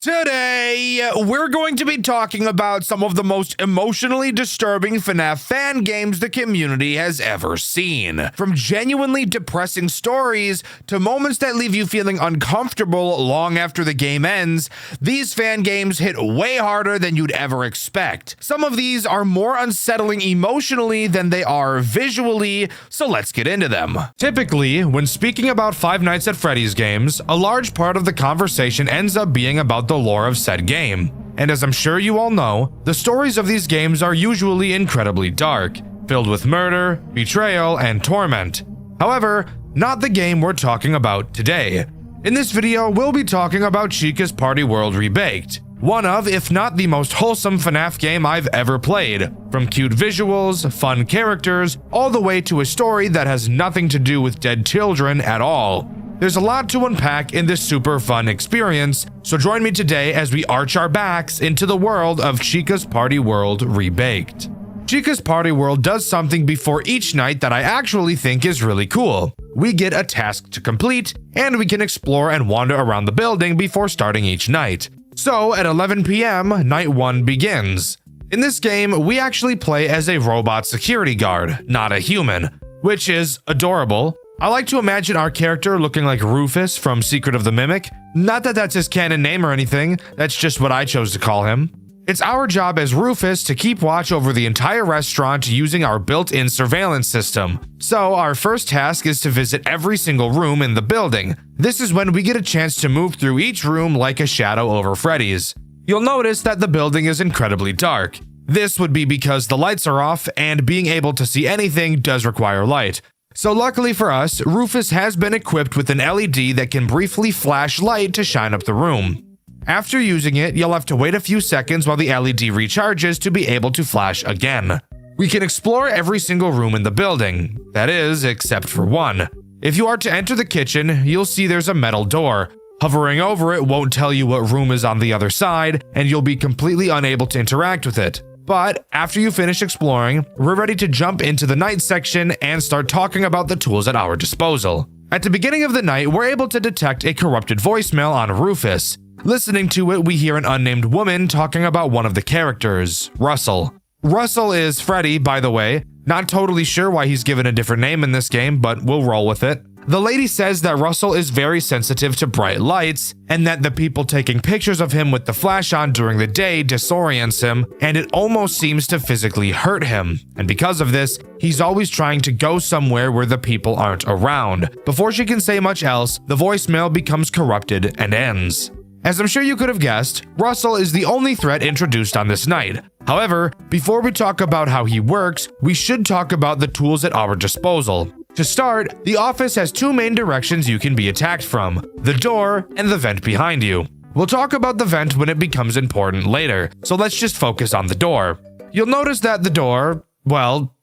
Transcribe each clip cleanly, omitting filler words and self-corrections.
Today, we're going to be talking about some of the most emotionally disturbing FNAF fan games the community has ever seen. From genuinely depressing stories to moments that leave you feeling uncomfortable long after the game ends, these fan games hit way harder than you'd ever expect. Some of these are more unsettling emotionally than they are visually, so let's get into them. Typically, when speaking about Five Nights at Freddy's games, a large part of the conversation ends up being about the lore of said game. And as I'm sure you all know, the stories of these games are usually incredibly dark, filled with murder, betrayal, and torment. However, not the game we're talking about today. In this video, we'll be talking about Chica's Party World Rebaked, one of, if not the most wholesome FNAF game I've ever played. From cute visuals, fun characters, all the way to a story that has nothing to do with dead children at all. There's a lot to unpack in this super fun experience, so join me today as we arch our backs into the world of Chica's Party World Rebaked. Chica's Party World does something before each night that I actually think is really cool. We get a task to complete, and we can explore and wander around the building before starting each night. So at 11 p.m., night 1 begins. In this game, we actually play as a robot security guard, not a human, which is adorable. I like to imagine our character looking like Rufus from Secret of the Mimic. Not that that's his canon name or anything, that's just what I chose to call him. It's our job as Rufus to keep watch over the entire restaurant using our built-in surveillance system. So our first task is to visit every single room in the building. This is when we get a chance to move through each room like a shadow over Freddy's. You'll notice that the building is incredibly dark. This would be because the lights are off, and being able to see anything does require light. So luckily for us, Rufus has been equipped with an LED that can briefly flash light to shine up the room. After using it, you'll have to wait a few seconds while the LED recharges to be able to flash again. We can explore every single room in the building, that is, except for one. If you are to enter the kitchen, you'll see there's a metal door. Hovering over it won't tell you what room is on the other side, and you'll be completely unable to interact with it. But after you finish exploring, we're ready to jump into the night section and start talking about the tools at our disposal. At the beginning of the night, we're able to detect a corrupted voicemail on Rufus. Listening to it, we hear an unnamed woman talking about one of the characters, Russell. Russell is Freddy, by the way. Not totally sure why he's given a different name in this game, but we'll roll with it. The lady says that Russell is very sensitive to bright lights, and that the people taking pictures of him with the flash on during the day disorients him, and it almost seems to physically hurt him. And because of this, he's always trying to go somewhere where the people aren't around. Before she can say much else, the voicemail becomes corrupted and ends. As I'm sure you could have guessed, Russell is the only threat introduced on this night. However, before we talk about how he works, we should talk about the tools at our disposal. To start, the office has two main directions you can be attacked from, the door and the vent behind you. We'll talk about the vent when it becomes important later, so let's just focus on the door. You'll notice that the door, well,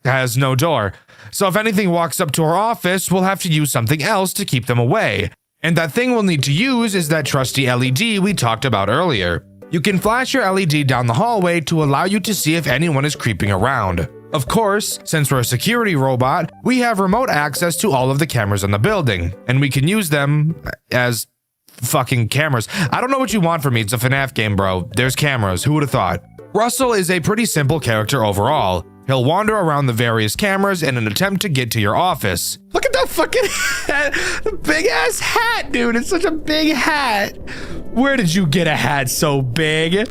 has no door. So if anything walks up to our office, we'll have to use something else to keep them away. And that thing we'll need to use is that trusty LED we talked about earlier. You can flash your LED down the hallway to allow you to see if anyone is creeping around. Of course, since we're a security robot, we have remote access to all of the cameras in the building, and we can use them as fucking cameras. I don't know what you want from me, it's a FNAF game, bro. There's cameras, who would have thought? Russell is a pretty simple character overall. He'll wander around the various cameras in an attempt to get to your office. Look at that fucking hat, the big ass hat, dude, it's such a big hat. Where did you get a hat so big?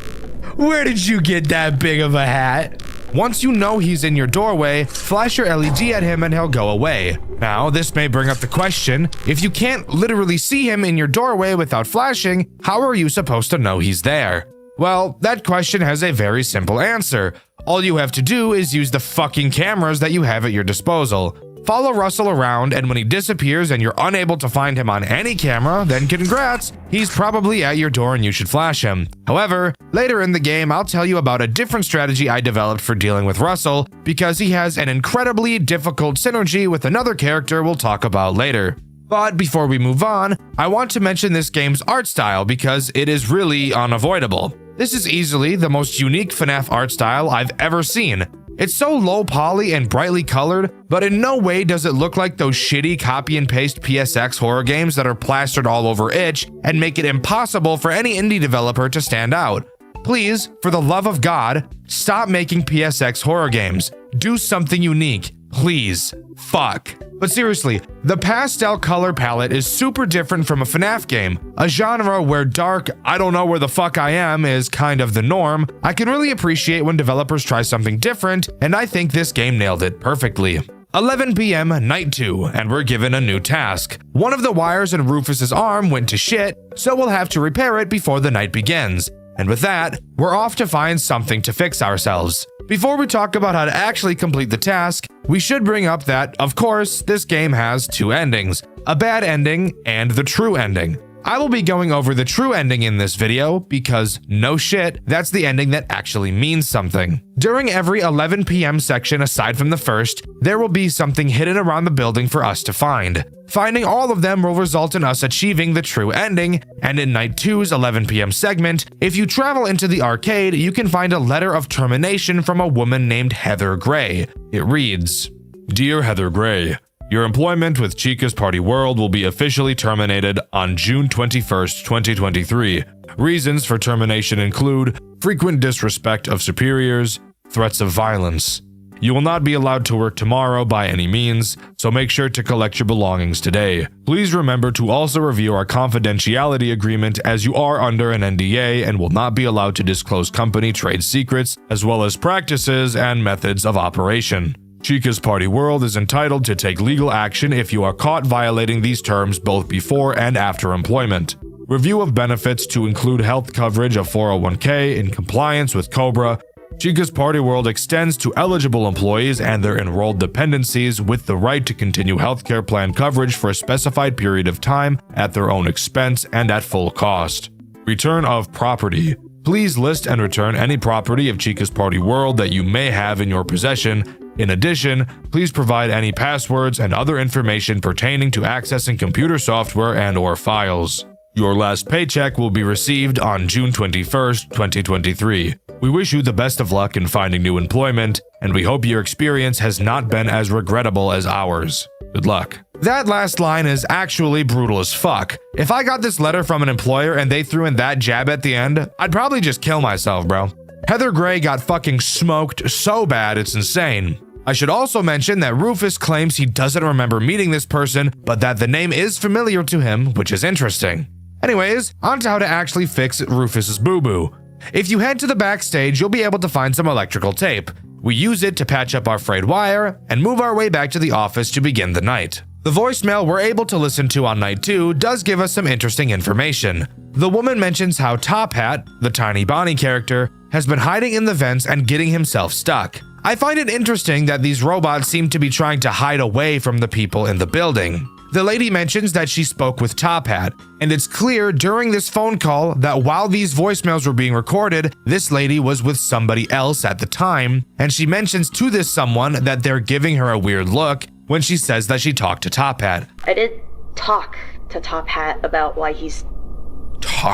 Where did you get that big of a hat? Once you know he's in your doorway, flash your LED at him and he'll go away. Now, this may bring up the question, if you can't literally see him in your doorway without flashing, how are you supposed to know he's there? Well, that question has a very simple answer. All you have to do is use the fucking cameras that you have at your disposal. Follow Russell around, and when he disappears and you're unable to find him on any camera, then congrats, he's probably at your door and you should flash him. However, later in the game, I'll tell you about a different strategy I developed for dealing with Russell, because he has an incredibly difficult synergy with another character we'll talk about later. But before we move on, I want to mention this game's art style because it is really unavoidable. This is easily the most unique FNAF art style I've ever seen. It's so low poly and brightly colored, but in no way does it look like those shitty copy and paste PSX horror games that are plastered all over itch and make it impossible for any indie developer to stand out. Please, for the love of God, stop making PSX horror games. Do something unique. Please. Fuck. But seriously, the pastel color palette is super different from a FNAF game, a genre where dark, I don't know where the fuck I am is kind of the norm. I can really appreciate when developers try something different, and I think this game nailed it perfectly. 11 p.m. night 2, and we're given a new task. One of the wires in Rufus's arm went to shit, so we'll have to repair it before the night begins. And with that, we're off to find something to fix ourselves. Before we talk about how to actually complete the task, we should bring up that, of course, this game has two endings, a bad ending and the true ending. I will be going over the true ending in this video because, no shit, that's the ending that actually means something. During every 11 p.m. section aside from the first, there will be something hidden around the building for us to find. Finding all of them will result in us achieving the true ending, and in Night 2's 11 p.m. segment, if you travel into the arcade, you can find a letter of termination from a woman named Heather Gray. It reads, "Dear Heather Gray, your employment with Chica's Party World will be officially terminated on June 21st, 2023. Reasons for termination include frequent disrespect of superiors, threats of violence. You will not be allowed to work tomorrow by any means, so make sure to collect your belongings today. Please remember to also review our confidentiality agreement as you are under an NDA and will not be allowed to disclose company trade secrets as well as practices and methods of operation. Chica's Party World is entitled to take legal action if you are caught violating these terms both before and after employment. Review of benefits to include health coverage of 401k in compliance with COBRA. Chica's Party World extends to eligible employees and their enrolled dependencies with the right to continue healthcare plan coverage for a specified period of time at their own expense and at full cost. Return of property. Please list and return any property of Chica's Party World that you may have in your possession. In addition, please provide any passwords and other information pertaining to accessing computer software and/or files. Your last paycheck will be received on June 21st, 2023. We wish you the best of luck in finding new employment, and we hope your experience has not been as regrettable as ours. Good luck." That last line is actually brutal as fuck. If I got this letter from an employer and they threw in that jab at the end, I'd probably just kill myself, bro. Heather Gray got fucking smoked so bad it's insane. I should also mention that Rufus claims he doesn't remember meeting this person, but that the name is familiar to him, which is interesting. Anyways, on to how to actually fix Rufus's boo-boo. If you head to the backstage, you'll be able to find some electrical tape. We use it to patch up our frayed wire and move our way back to the office to begin the night. The voicemail we're able to listen to on Night 2 does give us some interesting information. The woman mentions how Top Hat, the Tiny Bonnie character, has been hiding in the vents and getting himself stuck. I find it interesting that these robots seem to be trying to hide away from the people in the building. The lady mentions that she spoke with Top Hat, and it's clear during this phone call that while these voicemails were being recorded, this lady was with somebody else at the time, and she mentions to this someone that they're giving her a weird look when she says that she talked to Top Hat. I did talk to Top Hat about why he's...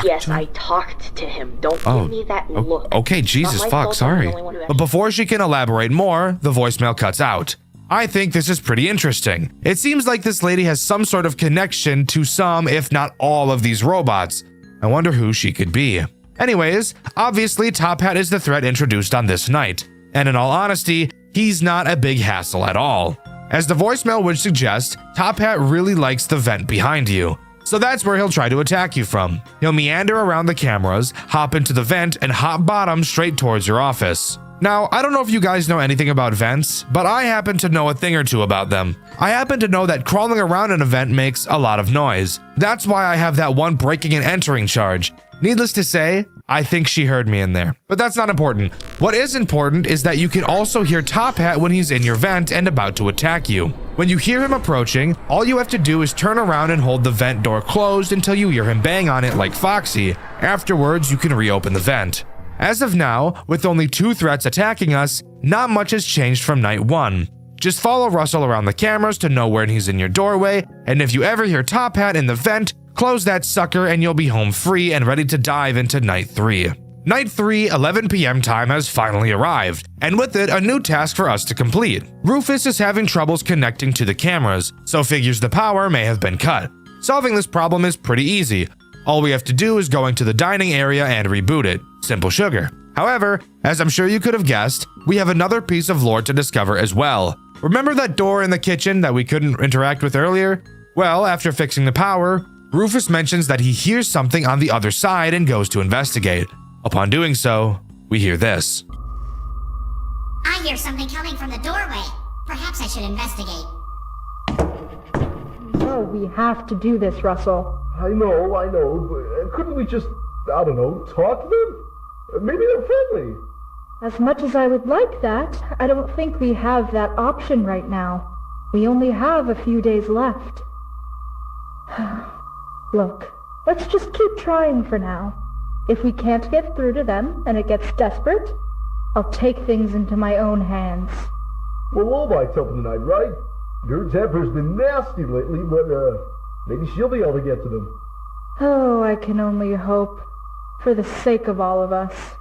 Yes, I talked to him. Don't give me that look. Okay, Jesus fuck, sorry. But before she can elaborate more, the voicemail cuts out. I think this is pretty interesting. It seems like this lady has some sort of connection to some, if not all, of these robots. I wonder who she could be. Anyways, obviously Top Hat is the threat introduced on this night. And in all honesty, he's not a big hassle at all. As the voicemail would suggest, Top Hat really likes the vent behind you. So that's where he'll try to attack you from. He'll meander around the cameras, hop into the vent, and hop bottom straight towards your office. Now, I don't know if you guys know anything about vents, but I happen to know a thing or two about them. I happen to know that crawling around an vent makes a lot of noise. That's why I have that one breaking and entering charge. Needless to say, I think she heard me in there. But that's not important. What is important is that you can also hear Top Hat when he's in your vent and about to attack you. When you hear him approaching, all you have to do is turn around and hold the vent door closed until you hear him bang on it like Foxy. Afterwards, you can reopen the vent. As of now, with only 2 threats attacking us, not much has changed from Night 1. Just follow Russell around the cameras to know when he's in your doorway, and if you ever hear Top Hat in the vent, close that sucker and you'll be home free and ready to dive into Night 3. Night 3, 11 p.m. time has finally arrived, and with it, a new task for us to complete. Rufus is having troubles connecting to the cameras, so figures the power may have been cut. Solving this problem is pretty easy. All we have to do is go into the dining area and reboot it. Simple sugar. However, as I'm sure you could have guessed, we have another piece of lore to discover as well. Remember that door in the kitchen that we couldn't interact with earlier? Well, after fixing the power, Rufus mentions that he hears something on the other side and goes to investigate. Upon doing so, we hear this. I hear something coming from the doorway. Perhaps I should investigate. No, we have to do this, Russell. I know, but couldn't we just, I don't know, talk to them? Maybe they're friendly. As much as I would like that, I don't think we have that option right now. We only have a few days left. Look, let's just keep trying for now. If we can't get through to them and it gets desperate, I'll take things into my own hands. Well, Lobite's helping tonight, right? Her temper's been nasty lately, but maybe she'll be able to get to them. Oh, I can only hope. For the sake of all of us.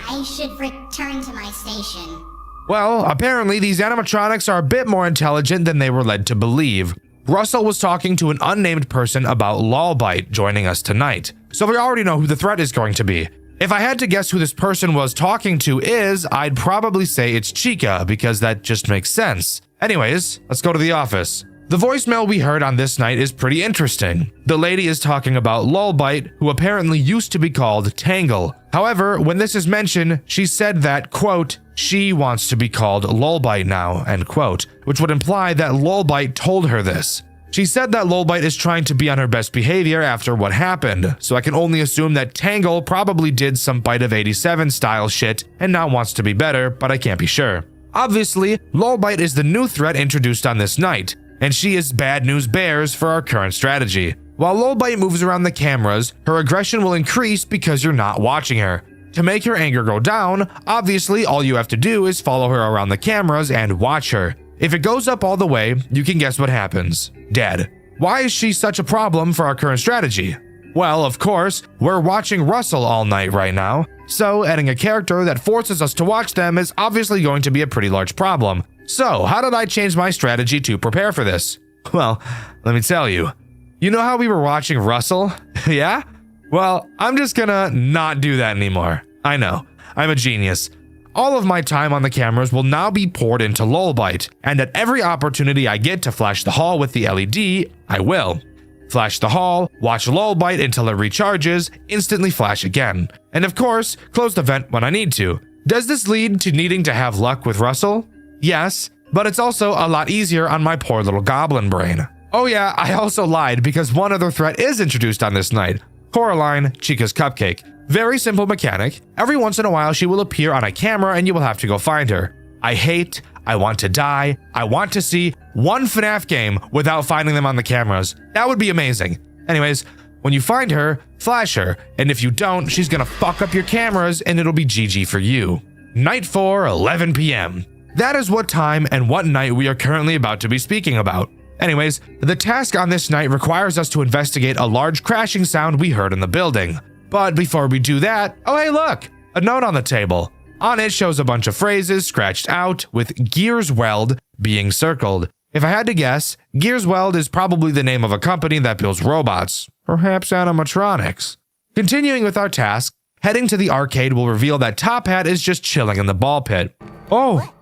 I should return to my station. Well, apparently these animatronics are a bit more intelligent than they were led to believe. Russell was talking to an unnamed person about Lolbite joining us tonight, so we already know who the threat is going to be. If I had to guess who this person was talking to is, I'd probably say it's Chica, because that just makes sense. Anyways, let's go to the office. The voicemail we heard on this night is pretty interesting. The lady is talking about Lolbite, who apparently used to be called Tangle. However, when this is mentioned, she said that, quote, she wants to be called Lolbite now, end quote, which would imply that Lolbite told her this. She said that Lolbite is trying to be on her best behavior after what happened, so I can only assume that Tangle probably did some Bite of 87 style shit and now wants to be better, but I can't be sure. Obviously, Lolbite is the new threat introduced on this night, and she is bad news bears for our current strategy. While Lolbite moves around the cameras, her aggression will increase because you're not watching her. To make her anger go down, obviously all you have to do is follow her around the cameras and watch her. If it goes up all the way, you can guess what happens. Dead. Why is she such a problem for our current strategy? Well, of course, we're watching Russell all night right now, so adding a character that forces us to watch them is obviously going to be a pretty large problem. So, how did I change my strategy to prepare for this? Well, let me tell you. You know how we were watching Russell? Yeah? Well, I'm just gonna not do that anymore. I know, I'm a genius. All of my time on the cameras will now be poured into Lolbite, and at every opportunity I get to flash the hall with the LED, I will. Flash the hall, watch Lolbite until it recharges, instantly flash again. And of course, close the vent when I need to. Does this lead to needing to have luck with Russell? Yes, but it's also a lot easier on my poor little goblin brain. Oh yeah, I also lied because one other threat is introduced on this night. Coraline, Chica's cupcake. Very simple mechanic. Every once in a while she will appear on a camera and you will have to go find her. I want to die, I want to see one FNAF game without finding them on the cameras. That would be amazing. Anyways, when you find her, flash her, and if you don't, she's gonna fuck up your cameras and it'll be GG for you. Night 4, 11 p.m. That is what time and what night we are currently about to be speaking about. Anyways, the task on this night requires us to investigate a large crashing sound we heard in the building. But before we do that, oh hey look, a note on the table. On it shows a bunch of phrases scratched out with Gears Weld being circled. If I had to guess, Gears Weld is probably the name of a company that builds robots, perhaps animatronics. Continuing with our task, heading to the arcade will reveal that Top Hat is just chilling in the ball pit. Oh. What?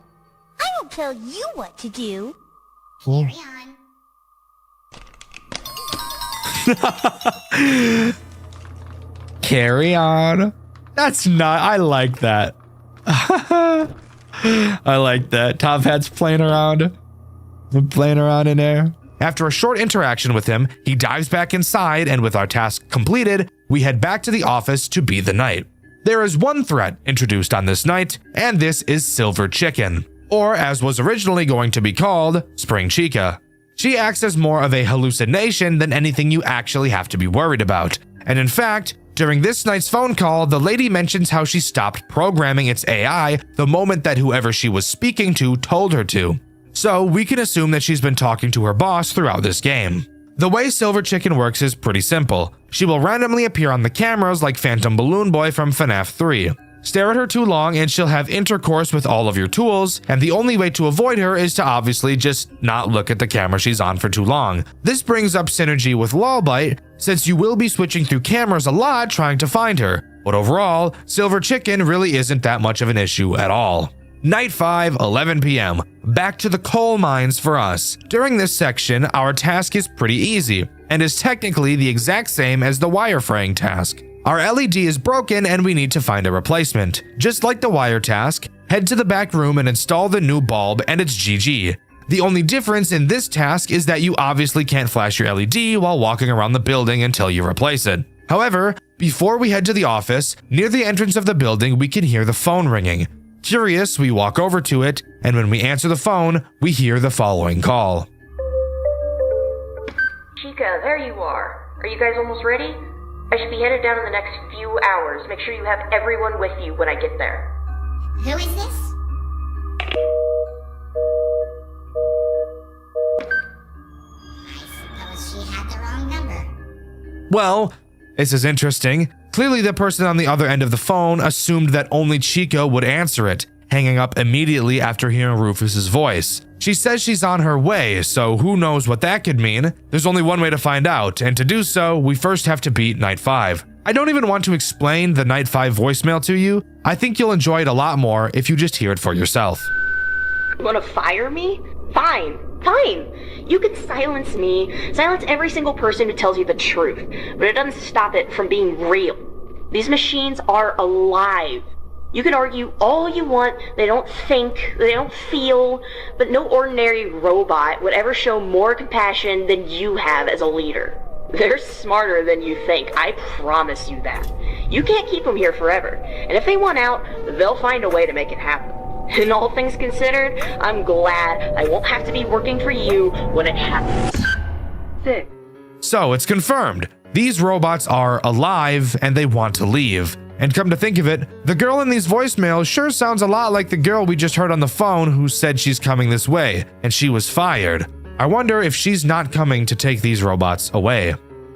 I won't tell you what to do. Carry on. Carry on. That's not, I like that. I like that. Top Hat's playing around. Playing around in there. After a short interaction with him, he dives back inside, and with our task completed, we head back to the office to be the night. There is one threat introduced on this night, and this is Silver Chicken, or as was originally going to be called, Spring Chica. She acts as more of a hallucination than anything you actually have to be worried about. And in fact, during this night's phone call, the lady mentions how she stopped programming its AI the moment that whoever she was speaking to told her to. So we can assume that she's been talking to her boss throughout this game. The way Silver Chicken works is pretty simple. she will randomly appear on the cameras like Phantom Balloon Boy from FNAF 3. Stare at her too long and she'll have intercourse with all of your tools, and the only way to avoid her is to obviously just not look at the camera she's on for too long. This brings up synergy with Lolbite, since you will be switching through cameras a lot trying to find her, but overall, Silver Chicken really isn't that much of an issue at all. Night 5, 11 p.m. Back to the coal mines for us. During this section, our task is pretty easy, and is technically the exact same as the wire fraying task. Our LED is broken and we need to find a replacement. Just like the wire task, head to the back room and install the new bulb and it's GG. The only difference in this task is that you obviously can't flash your LED while walking around the building until you replace it. However, before we head to the office, near the entrance of the building we can hear the phone ringing. Curious, we walk over to it, and when we answer the phone, we hear the following call. Chica, there you are. Are you guys almost ready? I should be headed down in the next few hours. Make sure you have everyone with you when I get there. Who is this? I suppose she had the wrong number. Well, this is interesting. Clearly the person on the other end of the phone assumed that only Chica would answer it, hanging up immediately after hearing Rufus's voice. She says she's on her way, so who knows what that could mean. There's only one way to find out, and to do so, we first have to beat Night 5. I don't even want to explain the Night 5 voicemail to you. I think you'll enjoy it a lot more if you just hear it for yourself. You wanna fire me? Fine. You can silence me, silence every single person who tells you the truth, but it doesn't stop it from being real. These machines are alive. You can argue all you want, they don't think, they don't feel, but no ordinary robot would ever show more compassion than you have as a leader. They're smarter than you think, I promise you that. You can't keep them here forever, and if they want out, they'll find a way to make it happen. And all things considered, I'm glad I won't have to be working for you when it happens. 6. So it's confirmed. These robots are alive and they want to leave. And come to think of it, the girl in these voicemails sure sounds a lot like the girl we just heard on the phone who said she's coming this way, and she was fired. I wonder if she's not coming to take these robots away.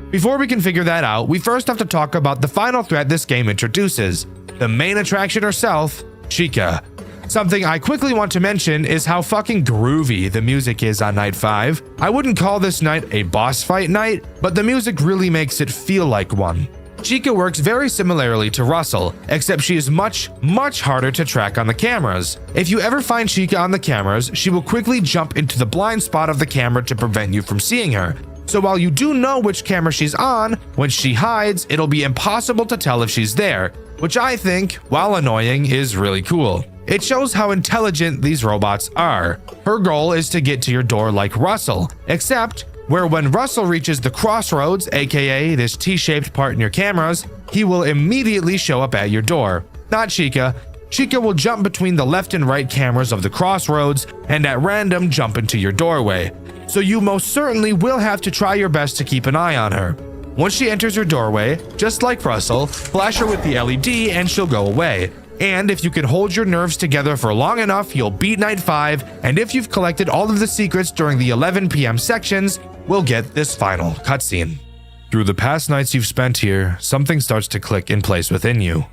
Before we can figure that out, we first have to talk about the final threat this game introduces, the main attraction herself, Chica. Something I quickly want to mention is how fucking groovy the music is on Night 5. I wouldn't call this night a boss fight night, but the music really makes it feel like one. Chica works very similarly to Russell, except she is much harder to track on the cameras. If you ever find Chica on the cameras, she will quickly jump into the blind spot of the camera to prevent you from seeing her. So while you do know which camera she's on, when she hides, it'll be impossible to tell if she's there, which I think, while annoying, is really cool. It shows how intelligent these robots are. Her goal is to get to your door like Russell, except where when Russell reaches the crossroads, aka this T-shaped part in your cameras, he will immediately show up at your door. Not Chica. Chica will jump between the left and right cameras of the crossroads and at random jump into your doorway. So you most certainly will have to try your best to keep an eye on her. Once she enters your doorway, just like Russell, flash her with the LED and she'll go away. And if you can hold your nerves together for long enough, you'll beat Night 5, and if you've collected all of the secrets during the 11 p.m. sections, we'll get this final cutscene. Through the past nights you've spent here, something starts to click in place within you.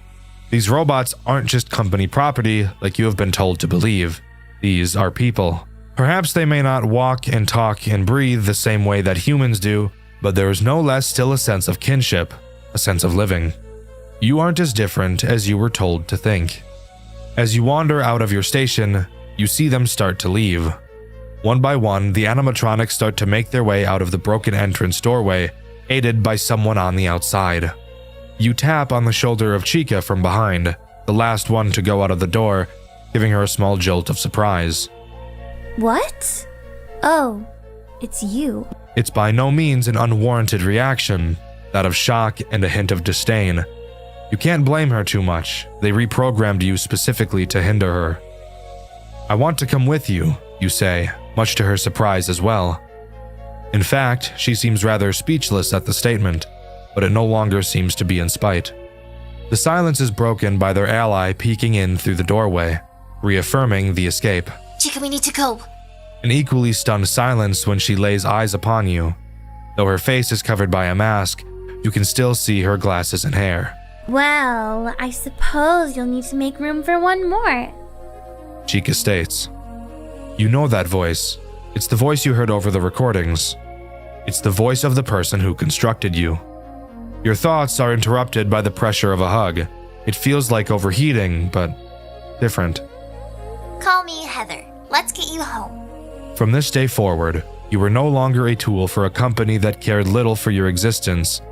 These robots aren't just company property like you have been told to believe. These are people. Perhaps they may not walk and talk and breathe the same way that humans do, but there is no less still a sense of kinship, a sense of living. You aren't as different as you were told to think. As you wander out of your station, you see them start to leave. One by one, the animatronics start to make their way out of the broken entrance doorway, aided by someone on the outside. You tap on the shoulder of Chica from behind, the last one to go out of the door, giving her a small jolt of surprise. What? Oh, it's you. It's by no means an unwarranted reaction, that of shock and a hint of disdain. You can't blame her too much. They reprogrammed you specifically to hinder her. I want to come with you, you say, much to her surprise as well. In fact, she seems rather speechless at the statement, but it no longer seems to be in spite. The silence is broken by their ally peeking in through the doorway, reaffirming the escape. Chica, we need to go. An equally stunned silence when she lays eyes upon you. Though her face is covered by a mask, you can still see her glasses and hair. Well, I suppose you'll need to make room for one more. Chica states, "You know that voice. It's the voice you heard over the recordings. It's the voice of the person who constructed you. Your thoughts are interrupted by the pressure of a hug. It feels like overheating, but different. Call me Heather. Let's get you home. From this day forward, you were no longer a tool for a company that cared little for your existence.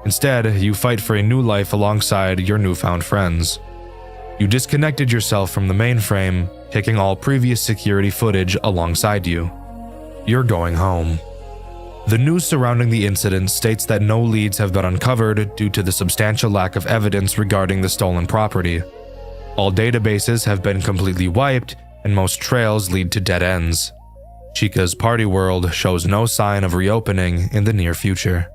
Instead, you fight for a new life alongside your newfound friends. You disconnected yourself from the mainframe, taking all previous security footage alongside you. You're going home." The news surrounding the incident states that no leads have been uncovered due to the substantial lack of evidence regarding the stolen property. All databases have been completely wiped, and most trails lead to dead ends. Chica's party world shows no sign of reopening in the near future.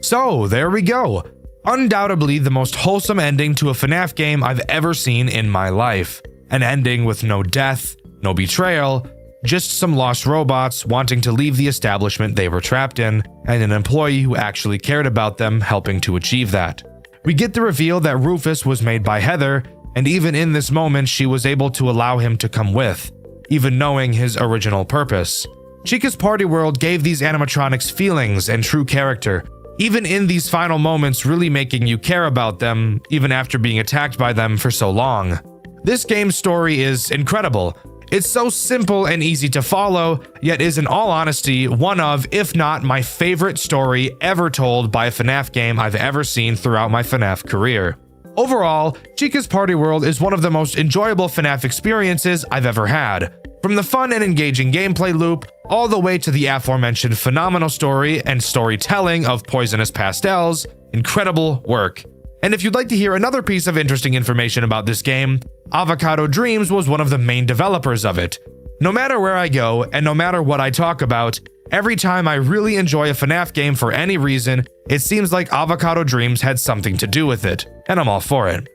So, there we go. Undoubtedly the most wholesome ending to a FNAF game I've ever seen in my life. An ending with no death, no betrayal, just some lost robots wanting to leave the establishment they were trapped in, and an employee who actually cared about them helping to achieve that. We get the reveal that Rufus was made by Heather, and even in this moment she was able to allow him to come with, even knowing his original purpose. Chica's party world gave these animatronics feelings and true character, even in these final moments really making you care about them, even after being attacked by them for so long. This game's story is incredible. It's so simple and easy to follow, yet is in all honesty one of, if not my favorite story ever told by a FNAF game I've ever seen throughout my FNAF career. Overall, Chica's Party World is one of the most enjoyable FNAF experiences I've ever had. From the fun and engaging gameplay loop, all the way to the aforementioned phenomenal story and storytelling of Poisonous Pastels, incredible work. And if you'd like to hear another piece of interesting information about this game, Avocado Dreams was one of the main developers of it. No matter where I go, and no matter what I talk about, every time I really enjoy a FNAF game for any reason, it seems like Avocado Dreams had something to do with it, and I'm all for it.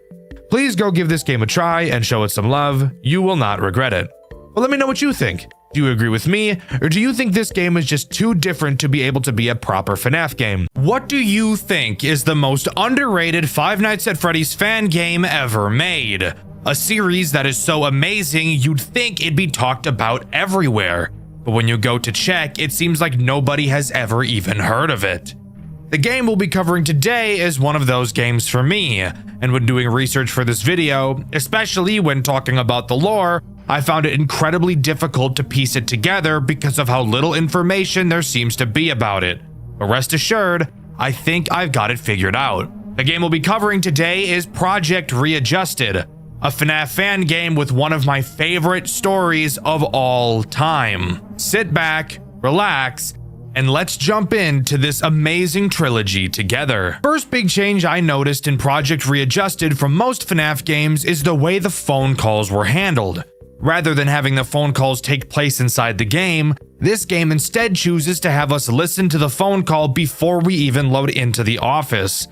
Please go give this game a try and show it some love, you will not regret it. Well, let me know what you think. Do you agree with me, or do you think this game is just too different to be able to be a proper FNAF game? What do you think is the most underrated Five Nights at Freddy's fan game ever made? A series that is so amazing you'd think it'd be talked about everywhere, but when you go to check, it seems like nobody has ever even heard of it. The game we'll be covering today is one of those games for me, and when doing research for this video, especially when talking about the lore, I found it incredibly difficult to piece it together because of how little information there seems to be about it. But rest assured, I think I've got it figured out. The game we'll be covering today is Project Readjusted, a FNAF fan game with one of my favorite stories of all time. Sit back, relax, and let's jump into this amazing trilogy together. First big change I noticed in Project Readjusted from most FNAF games is the way the phone calls were handled. Rather than having the phone calls take place inside the game, this game instead chooses to have us listen to the phone call before we even load into the office,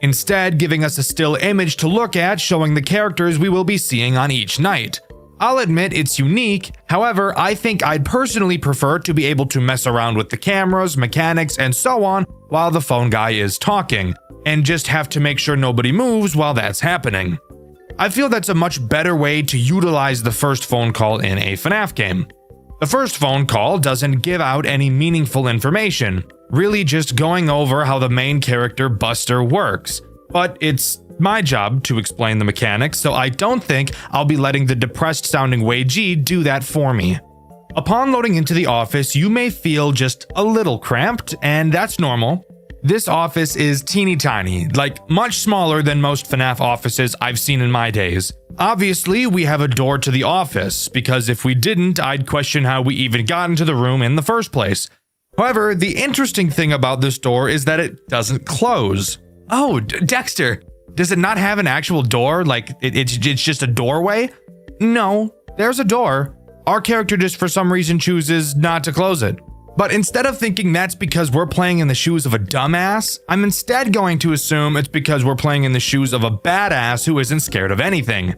instead giving us a still image to look at showing the characters we will be seeing on each night. I'll admit it's unique, however, I think I'd personally prefer to be able to mess around with the cameras, mechanics, and so on while the phone guy is talking, and just have to make sure nobody moves while that's happening. I feel that's a much better way to utilize the first phone call in a FNAF game. The first phone call doesn't give out any meaningful information, really just going over how the main character Buster works, but it's my job to explain the mechanics, so I don't think I'll be letting the depressed sounding Wei Ji do that for me. Upon loading into the office, you may feel just a little cramped, and that's normal. This office is teeny tiny, like much smaller than most FNAF offices I've seen in my days. Obviously, we have a door to the office, because if we didn't, I'd question how we even got into the room in the first place. However, the interesting thing about this door is that it doesn't close. Oh, Dxtr, does it not have an actual door? Like, it's just a doorway? No, there's a door. Our character just for some reason chooses not to close it. But instead of thinking that's because we're playing in the shoes of a dumbass, I'm instead going to assume it's because we're playing in the shoes of a badass who isn't scared of anything.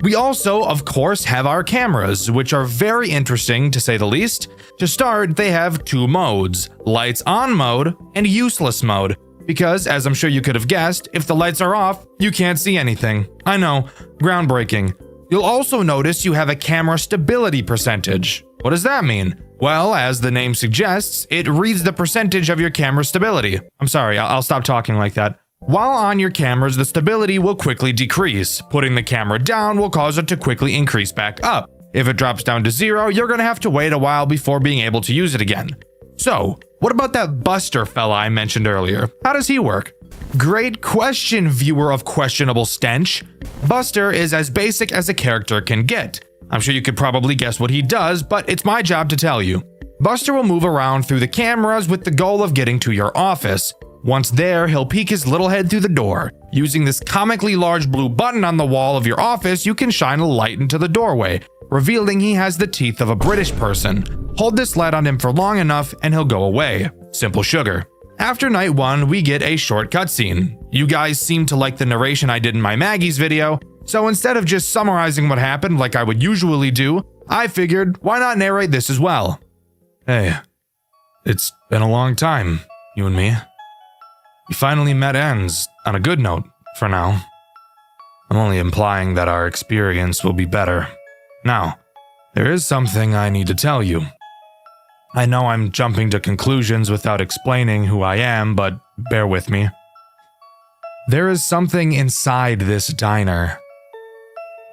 We also, of course, have our cameras, which are very interesting to say the least. To start, they have two modes, lights on mode and useless mode. because, as I'm sure you could have guessed, if the lights are off, you can't see anything. I know, groundbreaking. You'll also notice you have a camera stability percentage. What does that mean? Well, as the name suggests, it reads the percentage of your camera stability. I'm sorry, I'll stop talking like that. While on your cameras, the stability will quickly decrease. Putting the camera down will cause it to quickly increase back up. If it drops down to 0, you're gonna have to wait a while before being able to use it again. So, what about that Buster fella I mentioned earlier? How does he work? Great question, viewer of questionable stench. Buster is as basic as a character can get. I'm sure you could probably guess what he does, but it's my job to tell you. Buster will move around through the cameras with the goal of getting to your office. Once there, he'll peek his little head through the door. Using this comically large blue button on the wall of your office, you can shine a light into the doorway, revealing he has the teeth of a British person. Hold this light on him for long enough and he'll go away. Simple sugar. After night 1, we get a short cutscene. You guys seem to like the narration I did in my Maggie's video, so instead of just summarizing what happened like I would usually do, I figured, why not narrate this as well? Hey, it's been a long time, you and me. We finally met ends on a good note, for now. I'm only implying that our experience will be better. Now, there is something I need to tell you. I know I'm jumping to conclusions without explaining who I am, but bear with me. There is something inside this diner.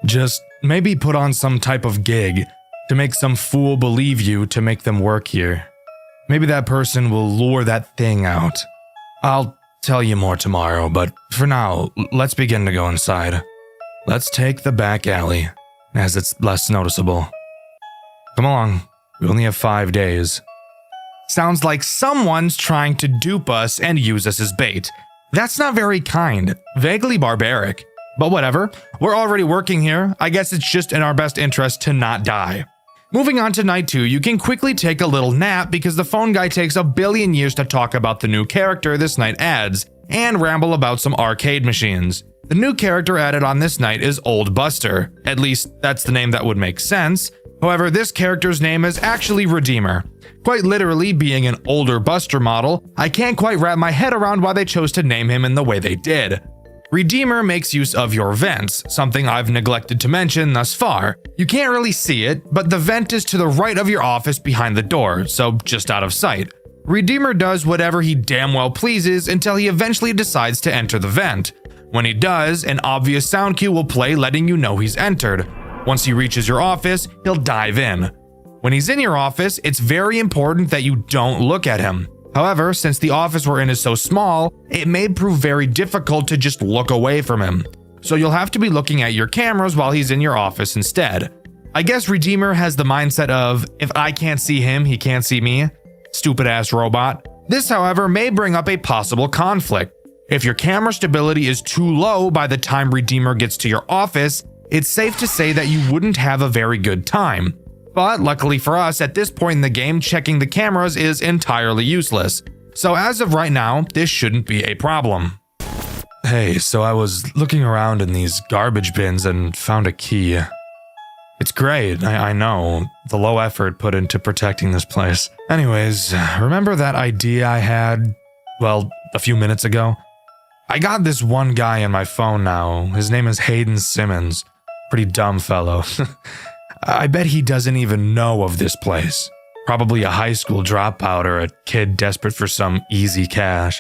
Just maybe put on some type of gig to make some fool believe you to make them work here. Maybe that person will lure that thing out. I'll tell you more tomorrow, but for now, let's begin to go inside. Let's take the back alley, as it's less noticeable. Come along, we only have 5 days. Sounds like someone's trying to dupe us and use us as bait. That's not very kind, vaguely barbaric. But whatever, we're already working here. I guess it's just in our best interest to not die. Moving on to night 2, you can quickly take a little nap because the phone guy takes a billion years to talk about the new character this night adds, and ramble about some arcade machines. The new character added on this night is Old Buster. At least, that's the name that would make sense. However, this character's name is actually Redeemer. Quite literally, being an older Buster model, I can't quite wrap my head around why they chose to name him in the way they did. Redeemer makes use of your vents, something I've neglected to mention thus far. You can't really see it, but the vent is to the right of your office behind the door, so just out of sight. Redeemer does whatever he damn well pleases until he eventually decides to enter the vent. When he does, an obvious sound cue will play letting you know he's entered. Once he reaches your office, he'll dive in. When he's in your office, it's very important that you don't look at him. However, since the office we're in is so small, it may prove very difficult to just look away from him. So you'll have to be looking at your cameras while he's in your office instead. I guess Redeemer has the mindset of, if I can't see him, he can't see me. Stupid ass robot. This, however, may bring up a possible conflict. If your camera stability is too low by the time Redeemer gets to your office, it's safe to say that you wouldn't have a very good time. But luckily for us, at this point in the game, checking the cameras is entirely useless. So as of right now, this shouldn't be a problem. Hey, so I was looking around in these garbage bins and found a key. It's great, I know, the low effort put into protecting this place. Anyways, remember that idea I had, well, a few minutes ago? I got this one guy on my phone now. His name is Hayden Simmons. Pretty dumb fellow. I bet he doesn't even know of this place. Probably a high school dropout or a kid desperate for some easy cash.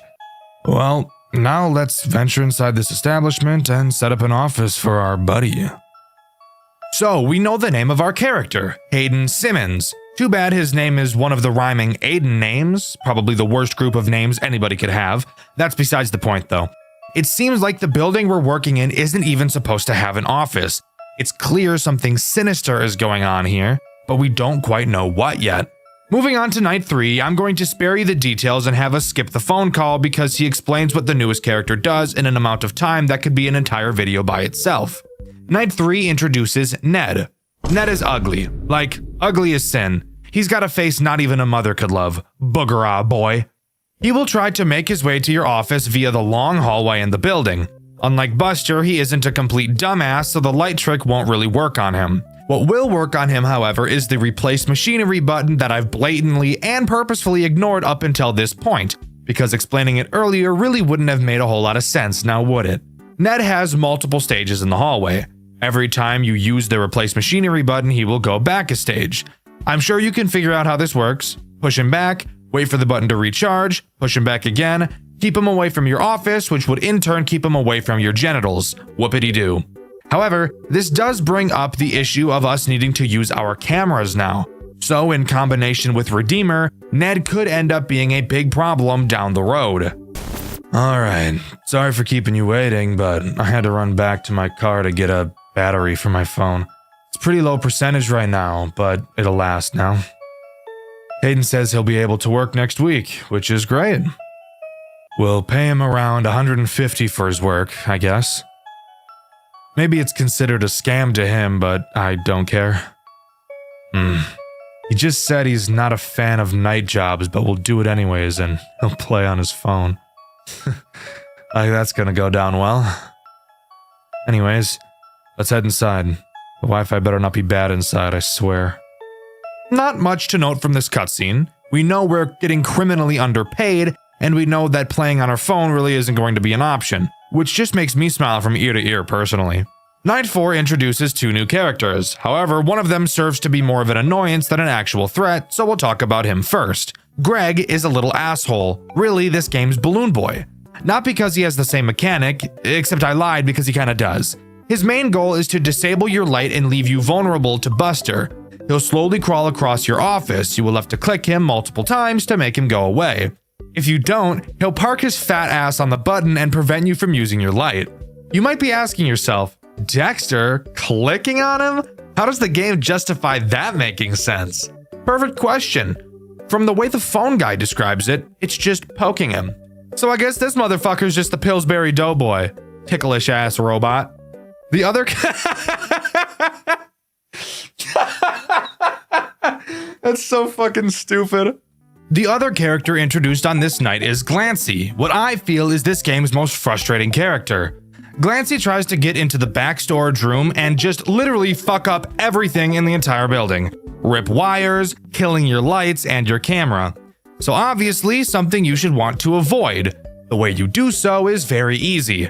Well, now let's venture inside this establishment and set up an office for our buddy. So, we know the name of our character, Hayden Simmons. Too bad his name is one of the rhyming Aiden names, probably the worst group of names anybody could have. That's besides the point though. It seems like the building we're working in isn't even supposed to have an office. It's clear something sinister is going on here, but we don't quite know what yet. Moving on to night 3, I'm going to spare you the details and have us skip the phone call because he explains what the newest character does in an amount of time that could be an entire video by itself. Night 3 introduces Ned. Ned is ugly. Like, ugly as sin. He's got a face not even a mother could love. Booger-ah, boy. He will try to make his way to your office via the long hallway in the building. Unlike Buster, he isn't a complete dumbass, so the light trick won't really work on him. What will work on him, however, is the replace machinery button that I've blatantly and purposefully ignored up until this point, because explaining it earlier really wouldn't have made a whole lot of sense, now would it? Ned has multiple stages in the hallway. Every time you use the replace machinery button, he will go back a stage. I'm sure you can figure out how this works. Push him back, wait for the button to recharge, push him back again, keep him away from your office, which would in turn keep him away from your genitals. Whoopity-doo. However, this does bring up the issue of us needing to use our cameras now. So in combination with Redeemer, Ned could end up being a big problem down the road. Alright, sorry for keeping you waiting, but I had to run back to my car to get a battery for my phone. It's pretty low percentage right now, but it'll last now. Hayden says he'll be able to work next week, which is great. We'll pay him around $150 for his work, I guess. Maybe it's considered a scam to him, but I don't care. He just said he's not a fan of night jobs, but will do it anyways, and he'll play on his phone. That's gonna go down well. Anyways, let's head inside. The Wi-Fi better not be bad inside, I swear. Not much to note from this cutscene. We know we're getting criminally underpaid, and we know that playing on our phone really isn't going to be an option, which just makes me smile from ear to ear personally. Night 4 introduces 2 new characters. However, one of them serves to be more of an annoyance than an actual threat, so we'll talk about him first. Greg is a little asshole. Really, this game's Balloon Boy. Not because he has the same mechanic, except I lied because he kinda does. His main goal is to disable your light and leave you vulnerable to Buster. He'll slowly crawl across your office. You will have to click him multiple times to make him go away. If you don't, he'll park his fat ass on the button and prevent you from using your light. You might be asking yourself, Dxtr, clicking on him? How does the game justify that making sense? Perfect question. From the way the phone guy describes it, it's just poking him. So I guess this motherfucker's just the Pillsbury Doughboy. Ticklish ass robot. The other That's so fucking stupid. The other character introduced on this night is Glancy, what I feel is this game's most frustrating character. Glancy tries to get into the back storage room and just literally fuck up everything in the entire building. Rip wires, killing your lights and your camera. So obviously something you should want to avoid. The way you do so is very easy.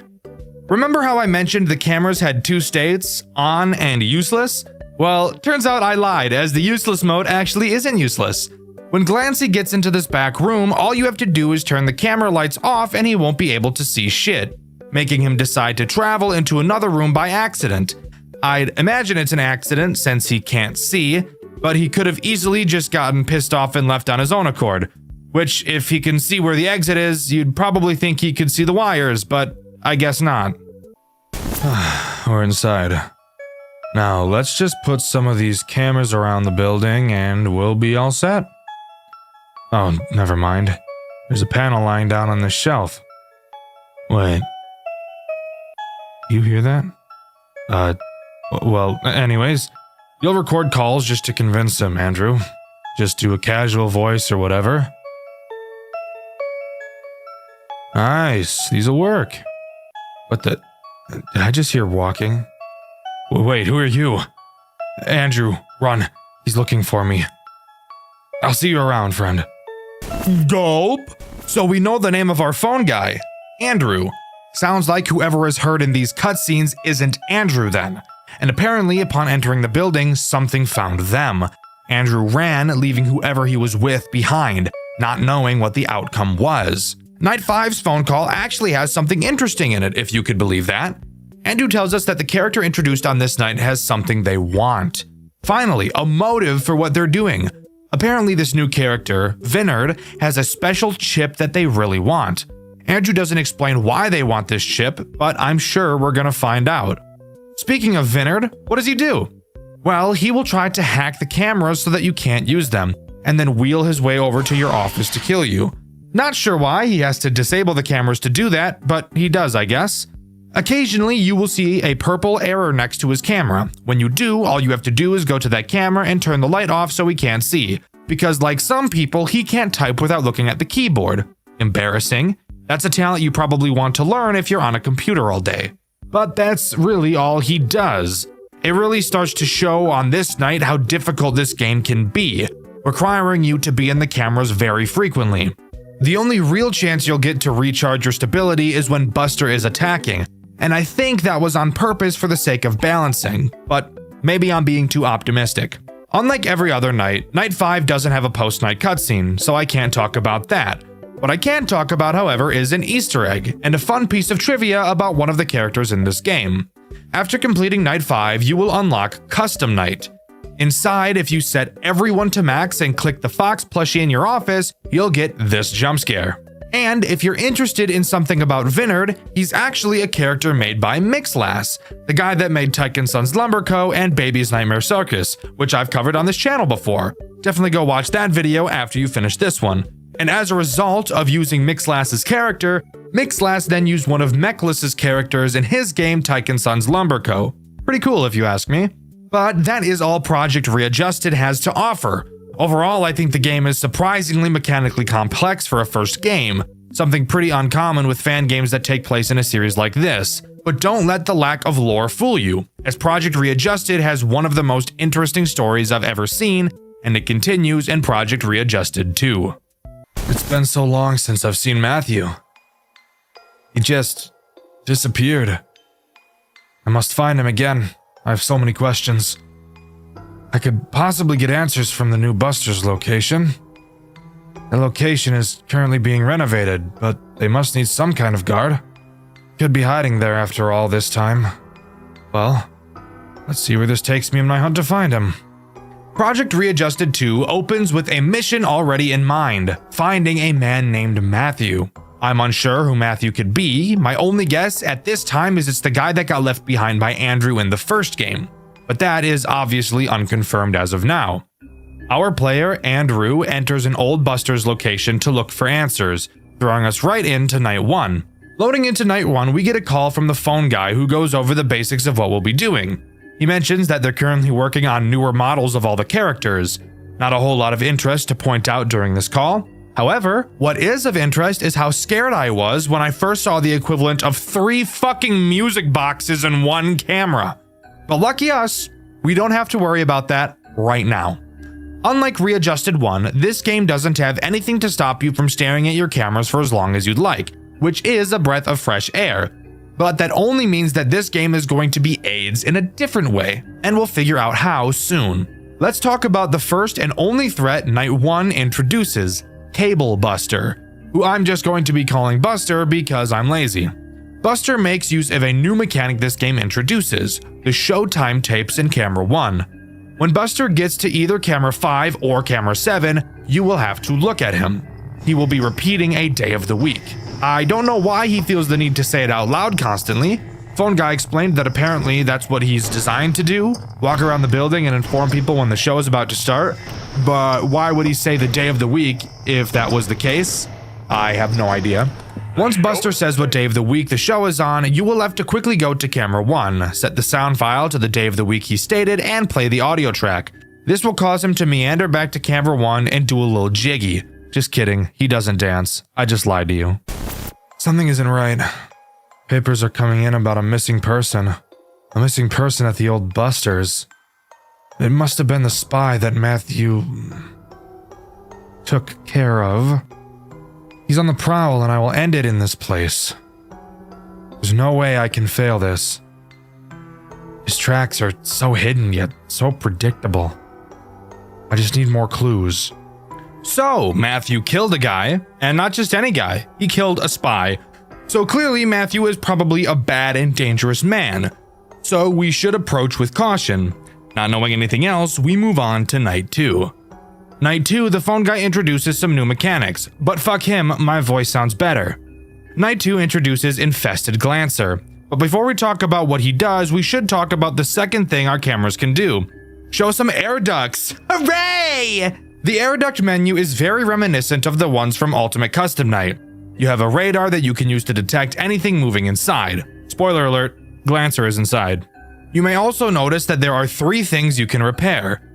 Remember how I mentioned the cameras had 2 states, on and useless? Well, turns out I lied, as the useless mode actually isn't useless. When Glancy gets into this back room, all you have to do is turn the camera lights off and he won't be able to see shit, making him decide to travel into another room by accident. I'd imagine it's an accident since he can't see, but he could have easily just gotten pissed off and left on his own accord. Which, if he can see where the exit is, you'd probably think he could see the wires, but I guess not. We're inside. Now, let's just put some of these cameras around the building and we'll be all set. Oh, never mind. There's a panel lying down on this shelf. Wait. You hear that? Well, anyways, you'll record calls just to convince him, Andrew. Just do a casual voice or whatever. Nice, these'll work. What the? Did I just hear walking? Wait, who are you? Andrew, run. He's looking for me. I'll see you around, friend. Gulp. So we know the name of our phone guy, Andrew. Sounds like whoever is heard in these cutscenes isn't Andrew then. And apparently upon entering the building, something found them. Andrew ran, leaving whoever he was with behind, not knowing what the outcome was. Night 5's phone call actually has something interesting in it, if you could believe that. Andrew tells us that the character introduced on this night has something they want. Finally, a motive for what they're doing. Apparently this new character, Vinard, has a special chip that they really want. Andrew doesn't explain why they want this chip, but I'm sure we're gonna find out. Speaking of Vinard, what does he do? Well, he will try to hack the cameras so that you can't use them, and then wheel his way over to your office to kill you. Not sure why he has to disable the cameras to do that, but he does, I guess. Occasionally, you will see a purple error next to his camera. When you do, all you have to do is go to that camera and turn the light off so he can't see. Because like some people, he can't type without looking at the keyboard. Embarrassing. That's a talent you probably want to learn if you're on a computer all day. But that's really all he does. It really starts to show on this night how difficult this game can be, requiring you to be in the cameras very frequently. The only real chance you'll get to recharge your stability is when Buster is attacking, and I think that was on purpose for the sake of balancing, but maybe I'm being too optimistic. Unlike every other night, Night 5 doesn't have a post-night cutscene, so I can't talk about that. What I can talk about, however, is an Easter egg, and a fun piece of trivia about one of the characters in this game. After completing Night 5, you will unlock Custom Night. Inside, if you set everyone to max and click the Fox plushie in your office, you'll get this jump scare. And if you're interested in something about Vinard, he's actually a character made by Mixlass, the guy that made Tyke & Sons Lumber Co. and Baby's Nightmare Circus, which I've covered on this channel before. Definitely go watch that video after you finish this one. And as a result of using Mixlass's character, Mixlass then used one of Mechless's characters in his game Tyke & Sons Lumber Co. Pretty cool if you ask me. But that is all Project Readjusted has to offer. Overall, I think the game is surprisingly mechanically complex for a first game, something pretty uncommon with fan games that take place in a series like this. But don't let the lack of lore fool you, as Project Readjusted has one of the most interesting stories I've ever seen, and it continues in Project Readjusted 2. It's been so long since I've seen Matthew. He just disappeared. I must find him again. I have so many questions. I could possibly get answers from the new Buster's location. The location is currently being renovated, but they must need some kind of guard. Could be hiding there after all this time. Well, let's see where this takes me in my hunt to find him. Project Readjusted 2 opens with a mission already in mind, finding a man named Matthew. I'm unsure who Matthew could be. My only guess at this time is it's the guy that got left behind by Andrew in the first game, but that is obviously unconfirmed as of now. Our player, Andrew, enters an old Buster's location to look for answers, throwing us right into Night 1. Loading into Night 1, we get a call from the phone guy who goes over the basics of what we'll be doing. He mentions that they're currently working on newer models of all the characters. Not a whole lot of interest to point out during this call. However, what is of interest is how scared I was when I first saw the equivalent of 3 fucking music boxes and 1 camera. But lucky us, we don't have to worry about that right now. Unlike Readjusted 1, this game doesn't have anything to stop you from staring at your cameras for as long as you'd like, which is a breath of fresh air. But that only means that this game is going to be AIDS in a different way, and we'll figure out how soon. Let's talk about the first and only threat Night 1 introduces, Cable Buster, who I'm just going to be calling Buster because I'm lazy. Buster makes use of a new mechanic this game introduces, the Showtime tapes in Camera 1. When Buster gets to either Camera 5 or Camera 7, you will have to look at him. He will be repeating a day of the week. I don't know why he feels the need to say it out loud constantly. Phone guy explained that apparently that's what he's designed to do, walk around the building and inform people when the show is about to start. But why would he say the day of the week if that was the case? I have no idea. Once Buster says what day of the week the show is on, you will have to quickly go to Camera 1, set the sound file to the day of the week he stated, and play the audio track. This will cause him to meander back to Camera 1 and do a little jiggy. Just kidding, he doesn't dance. I just lied to you. Something isn't right. Papers are coming in about a missing person. A missing person at the old Buster's. It must have been the spy that Matthew took care of. He's on the prowl and I will end it in this place. There's no way I can fail this. His tracks are so hidden yet so predictable. I just need more clues. So, Matthew killed a guy, and not just any guy, he killed a spy. So clearly Matthew is probably a bad and dangerous man. So we should approach with caution. Not knowing anything else, we move on to Night 2. Night 2, the phone guy introduces some new mechanics, but fuck him, my voice sounds better. Night 2 introduces Infested Glancer, but before we talk about what he does, we should talk about the second thing our cameras can do. Show some air ducts! Hooray! The air duct menu is very reminiscent of the ones from Ultimate Custom Night. You have a radar that you can use to detect anything moving inside. Spoiler alert, Glancer is inside. You may also notice that there are 3 things you can repair.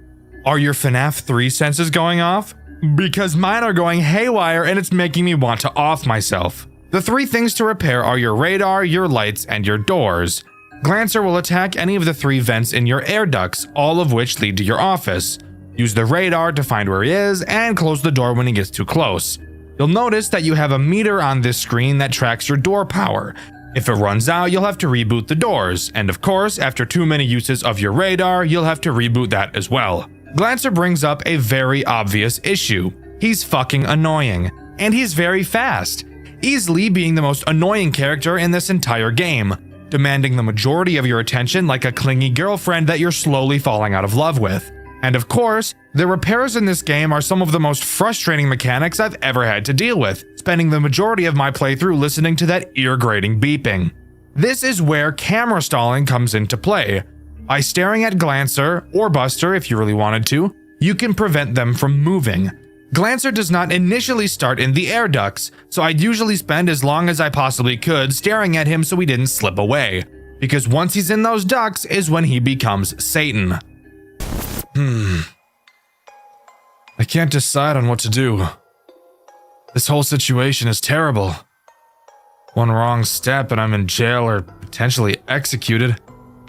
Are your FNAF 3 senses going off? Because mine are going haywire and it's making me want to off myself. The 3 things to repair are your radar, your lights, and your doors. Glancer will attack any of the 3 vents in your air ducts, all of which lead to your office. Use the radar to find where he is and close the door when he gets too close. You'll notice that you have a meter on this screen that tracks your door power. If it runs out, you'll have to reboot the doors, and of course, after too many uses of your radar, you'll have to reboot that as well. Glancer brings up a very obvious issue. He's fucking annoying, and he's very fast, easily being the most annoying character in this entire game, demanding the majority of your attention like a clingy girlfriend that you're slowly falling out of love with. And of course, the repairs in this game are some of the most frustrating mechanics I've ever had to deal with, spending the majority of my playthrough listening to that ear-grating beeping. This is where camera stalling comes into play. By staring at Glancer, or Buster if you really wanted to, you can prevent them from moving. Glancer does not initially start in the air ducts, so I'd usually spend as long as I possibly could staring at him so he didn't slip away, because once he's in those ducts is when he becomes Satan. I can't decide on what to do. This whole situation is terrible. One wrong step and I'm in jail or potentially executed.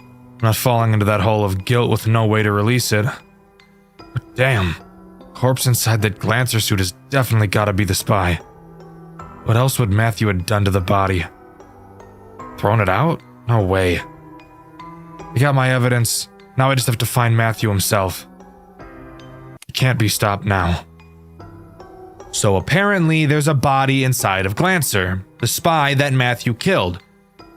I'm not falling into that hole of guilt with no way to release it. But damn, corpse inside that Glancer suit has definitely gotta be the spy. What else would Matthew have done to the body? Thrown it out? No way. I got my evidence. Now I just have to find Matthew himself. He can't be stopped now. So apparently there's a body inside of Glancer, the spy that Matthew killed.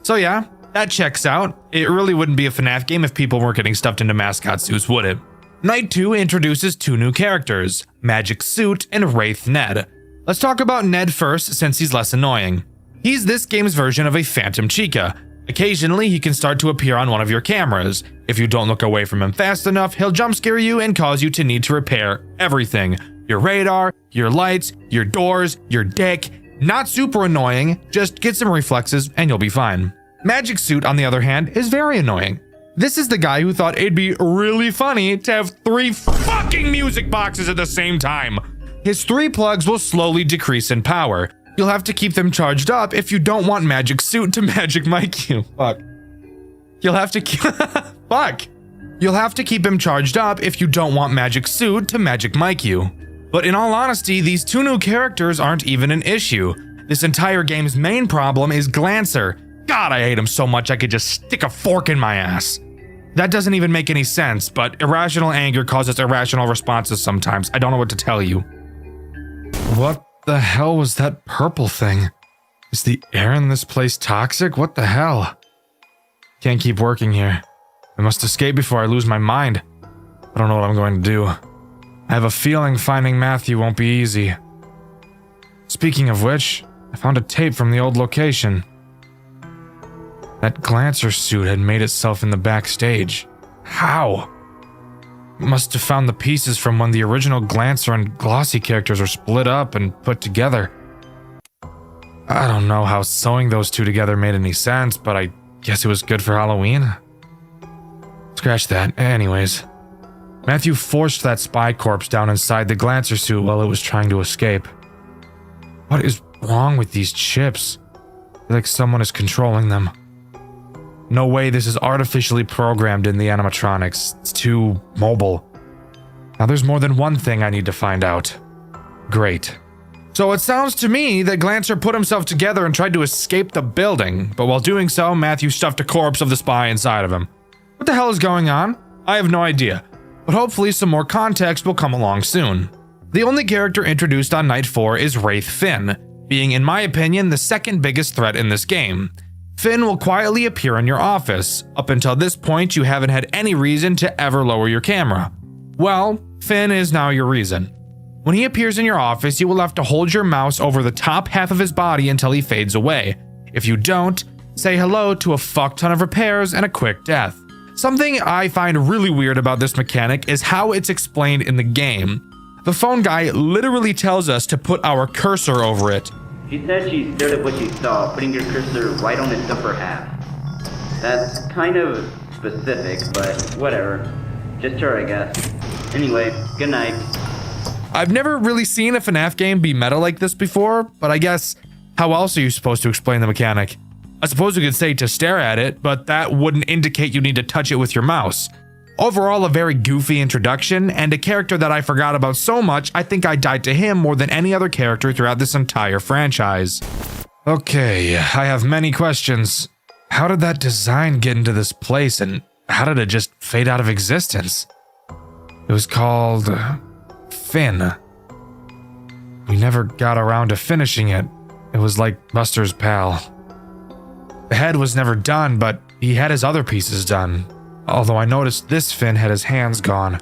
So yeah, that checks out. It really wouldn't be a FNAF game if people weren't getting stuffed into mascot suits, would it? Night 2 introduces 2 new characters, Magic Suit and Wraith Ned. Let's talk about Ned first since he's less annoying. He's this game's version of a Phantom Chica. Occasionally, he can start to appear on one of your cameras. If you don't look away from him fast enough, he'll jump scare you and cause you to need to repair everything. Your radar, your lights, your doors, your dick. Not super annoying, just get some reflexes and you'll be fine. Magic Suit, on the other hand, is very annoying. This is the guy who thought it'd be really funny to have 3 fucking music boxes at the same time. His 3 plugs will slowly decrease in power. You'll have to keep them charged up if you don't want Magic Suit to Magic Mic you. Fuck. You'll have to keep Fuck. You'll have to keep him charged up if you don't want Magic Suit to Magic Mic you. But in all honesty, these 2 new characters aren't even an issue. This entire game's main problem is Glancer. God, I hate him so much I could just stick a fork in my ass. That doesn't even make any sense, but irrational anger causes irrational responses sometimes. I don't know what to tell you. What the hell was that purple thing? Is the air in this place toxic? What the hell? Can't keep working here. I must escape before I lose my mind. I don't know what I'm going to do. I have a feeling finding Matthew won't be easy. Speaking of which, I found a tape from the old location. That Glancer suit had made itself in the backstage. How? Must have found the pieces from when the original Glancer and Glossy characters were split up and put together. I don't know how sewing those 2 together made any sense, but I guess it was good for Halloween. Scratch that. Anyways, Matthew forced that spy corpse down inside the Glancer suit while it was trying to escape. What is wrong with these chips? I feel like someone is controlling them. No way this is artificially programmed in the animatronics. It's too mobile. Now there's more than one thing I need to find out. Great. So it sounds to me that Glancer put himself together and tried to escape the building, but while doing so, Matthew stuffed a corpse of the spy inside of him. What the hell is going on? I have no idea, but hopefully some more context will come along soon. The only character introduced on Night 4 is Wraith Finn, being in my opinion the second biggest threat in this game. Finn will quietly appear in your office. Up until this point, you haven't had any reason to ever lower your camera. Well, Finn is now your reason. When he appears in your office, you will have to hold your mouse over the top half of his body until he fades away. If you don't, say hello to a fuck ton of repairs and a quick death. Something I find really weird about this mechanic is how it's explained in the game. The phone guy literally tells us to put our cursor over it. She said she stared at what she saw, putting your cursor right on its upper half. That's kind of specific, but whatever. Just her, I guess. Anyway, good night. I've never really seen a FNAF game be meta like this before, but I guess how else are you supposed to explain the mechanic? I suppose you could say to stare at it, but that wouldn't indicate you need to touch it with your mouse. Overall, a very goofy introduction, and a character that I forgot about so much, I think I died to him more than any other character throughout this entire franchise. Okay, I have many questions. How did that design get into this place, and how did it just fade out of existence? It was called Finn. We never got around to finishing it. It was like Buster's pal. The head was never done, but he had his other pieces done. Although I noticed this Finn had his hands gone.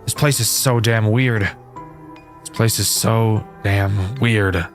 This place is so damn weird. This place is so damn weird.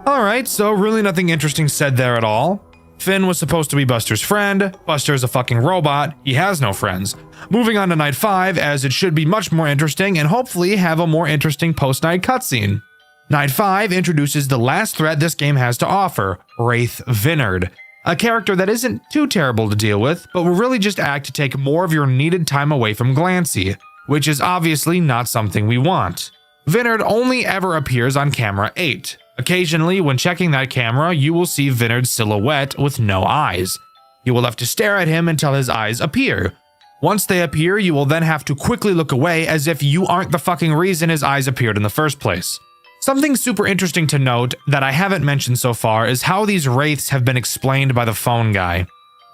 Alright, so really nothing interesting said there at all. Finn was supposed to be Buster's friend. Buster is a fucking robot. He has no friends. Moving on to night 5, as it should be much more interesting and hopefully have a more interesting post-night cutscene. Night 5 introduces the last threat this game has to offer, Wraith Vinard. A character that isn't too terrible to deal with, but will really just act to take more of your needed time away from Glancy, which is obviously not something we want. Vinard only ever appears on camera 8. Occasionally, when checking that camera, you will see Vinard's silhouette with no eyes. You will have to stare at him until his eyes appear. Once they appear, you will then have to quickly look away as if you aren't the fucking reason his eyes appeared in the first place. Something super interesting to note that I haven't mentioned so far is how these wraiths have been explained by the phone guy,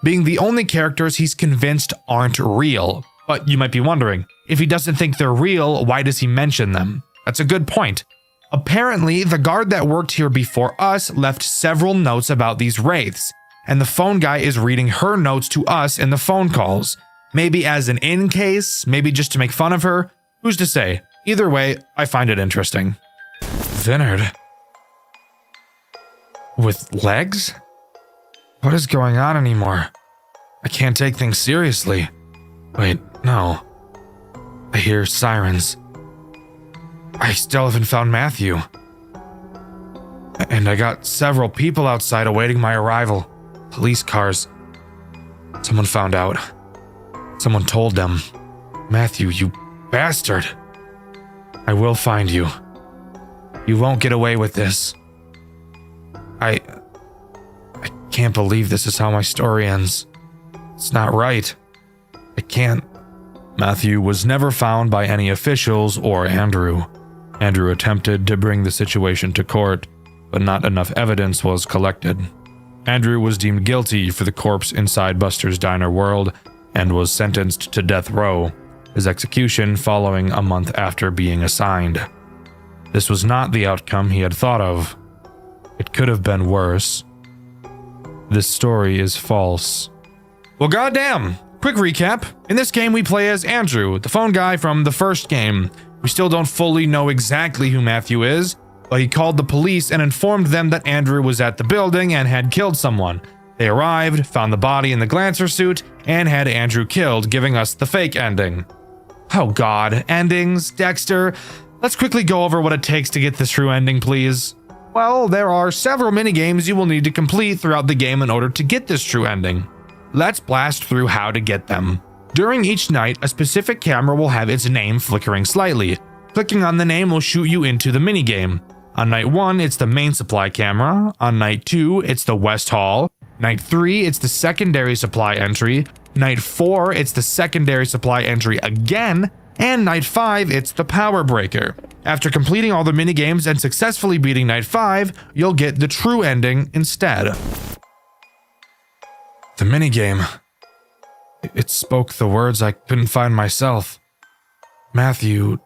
being the only characters he's convinced aren't real. But you might be wondering, if he doesn't think they're real, why does he mention them? That's a good point. Apparently, the guard that worked here before us left several notes about these wraiths, and the phone guy is reading her notes to us in the phone calls. Maybe as an in case, maybe just to make fun of her, who's to say? Either way, I find it interesting. Vinard? With legs? What is going on anymore? I can't take things seriously. Wait, no. I hear sirens. I still haven't found Matthew. And I got several people outside awaiting my arrival. Police cars. Someone found out. Someone told them. Matthew, you bastard. I will find you. You won't get away with this. I can't believe this is how my story ends. It's not right. I can't. Matthew was never found by any officials or Andrew. Andrew attempted to bring the situation to court, but not enough evidence was collected. Andrew was deemed guilty for the corpse inside Buster's Diner World and was sentenced to death row, his execution following a month after being assigned. This was not the outcome he had thought of. It could have been worse. This story is false. Well, goddamn! Quick recap. In this game, we play as Andrew, the phone guy from the first game. We still don't fully know exactly who Matthew is, but he called the police and informed them that Andrew was at the building and had killed someone. They arrived, found the body in the Glancer suit, and had Andrew killed, giving us the fake ending. Oh god, endings, Dxtr. Let's quickly go over what it takes to get this true ending, please. Well, there are several minigames you will need to complete throughout the game in order to get this true ending. Let's blast through how to get them. During each night, a specific camera will have its name flickering slightly. Clicking on the name will shoot you into the minigame. On night 1, it's the main supply camera. On night 2, it's the West Hall. Night 3, it's the secondary supply entry. Night 4, it's the secondary supply entry again. And night 5, it's the power breaker. After completing all the minigames and successfully beating night 5, you'll get the true ending instead. The minigame. It spoke the words I couldn't find myself. Matthew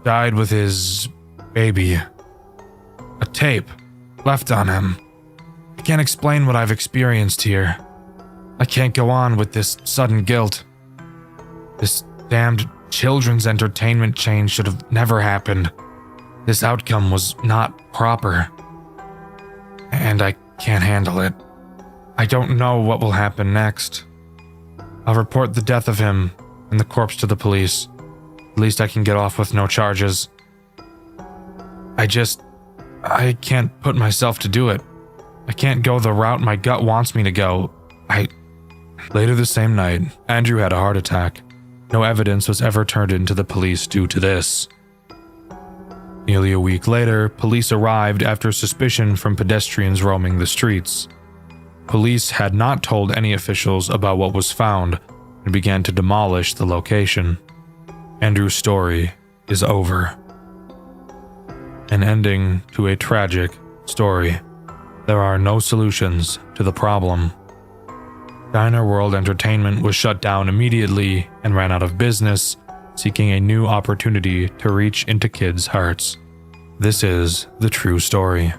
died with his baby. A tape left on him. I can't explain what I've experienced here. I can't go on with this sudden guilt. This damned children's entertainment chain should have never happened. This outcome was not proper. And I can't handle it. I don't know what will happen next. I'll report the death of him and the corpse to the police. At least I can get off with no charges. I can't put myself to do it. I can't go the route my gut wants me to go. Later the same night, Andrew had a heart attack. No evidence was ever turned into the police due to this. Nearly a week later, police arrived after suspicion from pedestrians roaming the streets. Police had not told any officials about what was found, and began to demolish the location. Andrew's story is over. An ending to a tragic story. There are no solutions to the problem. Diner World Entertainment was shut down immediately and ran out of business, seeking a new opportunity to reach into kids' hearts. This is the true story.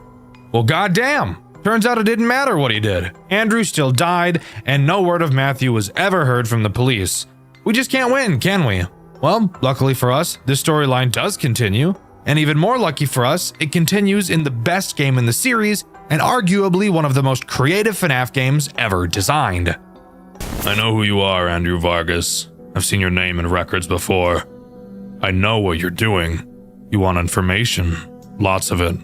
Well, goddamn! Turns out it didn't matter what he did. Andrew still died, and no word of Matthew was ever heard from the police. We just can't win, can we? Well, luckily for us, this storyline does continue, and even more lucky for us, it continues in the best game in the series, and arguably one of the most creative FNAF games ever designed. I know who you are, Andrew Vargas. I've seen your name in records before. I know what you're doing. You want information, lots of it.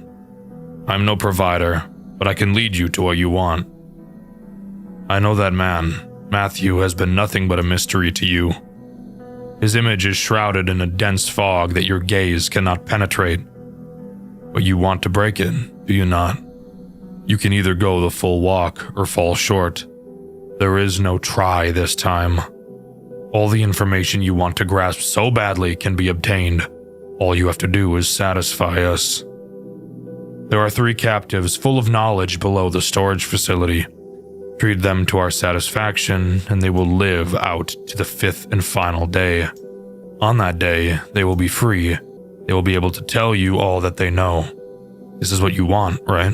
I'm no provider, but I can lead you to what you want. I know that man, Matthew, has been nothing but a mystery to you. His image is shrouded in a dense fog that your gaze cannot penetrate. But you want to break it, do you not? You can either go the full walk or fall short. There is no try this time. All the information you want to grasp so badly can be obtained. All you have to do is satisfy us. There are 3 captives full of knowledge below the storage facility. Treat them to our satisfaction, and they will live out to the 5th and final day. On that day, they will be free. They will be able to tell you all that they know. This is what you want, right?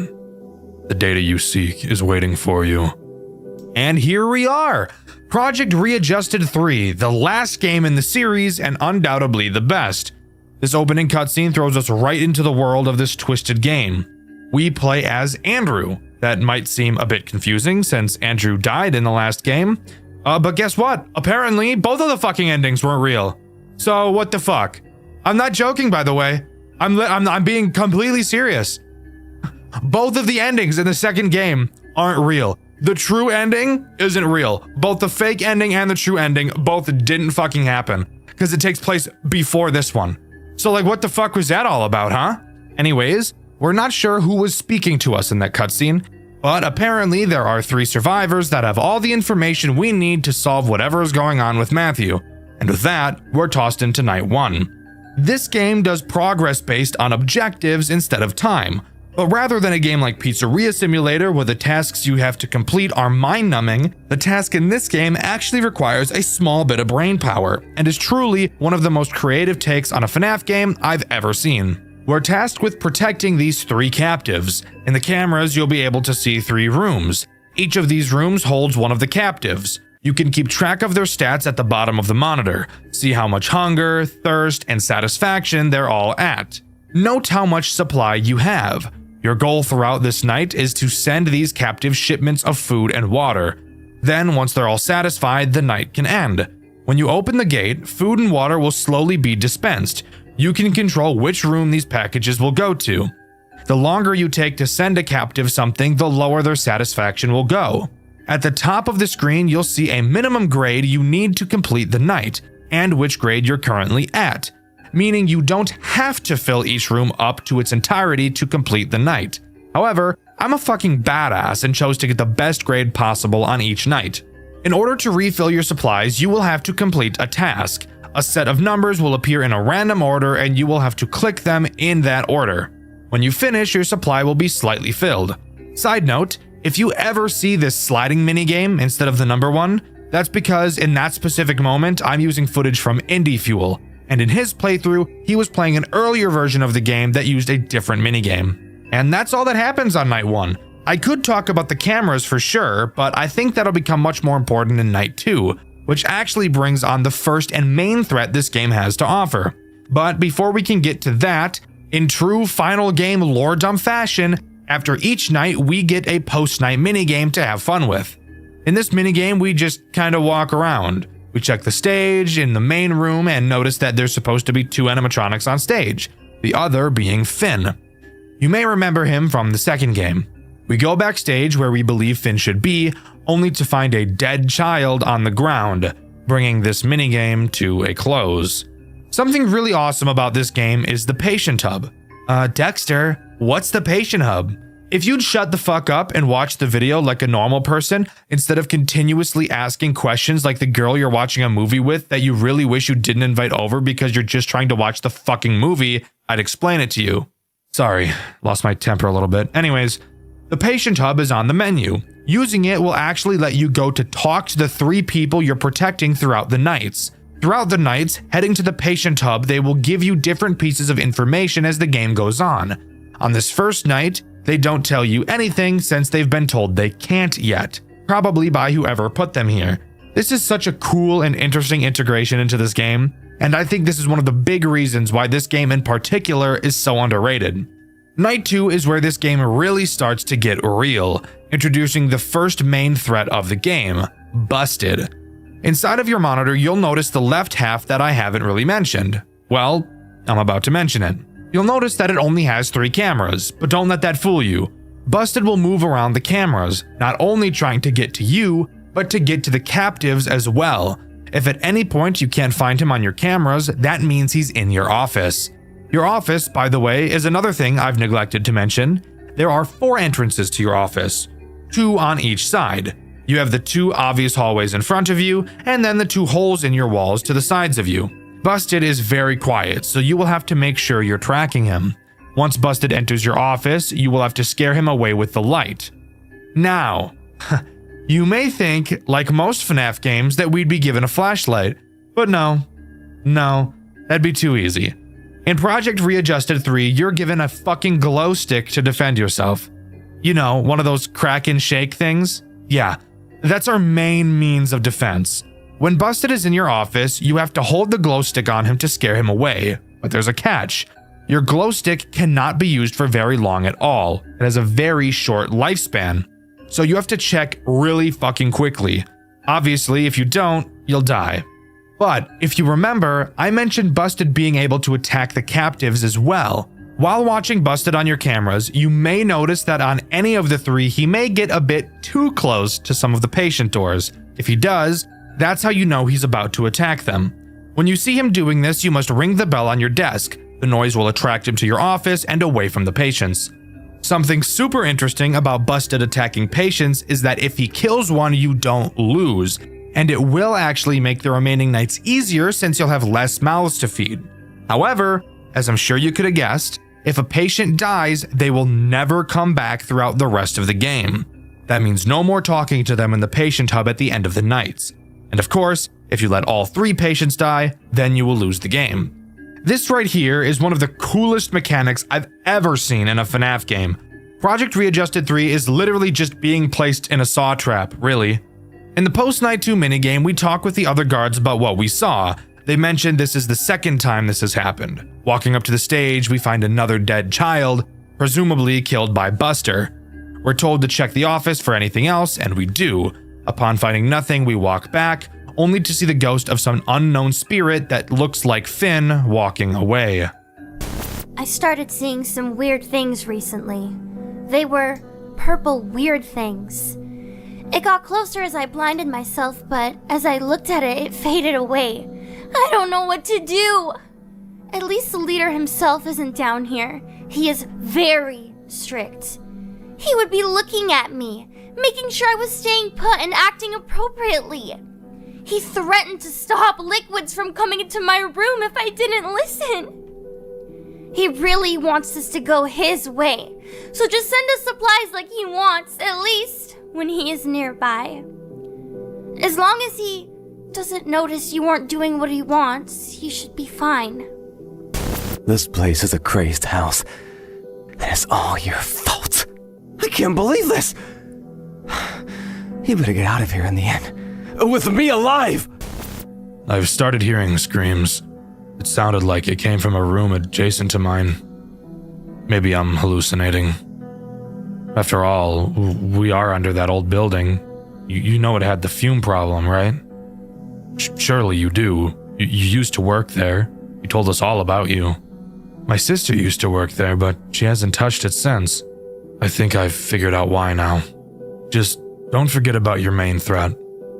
The data you seek is waiting for you. And here we are! Project Readjusted 3, the last game in the series and undoubtedly the best. This opening cutscene throws us right into the world of this twisted game. We play as Andrew. That might seem a bit confusing since Andrew died in the last game. But guess what? Apparently, both of the fucking endings weren't real. So what the fuck? I'm not joking, by the way. I'm being completely serious. Both of the endings in the second game aren't real. The true ending isn't real. Both the fake ending and the true ending both didn't fucking happen because it takes place before this one. So like, what the fuck was that all about, huh? Anyways, we're not sure who was speaking to us in that cutscene, but apparently there are 3 survivors that have all the information we need to solve whatever is going on with Matthew. And with that, we're tossed into night 1. This game does progress based on objectives instead of time. But rather than a game like Pizzeria Simulator where the tasks you have to complete are mind-numbing, the task in this game actually requires a small bit of brain power, and is truly one of the most creative takes on a FNAF game I've ever seen. We're tasked with protecting these 3 captives. In the cameras, you'll be able to see 3 rooms. Each of these rooms holds one of the captives. You can keep track of their stats at the bottom of the monitor, see how much hunger, thirst, and satisfaction they're all at. Note how much supply you have. Your goal throughout this night is to send these captives shipments of food and water. Then, once they're all satisfied, the night can end. When you open the gate, food and water will slowly be dispensed. You can control which room these packages will go to. The longer you take to send a captive something, the lower their satisfaction will go. At the top of the screen, you'll see a minimum grade you need to complete the night, and which grade you're currently at. Meaning you don't have to fill each room up to its entirety to complete the night. However, I'm a fucking badass and chose to get the best grade possible on each night. In order to refill your supplies, you will have to complete a task. A set of numbers will appear in a random order and you will have to click them in that order. When you finish, your supply will be slightly filled. Side note, if you ever see this sliding minigame instead of the number 1, that's because in that specific moment, I'm using footage from Indie Fuel. And in his playthrough, he was playing an earlier version of the game that used a different minigame. And that's all that happens on night 1. I could talk about the cameras for sure, but I think that'll become much more important in night 2, which actually brings on the first and main threat this game has to offer. But before we can get to that, in true final game lore dump fashion, after each night we get a post-night minigame to have fun with. In this minigame, we just kinda walk around. We check the stage in the main room and notice that there's supposed to be 2 animatronics on stage, the other being Finn. You may remember him from the second game. We go backstage where we believe Finn should be, only to find a dead child on the ground, bringing this minigame to a close. Something really awesome about this game is the patient hub. Dexter, what's the patient hub? If you'd shut the fuck up and watch the video like a normal person, instead of continuously asking questions like the girl you're watching a movie with that you really wish you didn't invite over because you're just trying to watch the fucking movie, I'd explain it to you. Sorry, lost my temper a little bit. Anyways, the patient hub is on the menu. Using it will actually let you go to talk to the 3 people you're protecting throughout the nights. Throughout the nights, heading to the patient hub, they will give you different pieces of information as the game goes on. On this first night, they don't tell you anything since they've been told they can't yet, probably by whoever put them here. This is such a cool and interesting integration into this game, and I think this is one of the big reasons why this game in particular is so underrated. Night 2 is where this game really starts to get real, introducing the first main threat of the game, Busted. Inside of your monitor, you'll notice the left half that I haven't really mentioned. Well, I'm about to mention it. You'll notice that it only has 3 cameras, but don't let that fool you. Busted will move around the cameras, not only trying to get to you, but to get to the captives as well. If at any point you can't find him on your cameras, that means he's in your office. Your office, by the way, is another thing I've neglected to mention. There are 4 entrances to your office, 2 on each side. You have the 2 obvious hallways in front of you, and then the 2 holes in your walls to the sides of you. Busted is very quiet, so you will have to make sure you're tracking him. Once Busted enters your office, you will have to scare him away with the light. Now, you may think, like most FNAF games, that we'd be given a flashlight, but no, that'd be too easy. In Project Readjusted 3, you're given a fucking glow stick to defend yourself. You know, one of those crack and shake things? Yeah, that's our main means of defense. When Busted is in your office, you have to hold the glow stick on him to scare him away. But there's a catch. Your glow stick cannot be used for very long at all. It has a very short lifespan. So you have to check really fucking quickly. Obviously, if you don't, you'll die. But if you remember, I mentioned Busted being able to attack the captives as well. While watching Busted on your cameras, you may notice that on any of the 3, he may get a bit too close to some of the patient doors. If he does, that's how you know he's about to attack them. When you see him doing this, you must ring the bell on your desk. The noise will attract him to your office and away from the patients. Something super interesting about Busted attacking patients is that if he kills one, you don't lose, and it will actually make the remaining nights easier since you'll have less mouths to feed. However, as I'm sure you could have guessed, if a patient dies, they will never come back throughout the rest of the game. That means no more talking to them in the patient hub at the end of the nights. And of course, if you let all 3 patients die, then you will lose the game. This right here is one of the coolest mechanics I've ever seen in a FNAF game. Project Readjusted 3 is literally just being placed in a saw trap, really. In the post-night 2 minigame, we talk with the other guards about what we saw. They mentioned this is the second time this has happened. Walking up to the stage, we find another dead child, presumably killed by Buster. We're told to check the office for anything else, and we do. Upon finding nothing, we walk back, only to see the ghost of some unknown spirit that looks like Finn walking away. I started seeing some weird things recently. They were purple weird things. It got closer as I blinded myself, but as I looked at it, it faded away. I don't know what to do. At least the leader himself isn't down here. He is very strict. He would be looking at me, making sure I was staying put and acting appropriately. He threatened to stop liquids from coming into my room if I didn't listen. He really wants us to go his way, so just send us supplies like he wants, at least when he is nearby. As long as he doesn't notice you aren't doing what he wants, you should be fine. This place is a crazed house, and it's all your fault. I can't believe this! You better get out of here in the end. With me alive! I've started hearing screams. It sounded like it came from a room adjacent to mine. Maybe I'm hallucinating. After all, we are under that old building. You know it had the fume problem, right? Surely you do. You used to work there. You told us all about you. My sister used to work there, but she hasn't touched it since. I think I've figured out why now. Just don't forget about your main threat,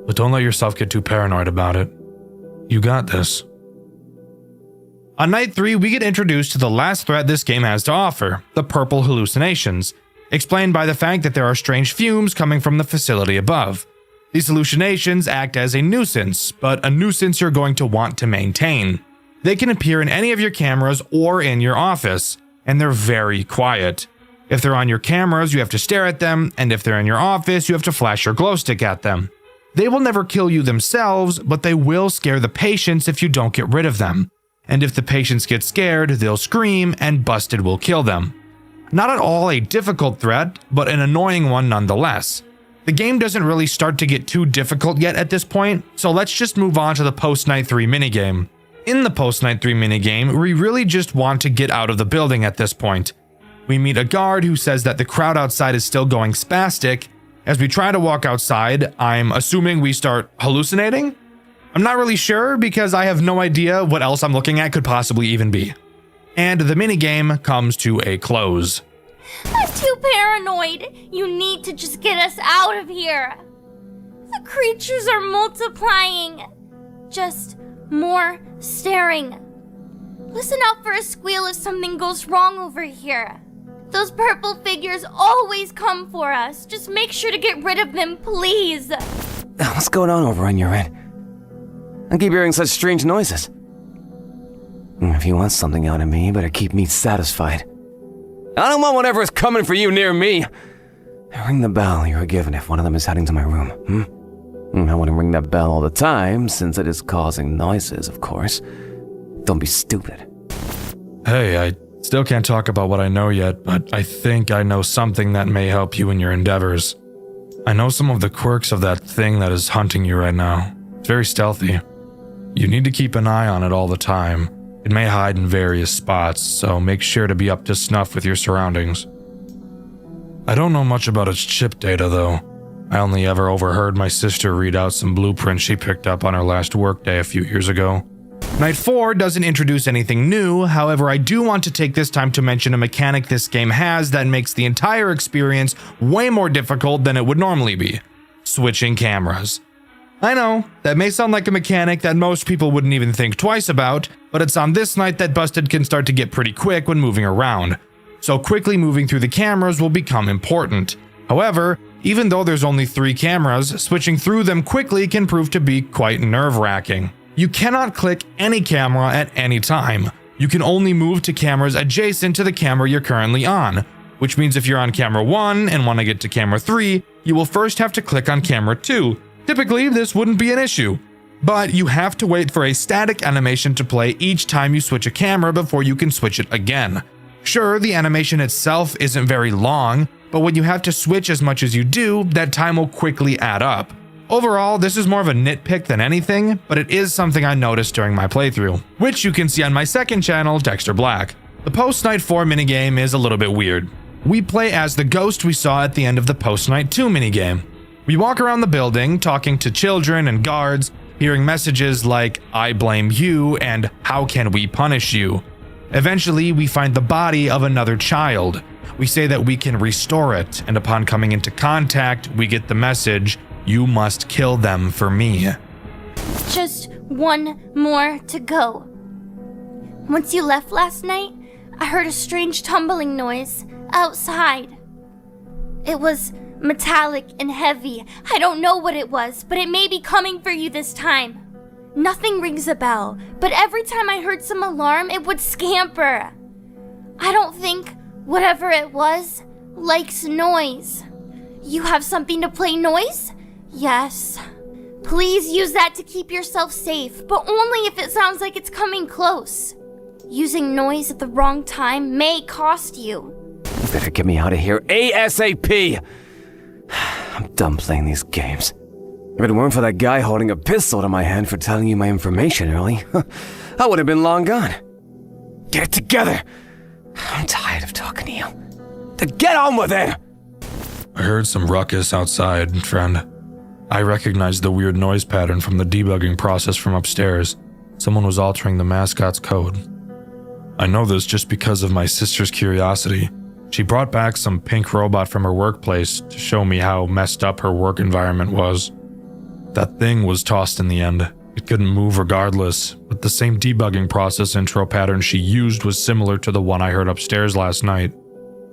but don't let yourself get too paranoid about it. You got this. On night 3, we get introduced to the last threat this game has to offer, the purple hallucinations. explained by the fact that there are strange fumes coming from the facility above. These hallucinations act as a nuisance, but a nuisance you're going to want to maintain. They can appear in any of your cameras or in your office, and they're very quiet. If they're on your cameras, you have to stare at them, and if they're in your office, you have to flash your glow stick at them. They will never kill you themselves, but they will scare the patients if you don't get rid of them. And if the patients get scared, they'll scream, and Busted will kill them. Not at all a difficult threat, but an annoying one nonetheless. The game doesn't really start to get too difficult yet at this point, so let's just move on to the post-night 3 minigame. In the post-night 3 minigame, we really just want to get out of the building at this point. We meet a guard who says that the crowd outside is still going spastic. As we try to walk outside, I'm assuming we start hallucinating? I'm not really sure because I have no idea what else I'm looking at could possibly even be. And the minigame comes to a close. I'm too paranoid. You need to just get us out of here. The creatures are multiplying. Just more staring. Listen out for a squeal if something goes wrong over here. Those purple figures always come for us. Just make sure to get rid of them, please. What's going on over on your end? I keep hearing such strange noises. If you want something out of me, you better keep me satisfied. I don't want whatever is coming for you near me. Ring the bell you were given if one of them is heading to my room, I wouldn't ring that bell all the time, since it is causing noises, of course. Don't be stupid. Hey, I still can't talk about what I know yet, but I think I know something that may help you in your endeavors. I know some of the quirks of that thing that is hunting you right now. It's very stealthy. You need to keep an eye on it all the time. It may hide in various spots, so make sure to be up to snuff with your surroundings. I don't know much about its chip data, though. I only ever overheard my sister read out some blueprints she picked up on her last workday a few years ago. Night 4 doesn't introduce anything new, however I do want to take this time to mention a mechanic this game has that makes the entire experience way more difficult than it would normally be. Switching cameras. I know, that may sound like a mechanic that most people wouldn't even think twice about, but it's on this night that Busted can start to get pretty quick when moving around. So quickly moving through the cameras will become important. However, even though there's only 3 cameras, switching through them quickly can prove to be quite nerve-wracking. You cannot click any camera at any time. You can only move to cameras adjacent to the camera you're currently on, which means if you're on camera 1 and want to get to camera 3, you will first have to click on camera 2. Typically, this wouldn't be an issue, but you have to wait for a static animation to play each time you switch a camera before you can switch it again. Sure, the animation itself isn't very long, but when you have to switch as much as you do, that time will quickly add up. Overall, this is more of a nitpick than anything, but it is something I noticed during my playthrough, which you can see on my second channel, Dxtr Black. The post-night 4 minigame is a little bit weird. We play as the ghost we saw at the end of the post-night 2 minigame. We walk around the building, talking to children and guards, hearing messages like, "I blame you," and "How can we punish you?" Eventually, we find the body of another child. We say that we can restore it, and upon coming into contact, we get the message, "You must kill them for me." Just one more to go. Once you left last night, I heard a strange tumbling noise outside. It was metallic and heavy. I don't know what it was, but it may be coming for you this time. Nothing rings a bell, but every time I heard some alarm, it would scamper. I don't think whatever it was likes noise. You have something to play noise? Yes. Please use that to keep yourself safe, but only if it sounds like it's coming close. Using noise at the wrong time may cost you. You better get me out of here ASAP! I'm done playing these games. If it weren't for that guy holding a pistol to my hand for telling you my information early, I would have been long gone. Get it together! I'm tired of talking to you. Then get on with it! I heard some ruckus outside, friend. I recognized the weird noise pattern from the debugging process from upstairs. Someone was altering the mascot's code. I know this just because of my sister's curiosity. She brought back some pink robot from her workplace to show me how messed up her work environment was. That thing was tossed in the end. It couldn't move regardless, but the same debugging process intro pattern she used was similar to the one I heard upstairs last night.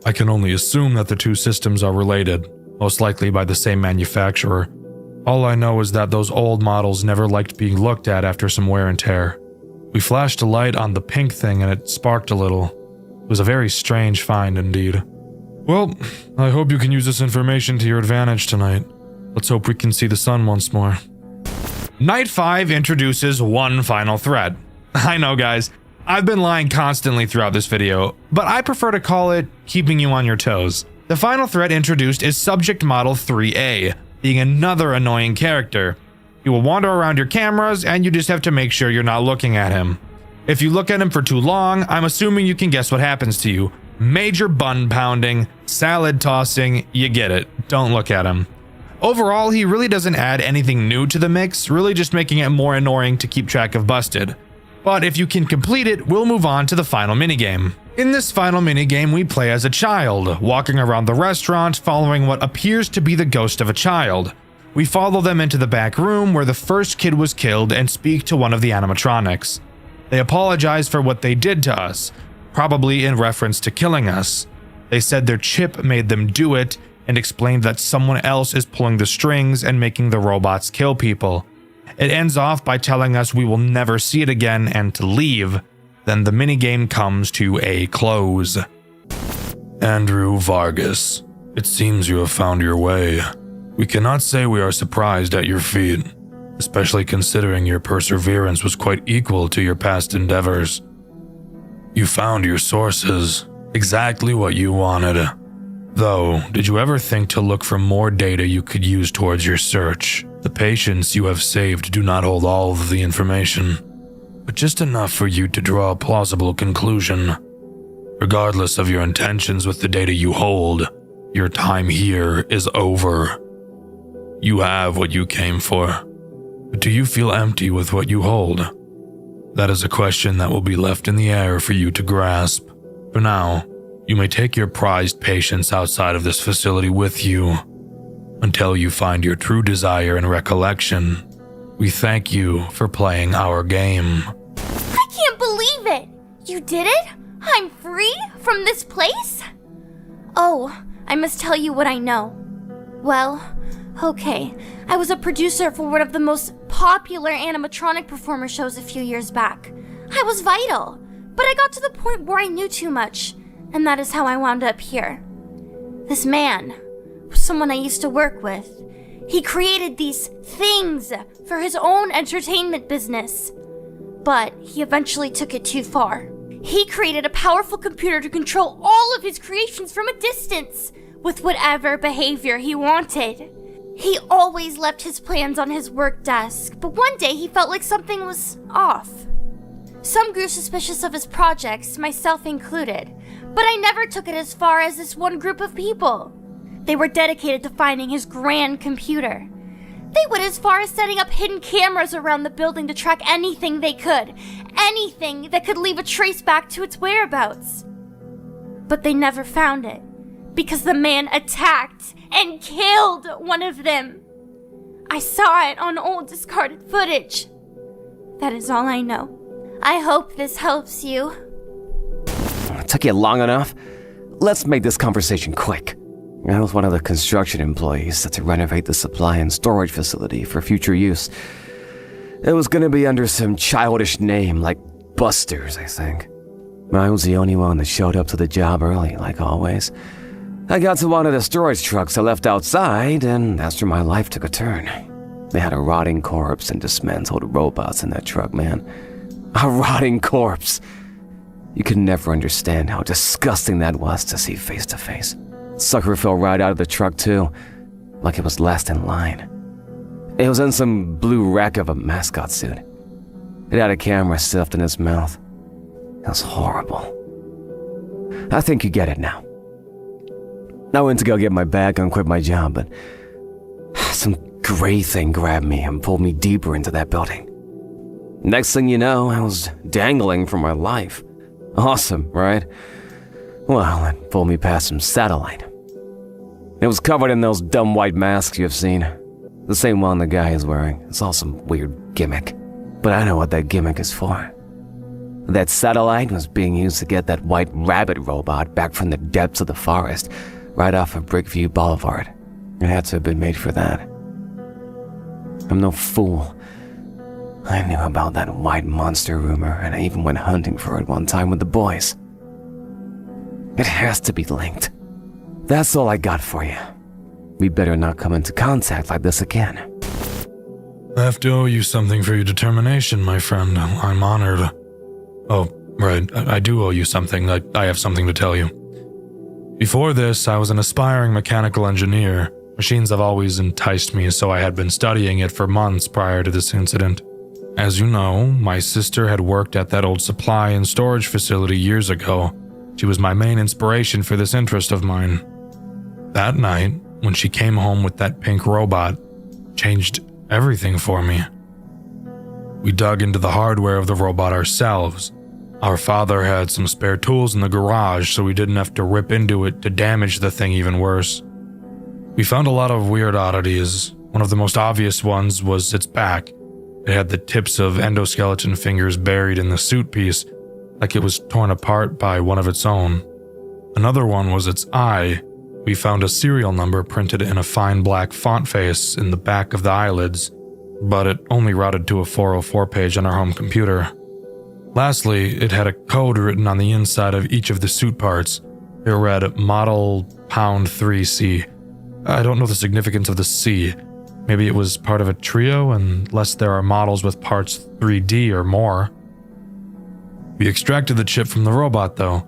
I can only assume that the two systems are related, most likely by the same manufacturer. All I know is that those old models never liked being looked at after some wear and tear. We flashed a light on the pink thing and it sparked a little. It was a very strange find indeed. Well, I hope you can use this information to your advantage tonight. Let's hope we can see the sun once more. Night 5 introduces one final threat. I know, guys, I've been lying constantly throughout this video, but I prefer to call it keeping you on your toes. The final threat introduced is Subject Model 3A, being another annoying character. He will wander around your cameras and you just have to make sure you're not looking at him. If you look at him for too long, I'm assuming you can guess what happens to you. Major bun pounding, salad tossing, you get it. Don't look at him. Overall, he really doesn't add anything new to the mix, really just making it more annoying to keep track of Busted. But if you can complete it, we'll move on to the final minigame. In this final minigame, we play as a child, walking around the restaurant following what appears to be the ghost of a child. We follow them into the back room where the first kid was killed and speak to one of the animatronics. They apologize for what they did to us, probably in reference to killing us. They said their chip made them do it and explained that someone else is pulling the strings and making the robots kill people. It ends off by telling us we will never see it again and to leave. Then the minigame comes to a close. Andrew Vargas, it seems you have found your way. We cannot say we are surprised at your feat, especially considering your perseverance was quite equal to your past endeavors. You found your sources, exactly what you wanted. Though, did you ever think to look for more data you could use towards your search? The patients you have saved do not hold all of the information, but just enough for you to draw a plausible conclusion. Regardless of your intentions with the data you hold, your time here is over. You have what you came for, but do you feel empty with what you hold? That is a question that will be left in the air for you to grasp. For now, you may take your prized patients outside of this facility with you until you find your true desire and recollection. We thank you for playing our game. I can't believe it! You did it? I'm free from this place? Oh, I must tell you what I know. Well, okay, I was a producer for one of the most popular animatronic performer shows a few years back. I was vital, but I got to the point where I knew too much, and that is how I wound up here. This man was someone I used to work with. He created these things for his own entertainment business, but he eventually took it too far. He created a powerful computer to control all of his creations from a distance, with whatever behavior he wanted. He always left his plans on his work desk, but one day he felt like something was off. Some grew suspicious of his projects, myself included, but I never took it as far as this one group of people. They were dedicated to finding his grand computer. They went as far as setting up hidden cameras around the building to track anything they could, anything that could leave a trace back to its whereabouts. But they never found it, because the man attacked and killed one of them. I saw it on old discarded footage. That is all I know. I hope this helps you. It took you long enough? Let's make this conversation quick. I was one of the construction employees set to renovate the supply and storage facility for future use. It was gonna be under some childish name like Busters, I think. I was the only one that showed up to the job early, like always. I got to one of the storage trucks I left outside, and that's where my life took a turn. They had a rotting corpse and dismantled robots in that truck, man. A rotting corpse. You could never understand how disgusting that was to see face to face. Sucker fell right out of the truck too, like it was last in line. It was in some blue wreck of a mascot suit. It had a camera stuffed in its mouth. It was horrible. I think you get it now. I went to go get my bag and quit my job, but some gray thing grabbed me and pulled me deeper into that building. Next thing you know, I was dangling for my life. Awesome, right? Well, it pulled me past some satellite. It was covered in those dumb white masks you've seen. The same one the guy is wearing. It's all some weird gimmick. But I know what that gimmick is for. That satellite was being used to get that white rabbit robot back from the depths of the forest, right off of Brickview Boulevard. It had to have been made for that. I'm no fool. I knew about that white monster rumor, and I even went hunting for it one time with the boys. It has to be linked. That's all I got for you. We better not come into contact like this again. I have to owe you something for your determination, my friend. I'm honored. Oh, right, I do owe you something. I have something to tell you. Before this, I was an aspiring mechanical engineer. Machines have always enticed me, so I had been studying it for months prior to this incident. As you know, my sister had worked at that old supply and storage facility years ago. She was my main inspiration for this interest of mine. That night, when she came home with that pink robot, changed everything for me. We dug into the hardware of the robot ourselves. Our father had some spare tools in the garage, so we didn't have to rip into it to damage the thing even worse. We found a lot of weird oddities. One of the most obvious ones was its back. It had the tips of endoskeleton fingers buried in the suit piece, like it was torn apart by one of its own. Another one was its eye. We found a serial number printed in a fine black font face in the back of the eyelids, but it only routed to a 404 page on our home computer. Lastly, it had a code written on the inside of each of the suit parts. It read Model Pound 3C. I don't know the significance of the C. Maybe it was part of a trio, unless there are models with parts 3D or more. We extracted the chip from the robot, though.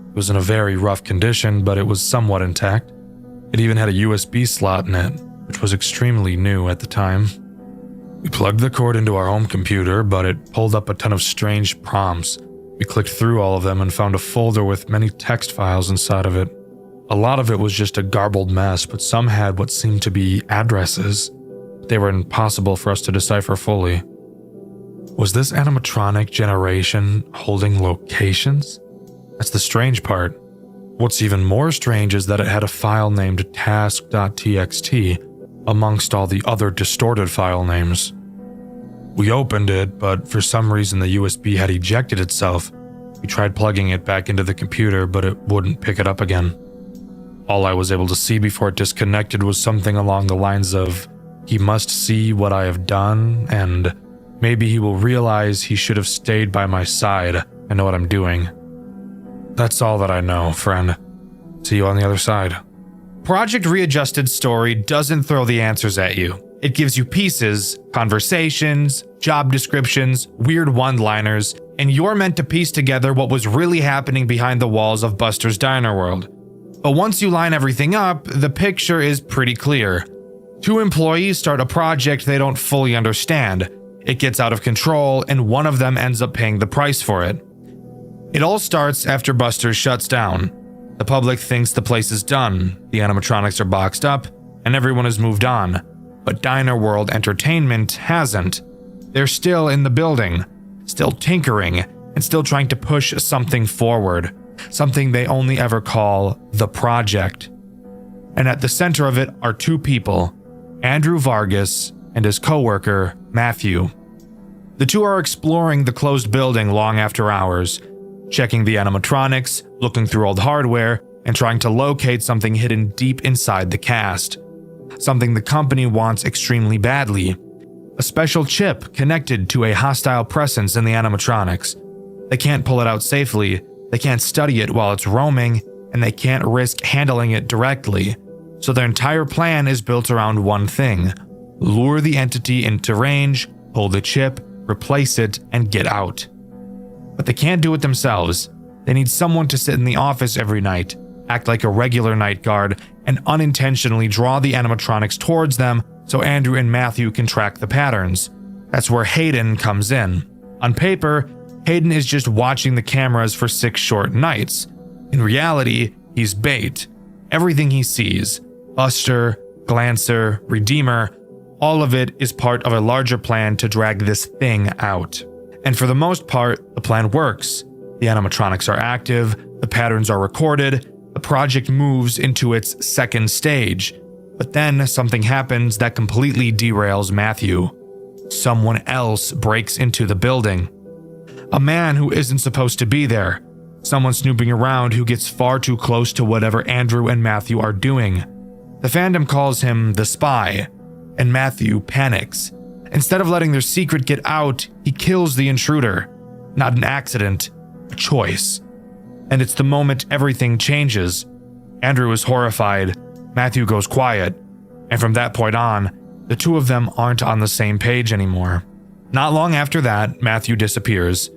It was in a very rough condition, but it was somewhat intact. It even had a USB slot in it, which was extremely new at the time. We plugged the cord into our home computer, but it pulled up a ton of strange prompts. We clicked through all of them and found a folder with many text files inside of it. A lot of it was just a garbled mess, but some had what seemed to be addresses. They were impossible for us to decipher fully. Was this animatronic generation holding locations? That's the strange part. What's even more strange is that it had a file named task.txt amongst all the other distorted file names. We opened it, but for some reason the USB had ejected itself. We tried plugging it back into the computer, but it wouldn't pick it up again. All I was able to see before it disconnected was something along the lines of, "He must see what I have done, and maybe he will realize he should have stayed by my side and know what I'm doing." That's all that I know, friend. See you on the other side. Project Readjusted's story doesn't throw the answers at you. It gives you pieces, conversations, job descriptions, weird one-liners, and you're meant to piece together what was really happening behind the walls of Buster's Diner World. But once you line everything up, the picture is pretty clear. Two employees start a project they don't fully understand. It gets out of control, and one of them ends up paying the price for it. It all starts after Buster shuts down. The public thinks the place is done, the animatronics are boxed up, and everyone has moved on. But Diner World Entertainment hasn't. They're still in the building, still tinkering, and still trying to push something forward, something they only ever call the project. And at the center of it are two people, Andrew Vargas and his coworker, Matthew. The two are exploring the closed building long after hours, checking the animatronics, looking through old hardware, and trying to locate something hidden deep inside the cast. Something the company wants extremely badly. A special chip connected to a hostile presence in the animatronics. They can't pull it out safely, they can't study it while it's roaming, and they can't risk handling it directly. So their entire plan is built around one thing: lure the entity into range, pull the chip, replace it, and get out. But they can't do it themselves. They need someone to sit in the office every night, act like a regular night guard, and unintentionally draw the animatronics towards them so Andrew and Matthew can track the patterns. That's where Hayden comes in. On paper, Hayden is just watching the cameras for 6 short nights. In reality, he's bait. Everything he sees, Buster, Glancer, Redeemer, all of it is part of a larger plan to drag this thing out. And for the most part, the plan works. The animatronics are active, the patterns are recorded, the project moves into its second stage. But then something happens that completely derails Matthew. Someone else breaks into the building. a man who isn't supposed to be there, someone snooping around who gets far too close to whatever Andrew and Matthew are doing. The fandom calls him the spy, and Matthew panics. Instead of letting their secret get out, he kills the intruder. Not an accident, a choice. And it's the moment everything changes. Andrew is horrified, Matthew goes quiet, and from that point on, the two of them aren't on the same page anymore. Not long after that, Matthew disappears.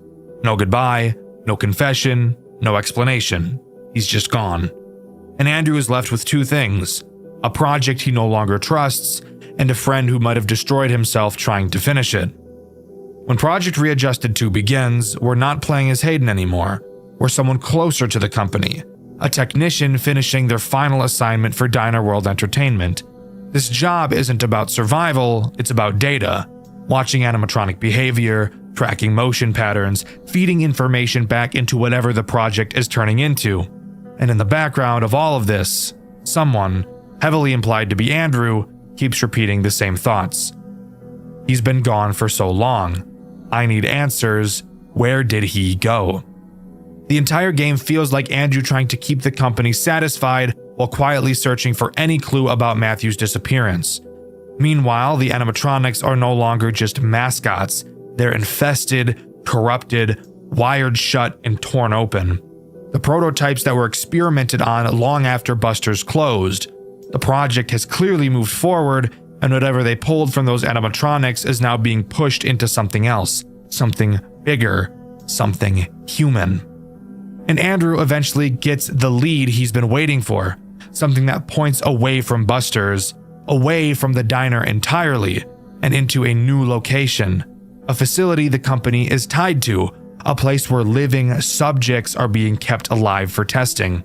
No goodbye, no confession, no explanation. He's just gone. And Andrew is left with two things: a project he no longer trusts, and a friend who might have destroyed himself trying to finish it. When Project Readjusted 2 begins, we're not playing as Hayden anymore. We're someone closer to the company, a technician finishing their final assignment for Diner World Entertainment. This job isn't about survival, it's about data. Watching animatronic behavior, tracking motion patterns, feeding information back into whatever the project is turning into. And in the background of all of this, someone, heavily implied to be Andrew, keeps repeating the same thoughts. He's been gone for so long. I need answers. Where did he go? The entire game feels like Andrew trying to keep the company satisfied while quietly searching for any clue about Matthew's disappearance. Meanwhile, the animatronics are no longer just mascots. They're infested, corrupted, wired shut, and torn open. The prototypes that were experimented on long after Buster's closed. The project has clearly moved forward, and whatever they pulled from those animatronics is now being pushed into something else, something bigger, something human. And Andrew eventually gets the lead he's been waiting for, something that points away from Buster's, away from the diner entirely, and into a new location, a facility the company is tied to, a place where living subjects are being kept alive for testing.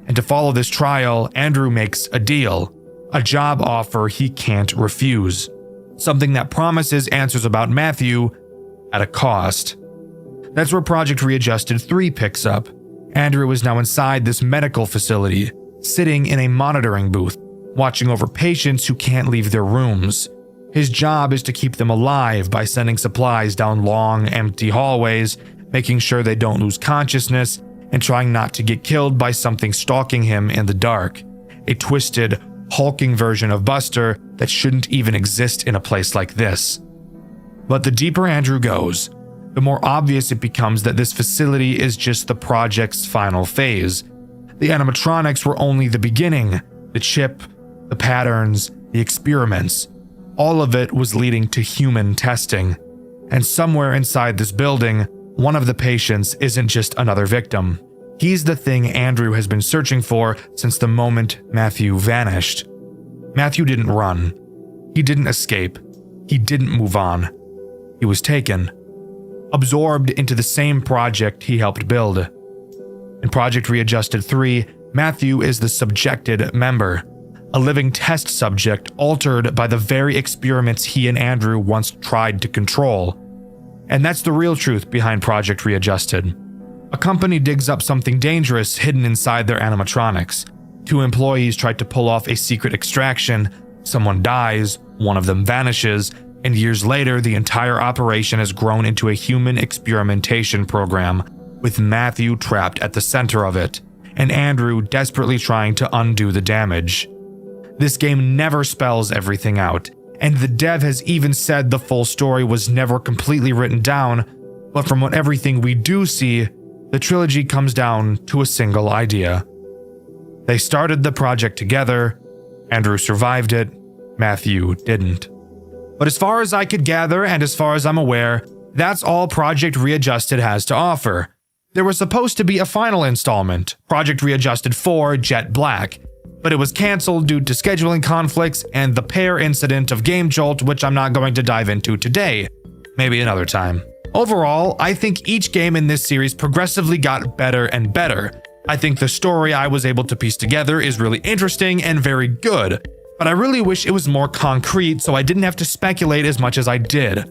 And to follow this trial, Andrew makes a deal, a job offer he can't refuse, something that promises answers about Matthew at a cost. That's where Project Readjusted 3 picks up. Andrew is now inside this medical facility, sitting in a monitoring booth, watching over patients who can't leave their rooms. His job is to keep them alive by sending supplies down long, empty hallways, making sure they don't lose consciousness, and trying not to get killed by something stalking him in the dark. A twisted, hulking version of Buster that shouldn't even exist in a place like this. But the deeper Andrew goes, the more obvious it becomes that this facility is just the project's final phase. The animatronics were only the beginning. The chip, the patterns, the experiments. All of it was leading to human testing. And somewhere inside this building, one of the patients isn't just another victim. He's the thing Andrew has been searching for since the moment Matthew vanished. Matthew didn't run. He didn't escape. He didn't move on. He was taken, absorbed into the same project he helped build. In Project Readjusted 3, Matthew is the subjected member, a living test subject altered by the very experiments he and Andrew once tried to control. And that's the real truth behind Project Readjusted. A company digs up something dangerous hidden inside their animatronics. 2 employees tried to pull off a secret extraction. Someone dies, one of them vanishes, and years later the entire operation has grown into a human experimentation program, with Matthew trapped at the center of it, and Andrew desperately trying to undo the damage. This game never spells everything out, and the dev has even said the full story was never completely written down, but from what everything we do see, the trilogy comes down to a single idea. They started the project together, Andrew survived it, Matthew didn't. But as far as I could gather, and as far as I'm aware, that's all Project Readjusted has to offer. There was supposed to be a final installment, Project Readjusted 4 Jet Black, but it was cancelled due to scheduling conflicts and the pair incident of Game Jolt, which I'm not going to dive into today. Maybe another time. Overall, I think each game in this series progressively got better and better. I think the story I was able to piece together is really interesting and very good, but I really wish it was more concrete so I didn't have to speculate as much as I did.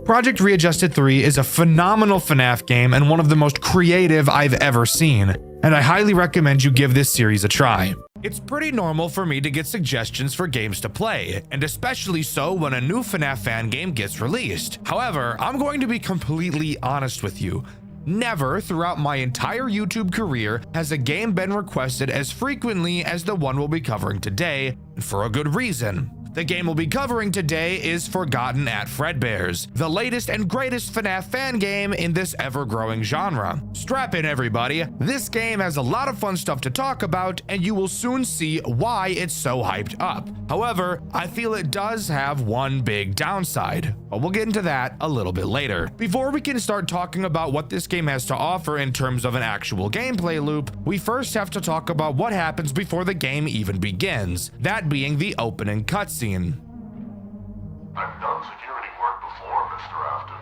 Project Readjusted 3 is a phenomenal FNAF game and one of the most creative I've ever seen, and I highly recommend you give this series a try. It's pretty normal for me to get suggestions for games to play, and especially so when a new FNAF fan game gets released. However, I'm going to be completely honest with you. Never throughout my entire YouTube career has a game been requested as frequently as the one we'll be covering today, and for a good reason. The game we'll be covering today is Forgotten at Fredbear's, the latest and greatest FNAF fan game in this ever-growing genre. Strap in, everybody. This game has a lot of fun stuff to talk about, and you will soon see why it's so hyped up. However, I feel it does have one big downside, but we'll get into that a little bit later. Before we can start talking about what this game has to offer in terms of an actual gameplay loop, we first have to talk about what happens before the game even begins, that being the opening cutscene. I've done security work before, Mr. Afton.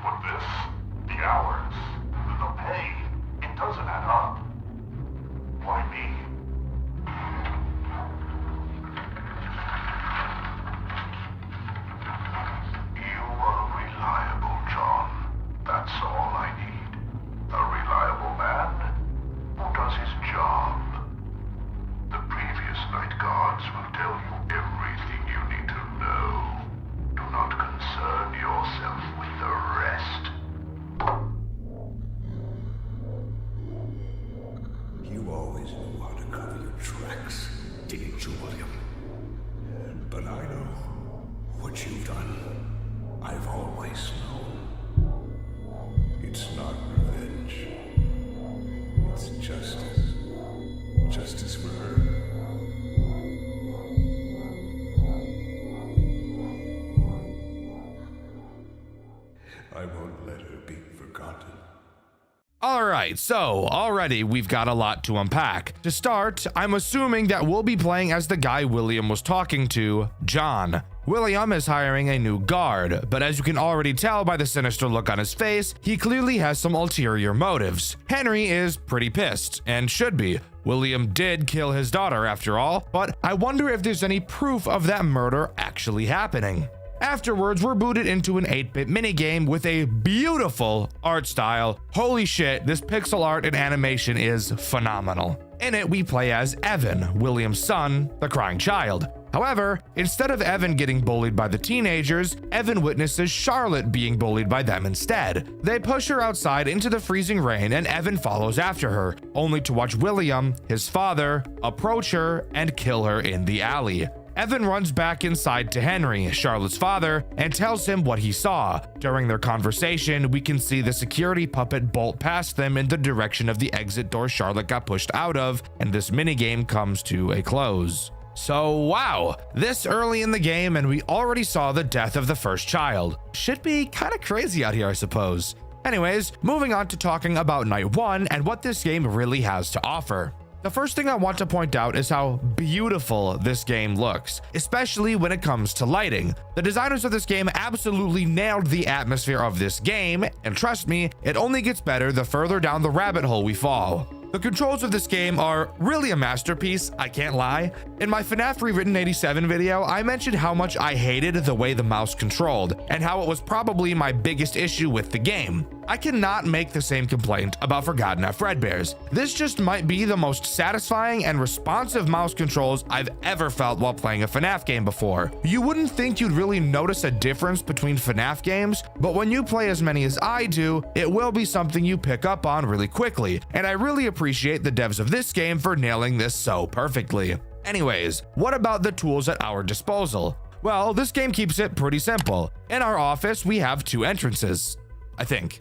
But this, the hours, the pay, it doesn't add up. Why me? You are reliable, John. That's all I need. A reliable man who does his job. The previous night guards will tell you everything you need to know. Do not concern yourself with the rest. You always knew how to cover your tracks, didn't you, William? But I know what you've done. I've always known. It's not revenge. It's justice. Justice for her. I won't let her be forgotten. Alright, so already we've got a lot to unpack. To start, I'm assuming that we'll be playing as the guy William was talking to, John. William is hiring a new guard, but as you can already tell by the sinister look on his face, he clearly has some ulterior motives. Henry is pretty pissed, and should be. William did kill his daughter after all, but I wonder if there's any proof of that murder actually happening. Afterwards, we're booted into an 8-bit minigame with a beautiful art style. Holy shit, this pixel art and animation is phenomenal. In it, we play as Evan, William's son, the crying child. However, instead of Evan getting bullied by the teenagers, Evan witnesses Charlotte being bullied by them instead. They push her outside into the freezing rain and Evan follows after her, only to watch William, his father, approach her and kill her in the alley. Evan runs back inside to Henry, Charlotte's father, and tells him what he saw. During their conversation, we can see the security puppet bolt past them in the direction of the exit door Charlotte got pushed out of, and this minigame comes to a close. So wow, this early in the game and we already saw the death of the first child. Should be kinda crazy out here, I suppose. Anyways, moving on to talking about Night 1 and what this game really has to offer. The first thing I want to point out is how beautiful this game looks, especially when it comes to lighting. The designers of this game absolutely nailed the atmosphere of this game, and trust me, it only gets better the further down the rabbit hole we fall. The controls of this game are really a masterpiece, I can't lie. In my FNAF Rewritten 87 video, I mentioned how much I hated the way the mouse controlled, and how it was probably my biggest issue with the game. I cannot make the same complaint about Forgotten at Fredbear's. This just might be the most satisfying and responsive mouse controls I've ever felt while playing a FNAF game before. You wouldn't think you'd really notice a difference between FNAF games, but when you play as many as I do, it will be something you pick up on really quickly, and I really appreciate the devs of this game for nailing this so perfectly. Anyways, what about the tools at our disposal? Well, this game keeps it pretty simple. In our office, we have 2 entrances, I think.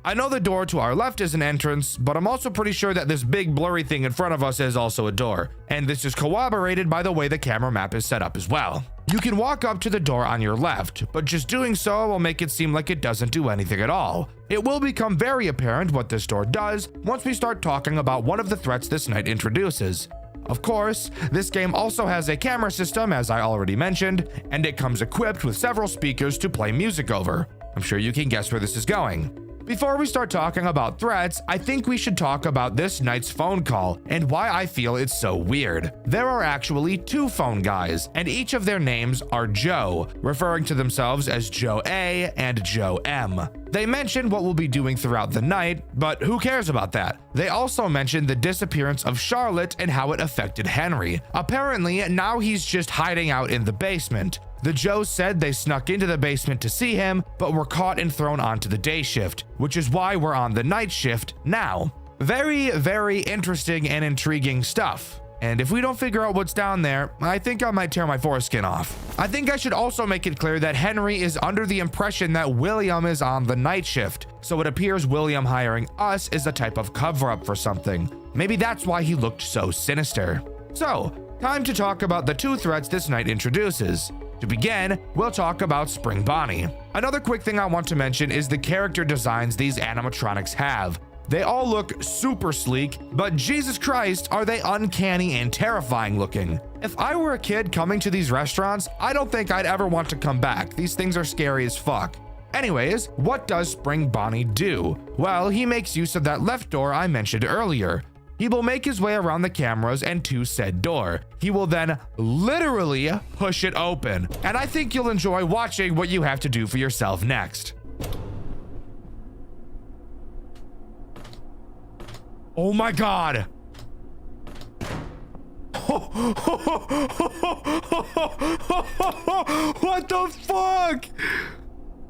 I know the door to our left is an entrance, but I'm also pretty sure that this big blurry thing in front of us is also a door, and this is corroborated by the way the camera map is set up as well. You can walk up to the door on your left, but just doing so will make it seem like it doesn't do anything at all. It will become very apparent what this door does once we start talking about one of the threats this night introduces. Of course, this game also has a camera system, as I already mentioned, and it comes equipped with several speakers to play music over. I'm sure you can guess where this is going. Before we start talking about threats, I think we should talk about this night's phone call and why I feel it's so weird. There are actually 2 phone guys, and each of their names are Joe, referring to themselves as Joe A and Joe M. They mention what we'll be doing throughout the night, but who cares about that? They also mention the disappearance of Charlotte and how it affected Henry. Apparently, now he's just hiding out in the basement. The Joes said they snuck into the basement to see him, but were caught and thrown onto the day shift, which is why we're on the night shift now. Very, very interesting and intriguing stuff. And if we don't figure out what's down there, I think I might tear my foreskin off. I think I should also make it clear that Henry is under the impression that William is on the night shift, so it appears William hiring us is a type of cover-up for something. Maybe that's why he looked so sinister. So, time to talk about the 2 threats this night introduces. To begin, we'll talk about Spring Bonnie. Another quick thing I want to mention is the character designs these animatronics have. They all look super sleek, but Jesus Christ, are they uncanny and terrifying looking. If I were a kid coming to these restaurants, I don't think I'd ever want to come back. These things are scary as fuck. Anyways, what does Spring Bonnie do? Well, he makes use of that left door I mentioned earlier. He will make his way around the cameras and to said door. He will then literally push it open. And I think you'll enjoy watching what you have to do for yourself next. Oh my God. What the fuck?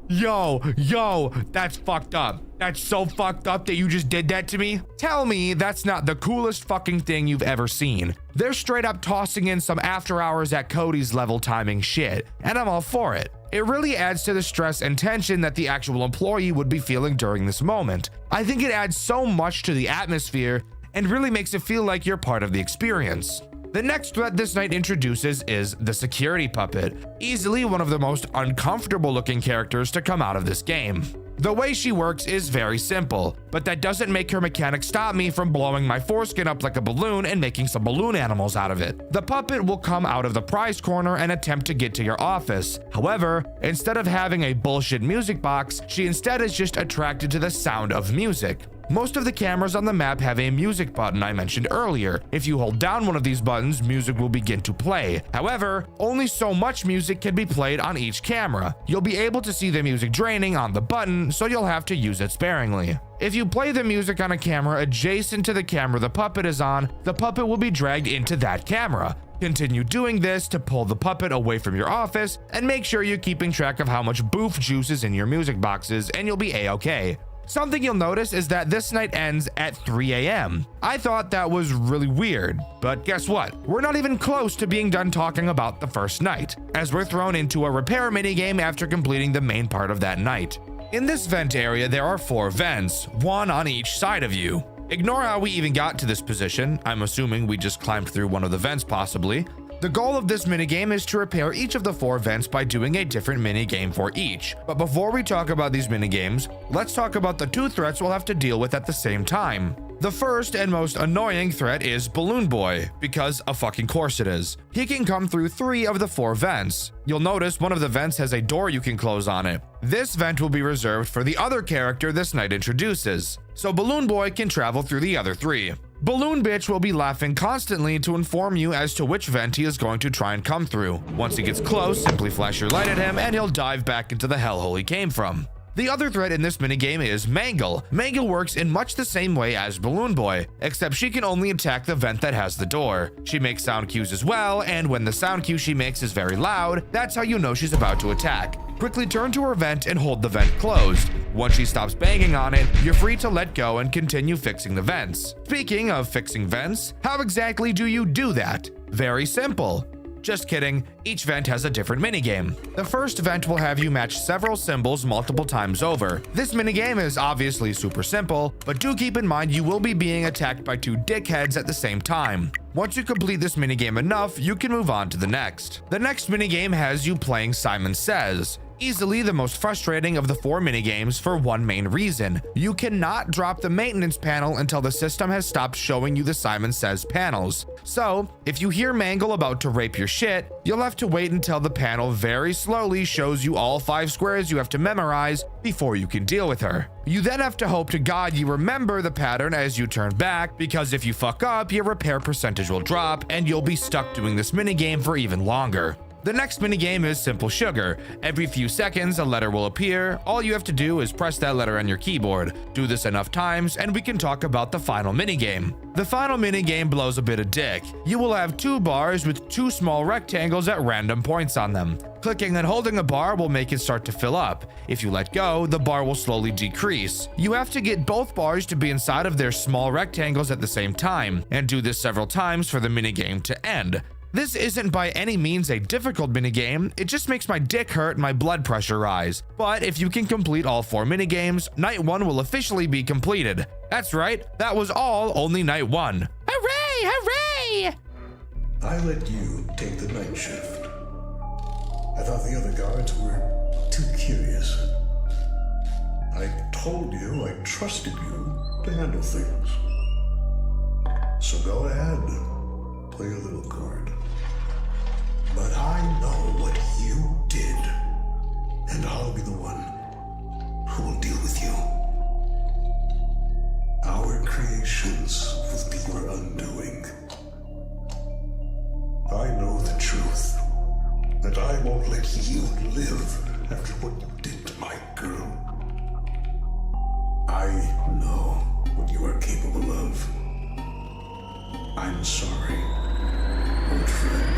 Yo, that's fucked up. That's so fucked up that you just did that to me. Tell me that's not the coolest fucking thing you've ever seen. They're straight up tossing in some after hours at Cody's level timing shit, and I'm all for it. It really adds to the stress and tension that the actual employee would be feeling during this moment. I think it adds so much to the atmosphere and really makes it feel like you're part of the experience. The next threat this night introduces is the security puppet, easily one of the most uncomfortable looking characters to come out of this game. The way she works is very simple, but that doesn't make her mechanic stop me from blowing my foreskin up like a balloon and making some balloon animals out of it. The puppet will come out of the prize corner and attempt to get to your office. However, instead of having a bullshit music box, she instead is just attracted to the sound of music. Most of the cameras on the map have a music button I mentioned earlier. If you hold down one of these buttons, music will begin to play. However, only so much music can be played on each camera. You'll be able to see the music draining on the button, so you'll have to use it sparingly. If you play the music on a camera adjacent to the camera the puppet is on, the puppet will be dragged into that camera. Continue doing this to pull the puppet away from your office, and make sure you're keeping track of how much boof juice is in your music boxes, and you'll be a-okay. Something you'll notice is that this night ends at 3 a.m. I thought that was really weird, but guess what? We're not even close to being done talking about the first night, as we're thrown into a repair minigame after completing the main part of that night. In this vent area, there are 4 vents, 1 on each side of you. Ignore how we even got to this position. I'm assuming we just climbed through one of the vents possibly. The goal of this minigame is to repair each of the 4 vents by doing a different minigame for each. But before we talk about these minigames, let's talk about the 2 threats we'll have to deal with at the same time. The first and most annoying threat is Balloon Boy, because of fucking course it is. He can come through 3 of the 4 vents. You'll notice one of the vents has a door you can close on it. This vent will be reserved for the other character this night introduces, so Balloon Boy can travel through the other 3. Balloon Bitch will be laughing constantly to inform you as to which vent he is going to try and come through. Once he gets close, simply flash your light at him and he'll dive back into the hellhole he came from. The other threat in this minigame is Mangle. Mangle works in much the same way as Balloon Boy, except she can only attack the vent that has the door. She makes sound cues as well, and when the sound cue she makes is very loud, that's how you know she's about to attack. Quickly turn to her vent and hold the vent closed. Once she stops banging on it, you're free to let go and continue fixing the vents. Speaking of fixing vents, how exactly do you do that? Very simple. Just kidding, each vent has a different minigame. The first vent will have you match several symbols multiple times over. This minigame is obviously super simple, but do keep in mind you will be being attacked by 2 dickheads at the same time. Once you complete this minigame enough, you can move on to the next. The next minigame has you playing Simon Says. Easily the most frustrating of the 4 minigames for one main reason. You cannot drop the maintenance panel until the system has stopped showing you the Simon Says panels. So, if you hear Mangle about to rape your shit, you'll have to wait until the panel very slowly shows you all 5 squares you have to memorize before you can deal with her. You then have to hope to God you remember the pattern as you turn back, because if you fuck up, your repair percentage will drop and you'll be stuck doing this minigame for even longer. The next minigame is Simple Sugar. Every few seconds, a letter will appear. All you have to do is press that letter on your keyboard. Do this enough times, and we can talk about the final minigame. The final minigame blows a bit of dick. You will have 2 bars with 2 small rectangles at random points on them. Clicking and holding a bar will make it start to fill up. If you let go, the bar will slowly decrease. You have to get both bars to be inside of their small rectangles at the same time, and do this several times for the minigame to end. This isn't by any means a difficult minigame, it just makes my dick hurt and my blood pressure rise. But if you can complete all 4 minigames, Night 1 will officially be completed. That's right, that was all only Night 1. Hooray! Hooray! I let you take the night shift. I thought the other guards were too curious. I told you I trusted you to handle things. So go ahead, play your little card. But I know what you did, and I'll be the one who will deal with you. Our creations will be your undoing. I know the truth, that I won't let you live after what you did to my girl. I know what you are capable of. I'm sorry, old friend.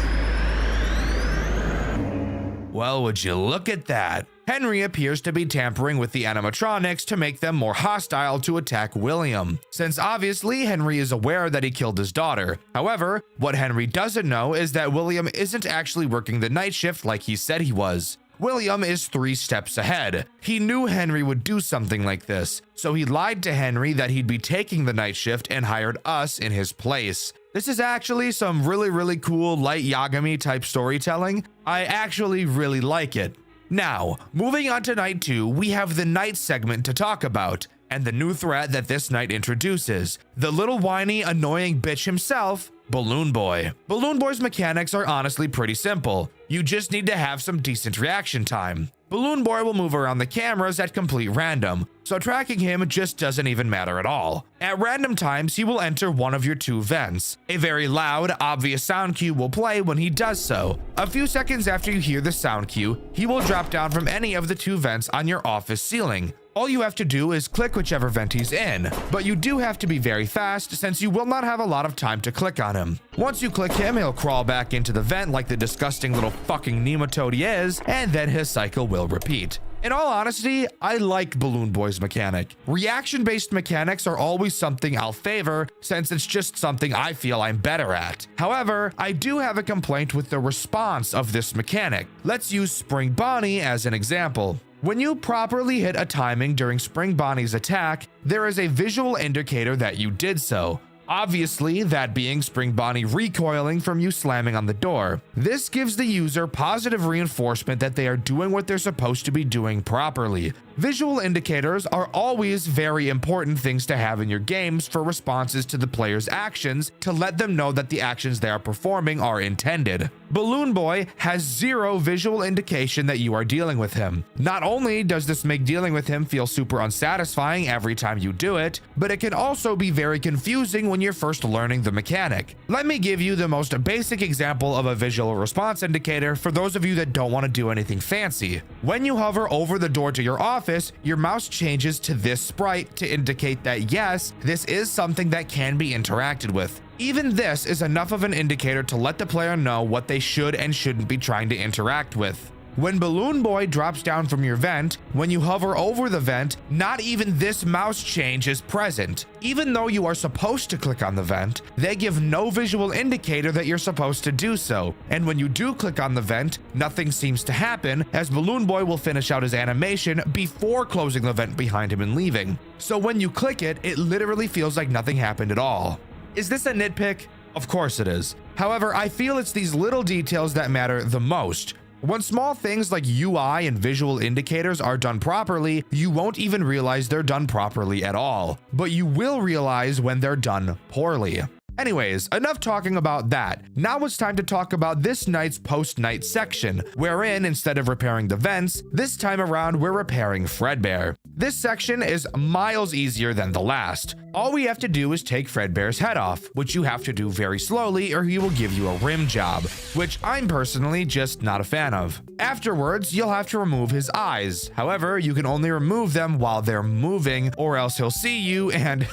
Well, would you look at that? Henry appears to be tampering with the animatronics to make them more hostile to attack William, since obviously Henry is aware that he killed his daughter. However, what Henry doesn't know is that William isn't actually working the night shift like he said he was. William is 3 steps ahead. He knew Henry would do something like this, so he lied to Henry that he'd be taking the night shift and hired us in his place. This is actually some really cool light Yagami type storytelling. I actually really like it. Now, moving on to Night 2, we have the night segment to talk about, and the new threat that this night introduces. The little whiny, annoying bitch himself, Balloon Boy. Balloon Boy's mechanics are honestly pretty simple. You just need to have some decent reaction time. Balloon Boy will move around the cameras at complete random, so tracking him just doesn't even matter at all. At random times, he will enter one of your 2 vents. A very loud, obvious sound cue will play when he does so. A few seconds after you hear the sound cue, he will drop down from any of the 2 vents on your office ceiling. All you have to do is click whichever vent he's in, but you do have to be very fast since you will not have a lot of time to click on him. Once you click him, he'll crawl back into the vent like the disgusting little fucking nematode he is, and then his cycle will repeat. In all honesty, I like Balloon Boy's mechanic. Reaction-based mechanics are always something I'll favor since it's just something I feel I'm better at. However, I do have a complaint with the response of this mechanic. Let's use Spring Bonnie as an example. When you properly hit a timing during Spring Bonnie's attack, there is a visual indicator that you did so. Obviously, that being Spring Bonnie recoiling from you slamming on the door. This gives the user positive reinforcement that they are doing what they're supposed to be doing properly. Visual indicators are always very important things to have in your games for responses to the player's actions to let them know that the actions they are performing are intended. Balloon Boy has 0 visual indication that you are dealing with him. Not only does this make dealing with him feel super unsatisfying every time you do it, but it can also be very confusing when you're first learning the mechanic. Let me give you the most basic example of a visual response indicator for those of you that don't want to do anything fancy. When you hover over the door to your office, your mouse changes to this sprite to indicate that yes, this is something that can be interacted with. Even this is enough of an indicator to let the player know what they should and shouldn't be trying to interact with. When Balloon Boy drops down from your vent, when you hover over the vent, not even this mouse change is present. Even though you are supposed to click on the vent, they give no visual indicator that you're supposed to do so. And when you do click on the vent, nothing seems to happen, as Balloon Boy will finish out his animation before closing the vent behind him and leaving. So when you click it, it literally feels like nothing happened at all. Is this a nitpick? Of course it is. However, I feel it's these little details that matter the most. When small things like UI and visual indicators are done properly, you won't even realize they're done properly at all, but you will realize when they're done poorly. Anyways, enough talking about that. Now it's time to talk about this night's post-night section, wherein instead of repairing the vents, this time around we're repairing Fredbear. This section is miles easier than the last. All we have to do is take Fredbear's head off, which you have to do very slowly or he will give you a rim job, which I'm personally just not a fan of. Afterwards, you'll have to remove his eyes. However, you can only remove them while they're moving or else he'll see you and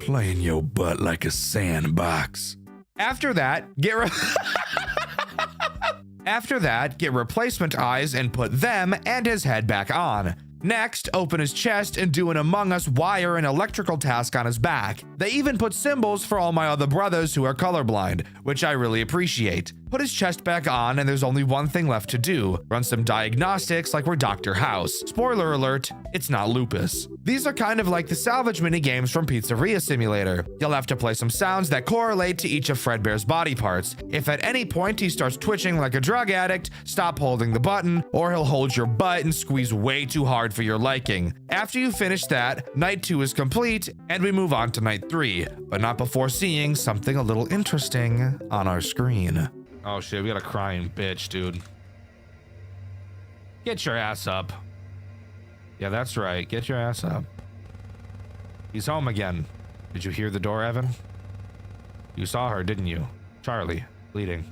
Playing your butt like a sandbox. After that, get replacement eyes and put them and his head back on. Next, open his chest and do an Among Us wire and electrical task on his back. They even put symbols for all my other brothers who are colorblind, which I really appreciate. Put his chest back on and there's only one thing left to do. Run some diagnostics like we're Dr. House. Spoiler alert, it's not lupus. These are kind of like the salvage mini games from Pizzeria Simulator. You'll have to play some sounds that correlate to each of Fredbear's body parts. If at any point he starts twitching like a drug addict, stop holding the button, or he'll hold your butt and squeeze way too hard for your liking. After you finish that, night 2 is complete, and we move on to night 3, but not before seeing something a little interesting on our screen. Oh shit, we got a crying bitch, dude. Get your ass up. Yeah, that's right. Get your ass up. He's home again. Did you hear the door, Evan? You saw her, didn't you? Charlie, bleeding.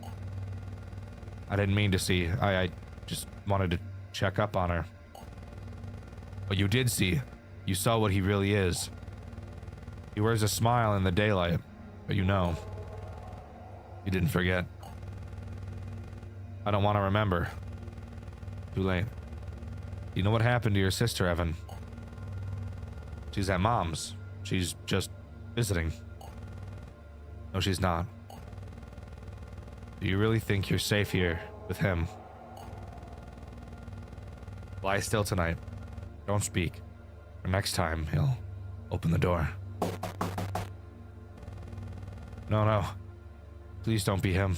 I didn't mean to see. I just wanted to check up on her. But you did see. You saw what he really is. He wears a smile in the daylight, but you know. You didn't forget. I don't want to remember. Too late. You know what happened to your sister, Evan? She's at Mom's. She's just visiting. No, she's not. Do you really think you're safe here with him? Lie still tonight. Don't speak. For next time, he'll open the door. No. Please don't be him.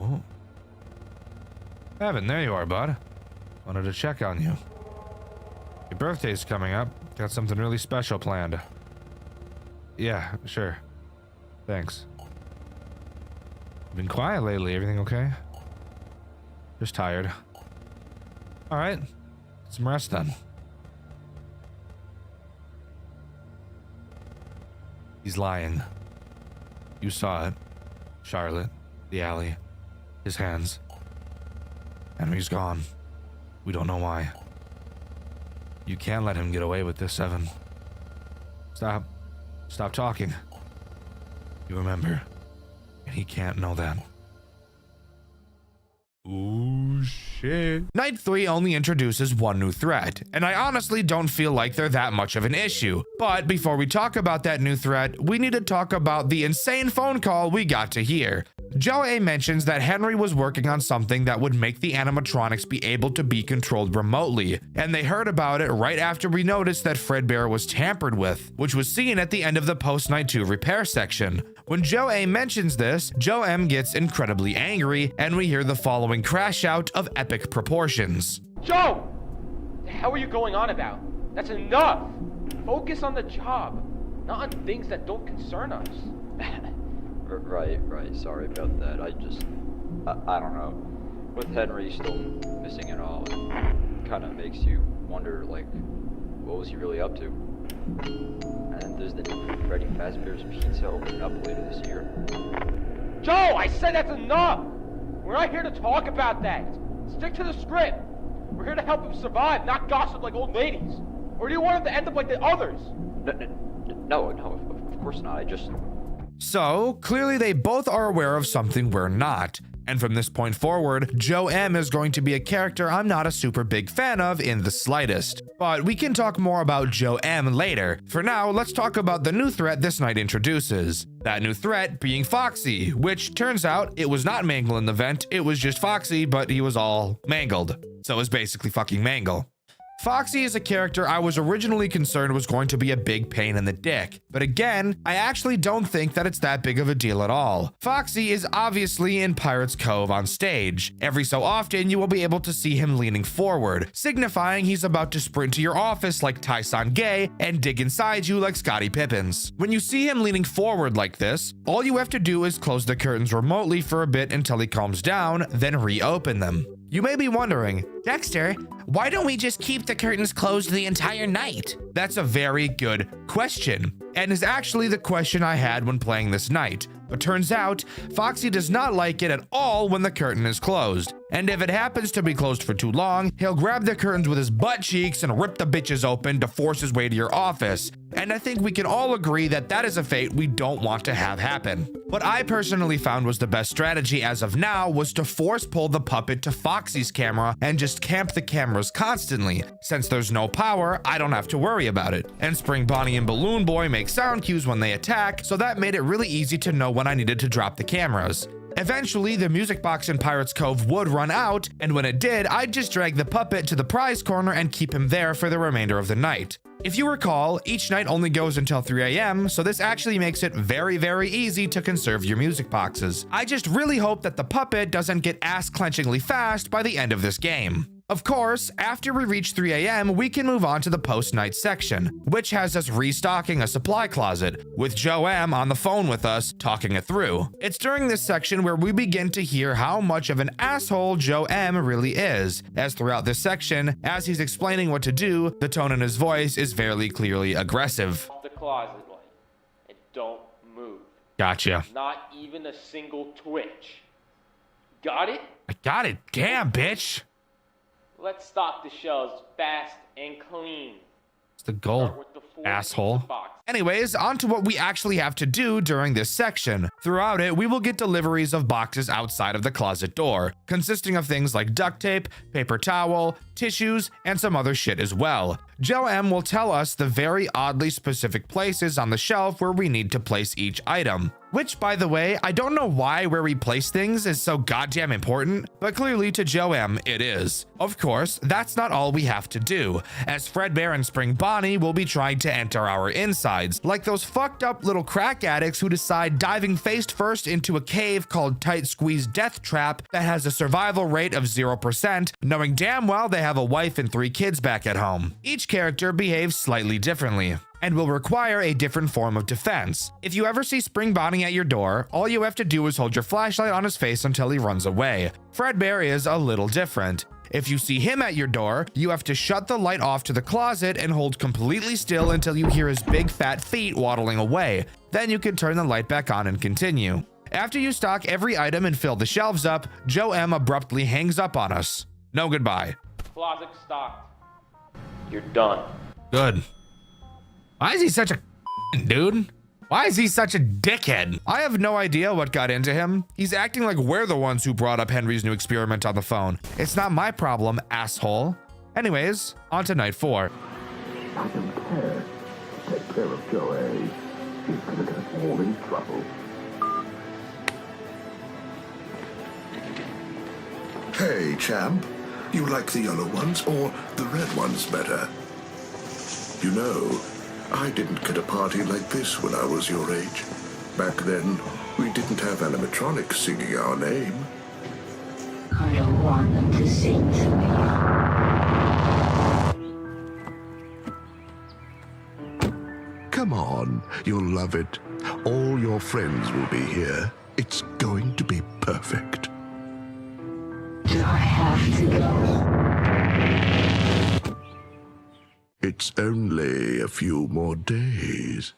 Oh. Evan, there you are, bud. Wanted to check on you. Your birthday's coming up. Got something really special planned. Yeah, sure. Thanks. Been quiet lately. Everything okay? Just tired. Alright. Get some rest then. He's lying. You saw it. Charlotte. The alley. His hands. Henry's gone. We don't know why. You can't let him get away with this, Evan. Stop. Stop talking. You remember. And he can't know that. Ooh, shit. Night 3 only introduces one new threat, and I honestly don't feel like they're that much of an issue. But before we talk about that new threat, we need to talk about the insane phone call we got to hear. Joe A mentions that Henry was working on something that would make the animatronics be able to be controlled remotely, and they heard about it right after we noticed that Fredbear was tampered with, which was seen at the end of the post-night 2 repair section. When Joe A mentions this, Joe M gets incredibly angry, and we hear the following crash out of epic proportions. Joe! What the hell are you going on about? That's enough! Focus on the job, not on things that don't concern us. Right. Sorry about that. I don't know. With Henry still missing and all, it kind of makes you wonder, like, what was he really up to? And there's the need for Freddy Fazbear's Pizza opening up later this year. Joe, I said that's enough! We're not here to talk about that. Stick to the script. We're here to help him survive, not gossip like old ladies. Or do you want him to end up like the others? No, of course not. I just... So, clearly they both are aware of something we're not. And from this point forward, Joe M is going to be a character I'm not a super big fan of in the slightest. But we can talk more about Joe M later. For now, let's talk about the new threat this night introduces. That new threat being Foxy, which turns out it was not Mangle in the vent, it was just Foxy, but he was all mangled. So it was basically fucking Mangle. Foxy is a character I was originally concerned was going to be a big pain in the dick, but again, I actually don't think that it's that big of a deal at all. Foxy is obviously in Pirate's Cove on stage. Every so often, you will be able to see him leaning forward, signifying he's about to sprint to your office like Tyson Gay and dig inside you like Scottie Pippins. When you see him leaning forward like this, all you have to do is close the curtains remotely for a bit until he calms down, then reopen them. You may be wondering, Dexter, why don't we just keep the curtains closed the entire night? That's a very good question, and is actually the question I had when playing this night. But turns out, Foxy does not like it at all when the curtain is closed. And if it happens to be closed for too long, he'll grab the curtains with his butt cheeks and rip the bitches open to force his way to your office. And I think we can all agree that that is a fate we don't want to have happen. What I personally found was the best strategy as of now was to force pull the puppet to Foxy's camera and just camp the cameras constantly. Since there's no power, I don't have to worry about it. And Spring Bonnie and Balloon Boy make sound cues when they attack, so that made it really easy to know when I needed to drop the cameras. Eventually, the music box in Pirate's Cove would run out, and when it did, I'd just drag the puppet to the prize corner and keep him there for the remainder of the night. If you recall, each night only goes until 3 a.m., so this actually makes it very, very easy to conserve your music boxes. I just really hope that the puppet doesn't get ass-clenchingly fast by the end of this game. Of course, after we reach 3 a.m., we can move on to the post-night section, which has us restocking a supply closet, with Joe M on the phone with us, talking it through. It's during this section where we begin to hear how much of an asshole Joe M really is, as throughout this section, as he's explaining what to do, the tone in his voice is very clearly aggressive. The closet light, and don't move. Gotcha. Not even a single twitch. Got it? I got it. Damn, bitch. Let's stock the shelves fast and clean. It's the goal, asshole. Anyways, on to what we actually have to do during this section. Throughout it, we will get deliveries of boxes outside of the closet door, consisting of things like duct tape, paper towel, tissues, and some other shit as well. Joe M will tell us the very oddly specific places on the shelf where we need to place each item. Which, by the way, I don't know why where we place things is so goddamn important, but clearly to Joe M it is. Of course, that's not all we have to do, as Fredbear and Spring Bonnie will be trying to enter our insides, like those fucked up little crack addicts who decide diving face first into a cave called Tight Squeeze Death Trap that has a survival rate of 0%, knowing damn well they have a wife and 3 kids back at home. Each character behaves slightly differently and will require a different form of defense. If you ever see Spring Bonnie at your door, all you have to do is hold your flashlight on his face until he runs away. Fredbear is a little different. If you see him at your door, you have to shut the light off to the closet and hold completely still until you hear his big fat feet waddling away. Then you can turn the light back on and continue. After you stock every item and fill the shelves up, Joe M abruptly hangs up on us. No goodbye. Closet stocked. You're done. Good. Why is he such a dude? Why is he such a dickhead? I have no idea what got into him. He's acting like we're the ones who brought up Henry's new experiment on the phone. It's not my problem, asshole. Anyways, on to night 4. I don't care. Take care of Joe A. He's gonna get us all in trouble. Hey, champ. You like the yellow ones or the red ones better? You know, I didn't get a party like this when I was your age. Back then, we didn't have animatronics singing our name. I don't want them to sing to me. Come on, you'll love it. All your friends will be here. It's going to be perfect. Do I have to go? It's only a few more days.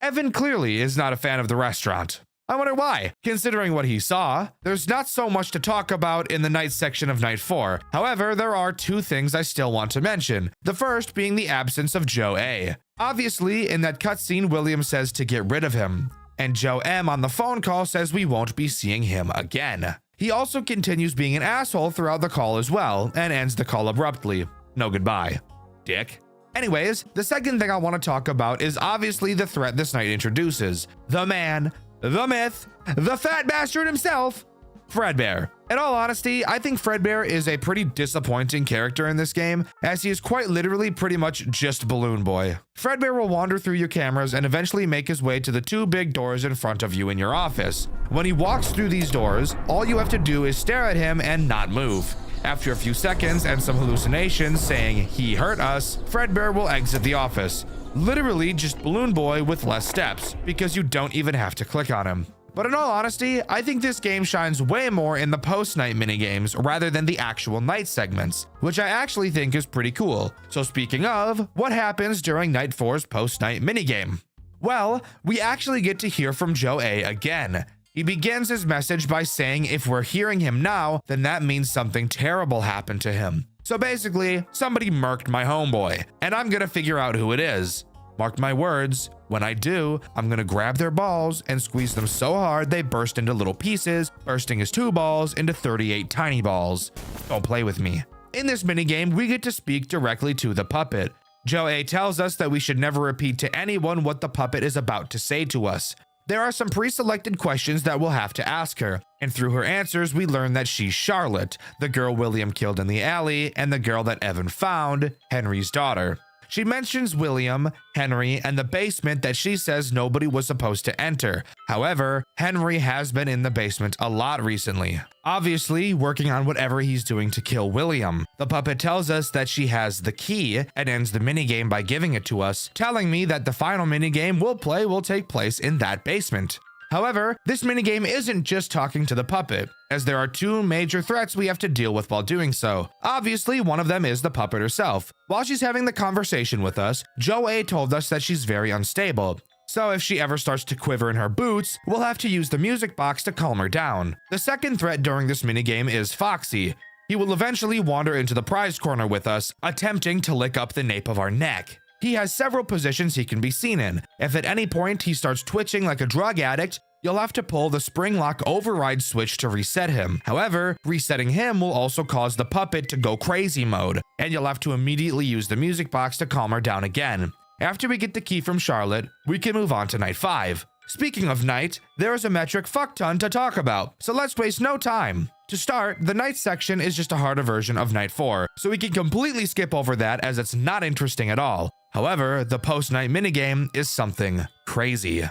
Evan clearly is not a fan of the restaurant. I wonder why. Considering what he saw, there's not so much to talk about in the night section of night 4. However, there are 2 things I still want to mention. The first being the absence of Joe A. Obviously, in that cutscene, William says to get rid of him, and Joe M on the phone call says we won't be seeing him again. He also continues being an asshole throughout the call as well, and ends the call abruptly. No goodbye, dick. Anyways, the second thing I want to talk about is obviously the threat this night introduces. The man, the myth, the fat bastard himself, Fredbear. In all honesty, I think Fredbear is a pretty disappointing character in this game, as he is quite literally pretty much just Balloon Boy. Fredbear will wander through your cameras and eventually make his way to the 2 big doors in front of you in your office. When he walks through these doors, all you have to do is stare at him and not move. After a few seconds and some hallucinations saying he hurt us, Fredbear will exit the office. Literally just Balloon Boy with less steps, because you don't even have to click on him. But in all honesty, I think this game shines way more in the post-night minigames rather than the actual night segments, which I actually think is pretty cool. So speaking of, what happens during Night 4's post-night minigame? Well, we actually get to hear from Joe A again. He begins his message by saying if we're hearing him now, then that means something terrible happened to him. So basically, somebody murked my homeboy, and I'm gonna figure out who it is. Mark my words, when I do, I'm gonna grab their balls and squeeze them so hard they burst into little pieces, bursting his 2 balls into 38 tiny balls. Don't play with me. In this minigame, we get to speak directly to the puppet. Joe A tells us that we should never repeat to anyone what the puppet is about to say to us. There are some pre-selected questions that we'll have to ask her, and through her answers, we learn that she's Charlotte, the girl William killed in the alley, and the girl that Evan found, Henry's daughter. She mentions William, Henry, and the basement that she says nobody was supposed to enter. However, Henry has been in the basement a lot recently, obviously working on whatever he's doing to kill William. The puppet tells us that she has the key and ends the minigame by giving it to us, telling me that the final minigame we'll play will take place in that basement. However, this minigame isn't just talking to the puppet, as there are 2 major threats we have to deal with while doing so. Obviously, one of them is the puppet herself. While she's having the conversation with us, Joe A told us that she's very unstable. So if she ever starts to quiver in her boots, we'll have to use the music box to calm her down. The second threat during this minigame is Foxy. He will eventually wander into the prize corner with us, attempting to lick up the nape of our neck. He has several positions he can be seen in. If at any point he starts twitching like a drug addict, you'll have to pull the spring lock override switch to reset him. However, resetting him will also cause the puppet to go crazy mode, and you'll have to immediately use the music box to calm her down again. After we get the key from Charlotte, we can move on to Night 5. Speaking of night, there is a metric fuck ton to talk about, so let's waste no time. To start, the night section is just a harder version of Night 4, so we can completely skip over that as it's not interesting at all. However, the post-night minigame is something crazy.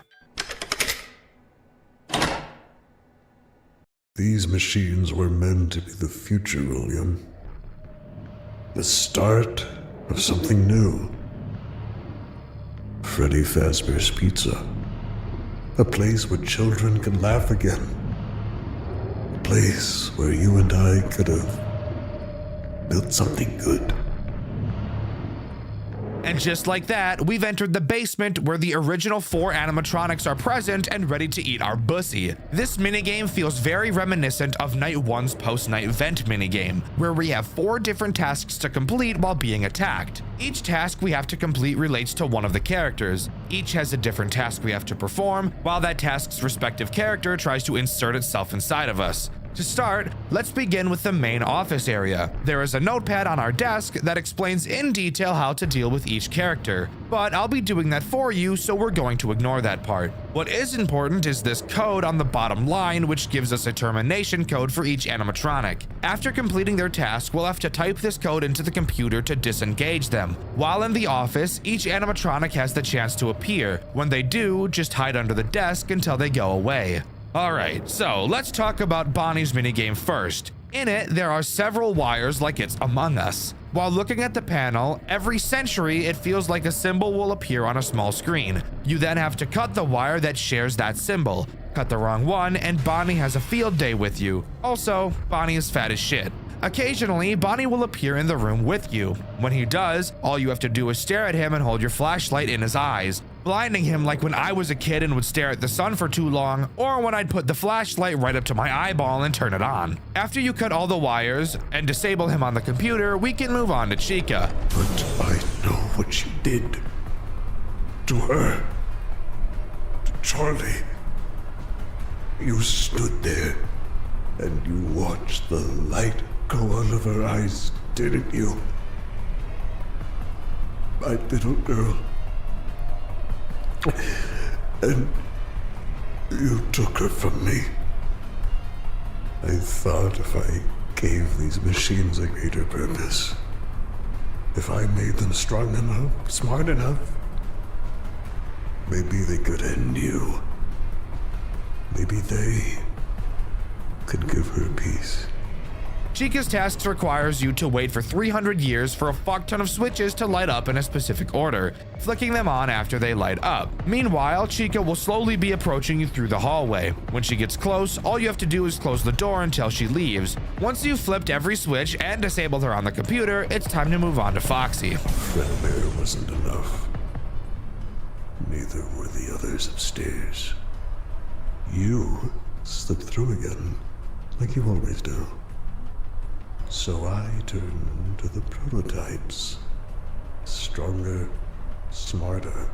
These machines were meant to be the future, William. The start of something new. Freddy Fazbear's Pizza. A place where children can laugh again. A place where you and I could have built something good. And just like that, we've entered the basement where the original 4 animatronics are present and ready to eat our bussy. This minigame feels very reminiscent of Night 1's post-night vent minigame, where we have 4 different tasks to complete while being attacked. Each task we have to complete relates to one of the characters. Each has a different task we have to perform, while that task's respective character tries to insert itself inside of us. To start, let's begin with the main office area. There is a notepad on our desk that explains in detail how to deal with each character, but I'll be doing that for you, so we're going to ignore that part. What is important is this code on the bottom line, which gives us a termination code for each animatronic. After completing their task, we'll have to type this code into the computer to disengage them. While in the office, each animatronic has the chance to appear. When they do, just hide under the desk until they go away. Alright, so let's talk about Bonnie's minigame first. In it, there are several wires like it's Among Us. While looking at the panel, every century it feels like a symbol will appear on a small screen. You then have to cut the wire that shares that symbol. Cut the wrong one and Bonnie has a field day with you. Also, Bonnie is fat as shit. Occasionally, Bonnie will appear in the room with you. When he does, all you have to do is stare at him and hold your flashlight in his eyes, blinding him like when I was a kid and would stare at the sun for too long, or when I'd put the flashlight right up to my eyeball and turn it on. After you cut all the wires and disable him on the computer, we can move on to Chica. But I know what you did. To her. To Charlie. You stood there and you watched the light go out of her eyes, didn't you? My little girl. And you took her from me. I thought if I gave these machines a greater purpose, if I made them strong enough, smart enough, maybe they could end you. Maybe they could give her peace. Chica's tasks requires you to wait for 300 years for a fuck ton of switches to light up in a specific order, flicking them on after they light up. Meanwhile, Chica will slowly be approaching you through the hallway. When she gets close, all you have to do is close the door until she leaves. Once you've flipped every switch and disabled her on the computer, it's time to move on to Foxy. Fredbear wasn't enough. Neither were the others upstairs. You slipped through again, like you always do. So I turned to the prototypes. Stronger, smarter,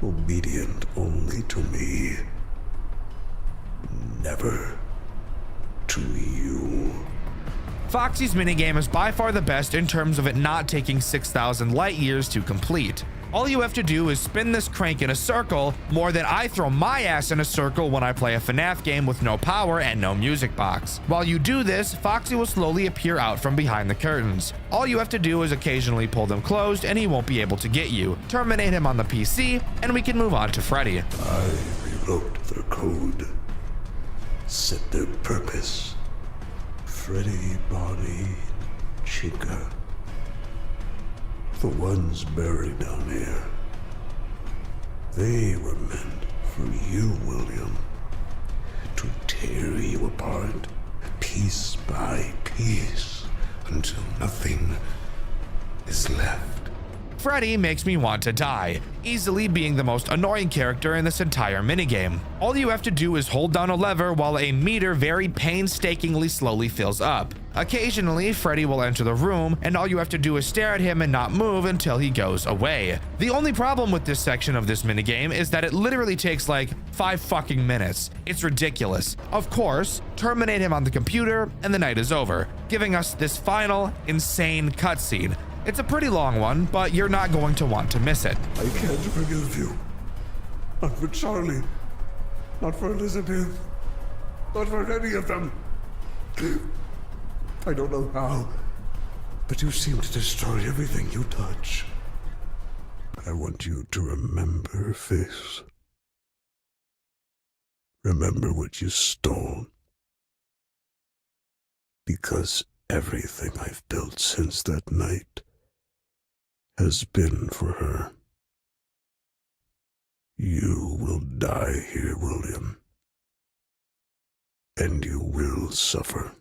obedient only to me. Never to you. Foxy's minigame is by far the best in terms of it not taking 6,000 light years to complete. All you have to do is spin this crank in a circle more than I throw my ass in a circle when I play a FNAF game with no power and no music box. While you do this, Foxy will slowly appear out from behind the curtains. All you have to do is occasionally pull them closed and he won't be able to get you. Terminate him on the PC and we can move on to Freddy. I rewrote their code, set their purpose. Freddy, Bonnie, Chica. The ones buried down here. They were meant for you, William. To tear you apart, piece by piece, until nothing is left. Freddy makes me want to die, easily being the most annoying character in this entire minigame. All you have to do is hold down a lever while a meter very painstakingly slowly fills up. Occasionally, Freddy will enter the room, and all you have to do is stare at him and not move until he goes away. The only problem with this section of this minigame is that it literally takes like 5 fucking minutes. It's ridiculous. Of course, terminate him on the computer, and the night is over, giving us this final, insane cutscene. It's a pretty long one, but you're not going to want to miss it. I can't forgive you. Not for Charlie. Not for Elizabeth. Not for any of them. I don't know how, but you seem to destroy everything you touch. I want you to remember this. Remember what you stole. Because everything I've built since that night has been for her. You will die here, William. And you will suffer.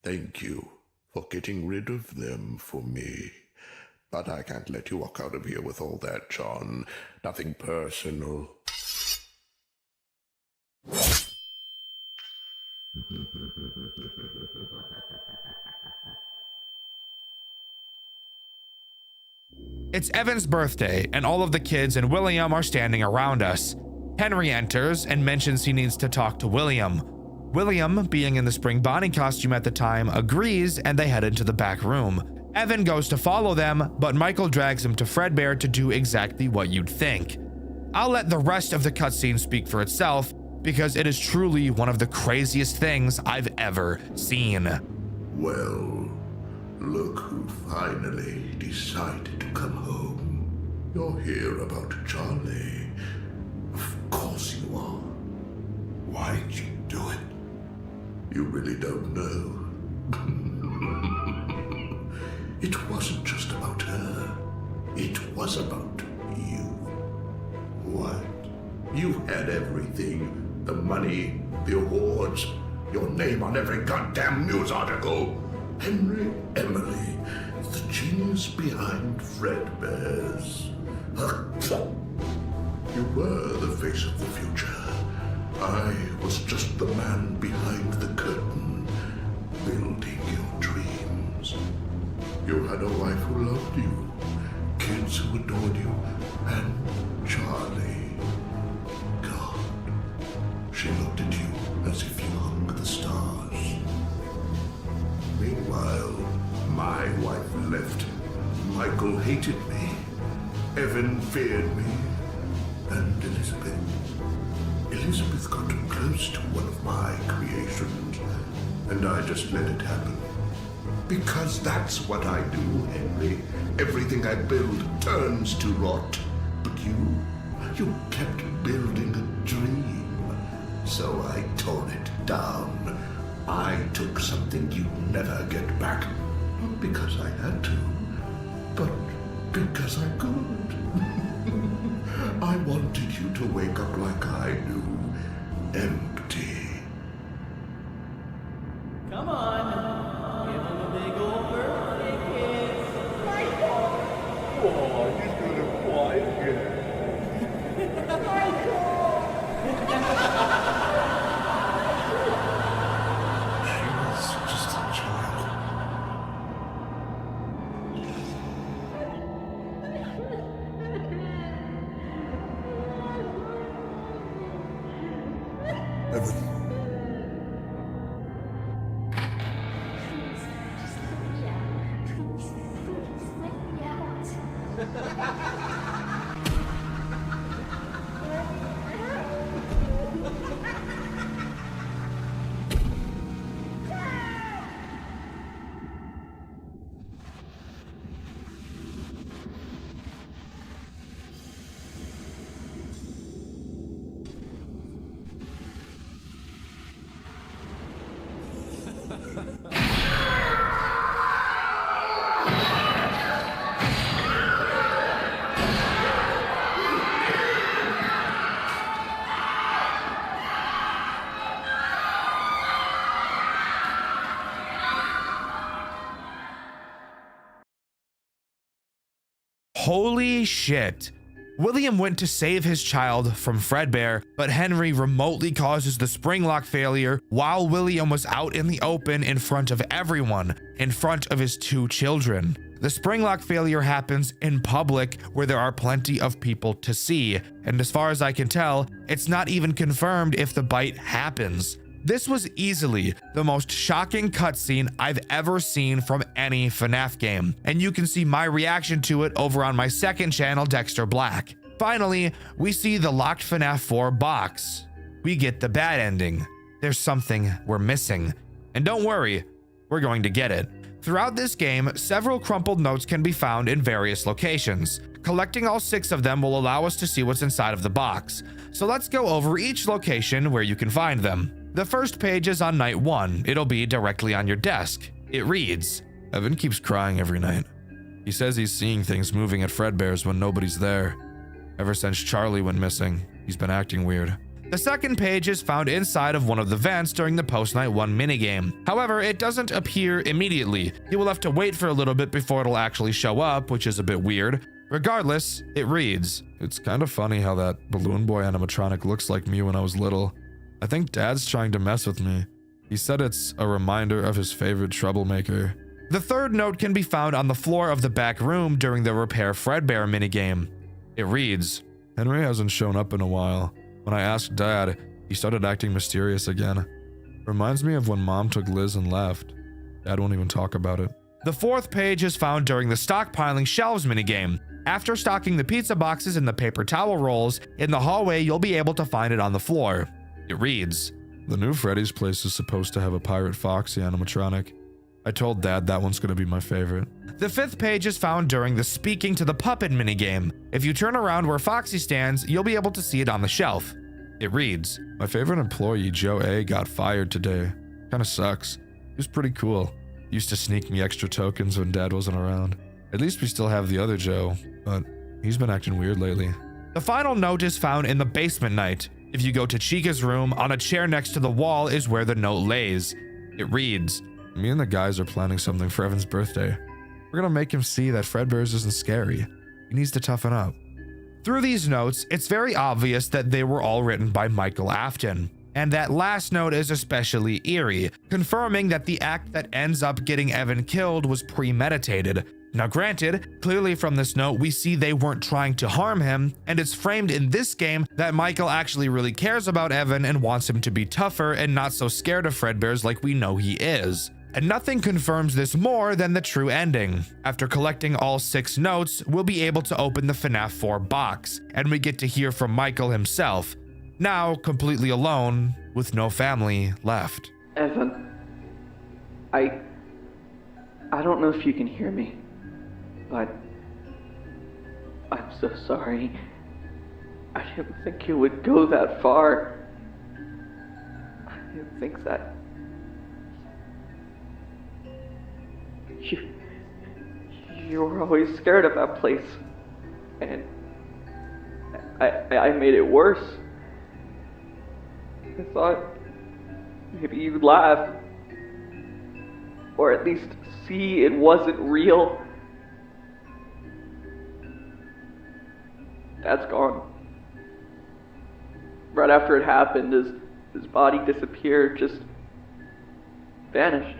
Thank you for getting rid of them for me. But I can't let you walk out of here with all that, John. Nothing personal. It's Evan's birthday, and all of the kids and William are standing around us. Henry enters and mentions he needs to talk to William. William, being in the spring Bonnie costume at the time, agrees and they head into the back room. Evan goes to follow them, but Michael drags him to Fredbear to do exactly what you'd think. I'll let the rest of the cutscene speak for itself, because it is truly one of the craziest things I've ever seen. Well, look who finally decided to come home. You're here about Charlie. Of course you are. Why'd you do it? You really don't know. It wasn't just about her. It was about you. What? You had everything. The money, the awards, your name on every goddamn news article. Henry Emily, the genius behind Fredbear's. You were the face of the future. I was just the man behind the curtain, building your dreams. You had a wife who loved you, kids who adored you, and Charlie. God, she looked at you as if you hung the stars. Meanwhile, my wife left. Michael hated me. Evan feared me. And Elizabeth. Elizabeth got close to one of my creations, and I just let it happen. Because that's what I do, Henry. Everything I build turns to rot. But you kept building a dream. So I tore it down. I took something you'd never get back. Not because I had to, but because I could. I wanted you to wake up like I do, empty. Come on, give him a big old birthday kiss. Michael! Oh, he's gonna cry again. Michael! She was just a child. Evan. Holy shit. William went to save his child from Fredbear, but Henry remotely causes the spring lock failure while William was out in the open in front of everyone, in front of his 2 children. The spring lock failure happens in public where there are plenty of people to see, and as far as I can tell, it's not even confirmed if the bite happens. This was easily the most shocking cutscene I've ever seen from any FNAF game, and you can see my reaction to it over on my second channel, Dxtr Black. Finally, we see the locked FNAF 4 box. We get the bad ending. There's something we're missing. And don't worry, we're going to get it. Throughout this game, several crumpled notes can be found in various locations. Collecting all 6 of them will allow us to see what's inside of the box. So let's go over each location where you can find them. The first page is on night 1. It'll be directly on your desk. It reads, Evan keeps crying every night. He says he's seeing things moving at Fredbear's when nobody's there. Ever since Charlie went missing, he's been acting weird. The second page is found inside of one of the vents during the post-night 1 minigame. However, it doesn't appear immediately. You will have to wait for a little bit before it'll actually show up, which is a bit weird. Regardless, it reads, It's kind of funny how that balloon boy animatronic looks like me when I was little. I think Dad's trying to mess with me. He said it's a reminder of his favorite troublemaker. The third note can be found on the floor of the back room during the Repair Fredbear minigame. It reads, Henry hasn't shown up in a while. When I asked Dad, he started acting mysterious again. Reminds me of when Mom took Liz and left. Dad won't even talk about it. The fourth page is found during the stockpiling shelves minigame. After stocking the pizza boxes and the paper towel rolls, in the hallway you'll be able to find it on the floor. It reads, The new Freddy's place is supposed to have a Pirate Foxy animatronic. I told Dad that one's gonna be my favorite. The fifth page is found during the Speaking to the Puppet minigame. If you turn around where Foxy stands, you'll be able to see it on the shelf. It reads, My favorite employee, Joe A, got fired today. Kinda sucks. He was pretty cool. Used to sneak me extra tokens when Dad wasn't around. At least we still have the other Joe, but he's been acting weird lately. The final note is found in the basement night. If you go to Chica's room, on a chair next to the wall is where the note lays. It reads, Me and the guys are planning something for Evan's birthday. We're gonna make him see that Fredbear's isn't scary. He needs to toughen up. Through these notes, it's very obvious that they were all written by Michael Afton. And that last note is especially eerie, confirming that the act that ends up getting Evan killed was premeditated. Now granted, clearly from this note we see they weren't trying to harm him, and it's framed in this game that Michael actually really cares about Evan and wants him to be tougher and not so scared of Fredbear's like we know he is. And nothing confirms this more than the true ending. After collecting all 6 notes, we'll be able to open the FNAF 4 box, and we get to hear from Michael himself. now completely alone with no family left. Evan, I don't know if you can hear me, but I'm so sorry. I didn't think you would go that far. I didn't think that you were always scared of that place, and I made it worse. I thought maybe you'd laugh, or at least see it wasn't real. Dad's gone. Right after it happened, his body disappeared, just vanished.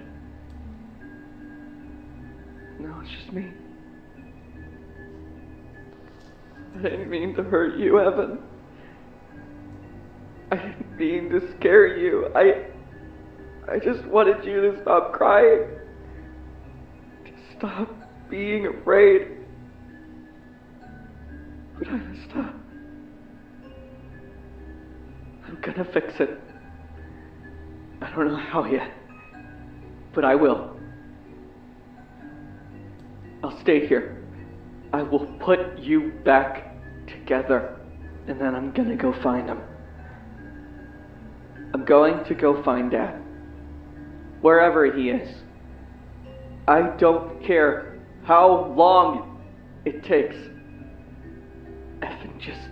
Now it's just me. I didn't mean to hurt you, Evan. I didn't mean to scare you. I just wanted you to stop crying. To stop being afraid. But I messed up. I'm gonna fix it. I don't know how yet, but I will. I'll stay here. I will put you back together, and then I'm gonna go find him. I'm going to go find Dad. Wherever he is. I don't care how long it takes. Evan, just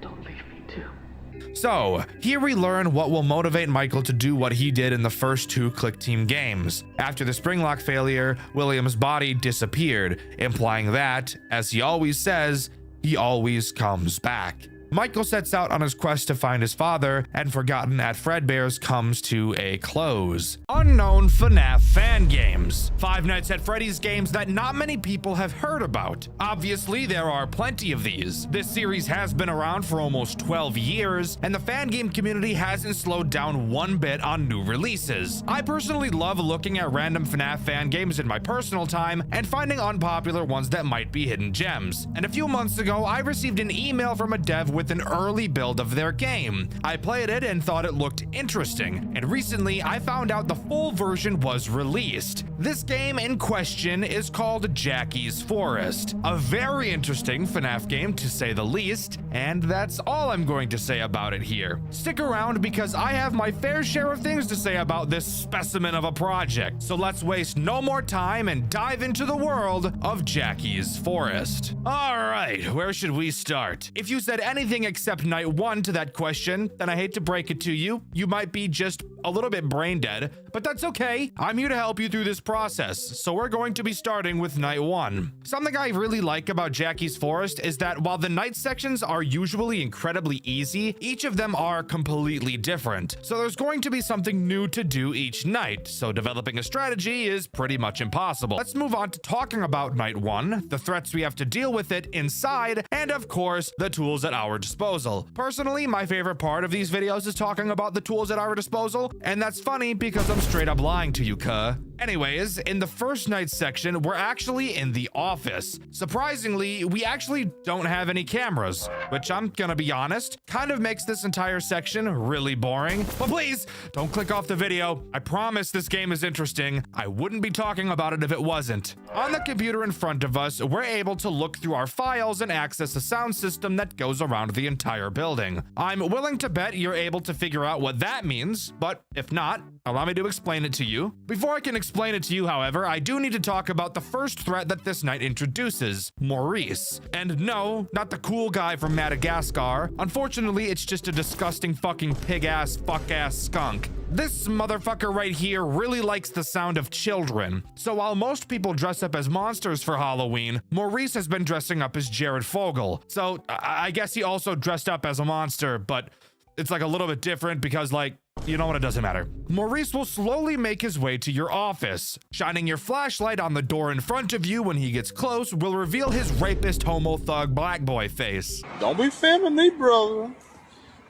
don't leave me too. So, here we learn what will motivate Michael to do what he did in the first 2 Click Team games. After the spring lock failure, William's body disappeared, implying that, as he always says, he always comes back. Michael sets out on his quest to find his father, and Forgotten at Fredbear's comes to a close. Unknown FNAF fan games. Five Nights at Freddy's games that not many people have heard about. Obviously, there are plenty of these. This series has been around for almost 12 years, and the fan game community hasn't slowed down one bit on new releases. I personally love looking at random FNAF fan games in my personal time and finding unpopular ones that might be hidden gems. And a few months ago, I received an email from a dev with an early build of their game. I played it and thought it looked interesting, and recently I found out the full version was released. This game in question is called Jackie's Forest, a very interesting FNAF game to say the least, and that's all I'm going to say about it here. Stick around because I have my fair share of things to say about this specimen of a project, so let's waste no more time and dive into the world of Jackie's Forest. Alright, where should we start? If you said anything except night 1 to that question, then I hate to break it to you, you might be just a little bit brain dead, but that's okay. I'm here to help you through this process, so we're going to be starting with night 1. Something I really like about Jackie's Forest is that while the night sections are usually incredibly easy, each of them are completely different. So there's going to be something new to do each night, so developing a strategy is pretty much impossible. Let's move on to talking about night 1, the threats we have to deal with it inside, and of course, the tools at our disposal. Personally, my favorite part of these videos is talking about the tools at our disposal, and that's funny because I'm straight up lying to you, cuh. Anyways, in the first night section, we're actually in the office. Surprisingly, we actually don't have any cameras, which I'm gonna be honest, kind of makes this entire section really boring. But please, don't click off the video. I promise this game is interesting. I wouldn't be talking about it if it wasn't. On the computer in front of us, we're able to look through our files and access a sound system that goes around the entire building. I'm willing to bet you're able to figure out what that means, but if not, allow me to explain it to you. Before I can explain it to you, however, I do need to talk about the first threat that this night introduces, Maurice. And no, not the cool guy from Madagascar. Unfortunately, it's just a disgusting fucking pig-ass, fuck-ass skunk. This motherfucker right here really likes the sound of children. So while most people dress up as monsters for Halloween, Maurice has been dressing up as Jared Fogle. So I guess he also dressed up as a monster, but it's like a little bit different because, like, you know what, it doesn't matter. Maurice will slowly make his way to your office. Shining your flashlight on the door in front of you when he gets close will reveal his rapist homo thug black boy face. Don't be filming me, brother.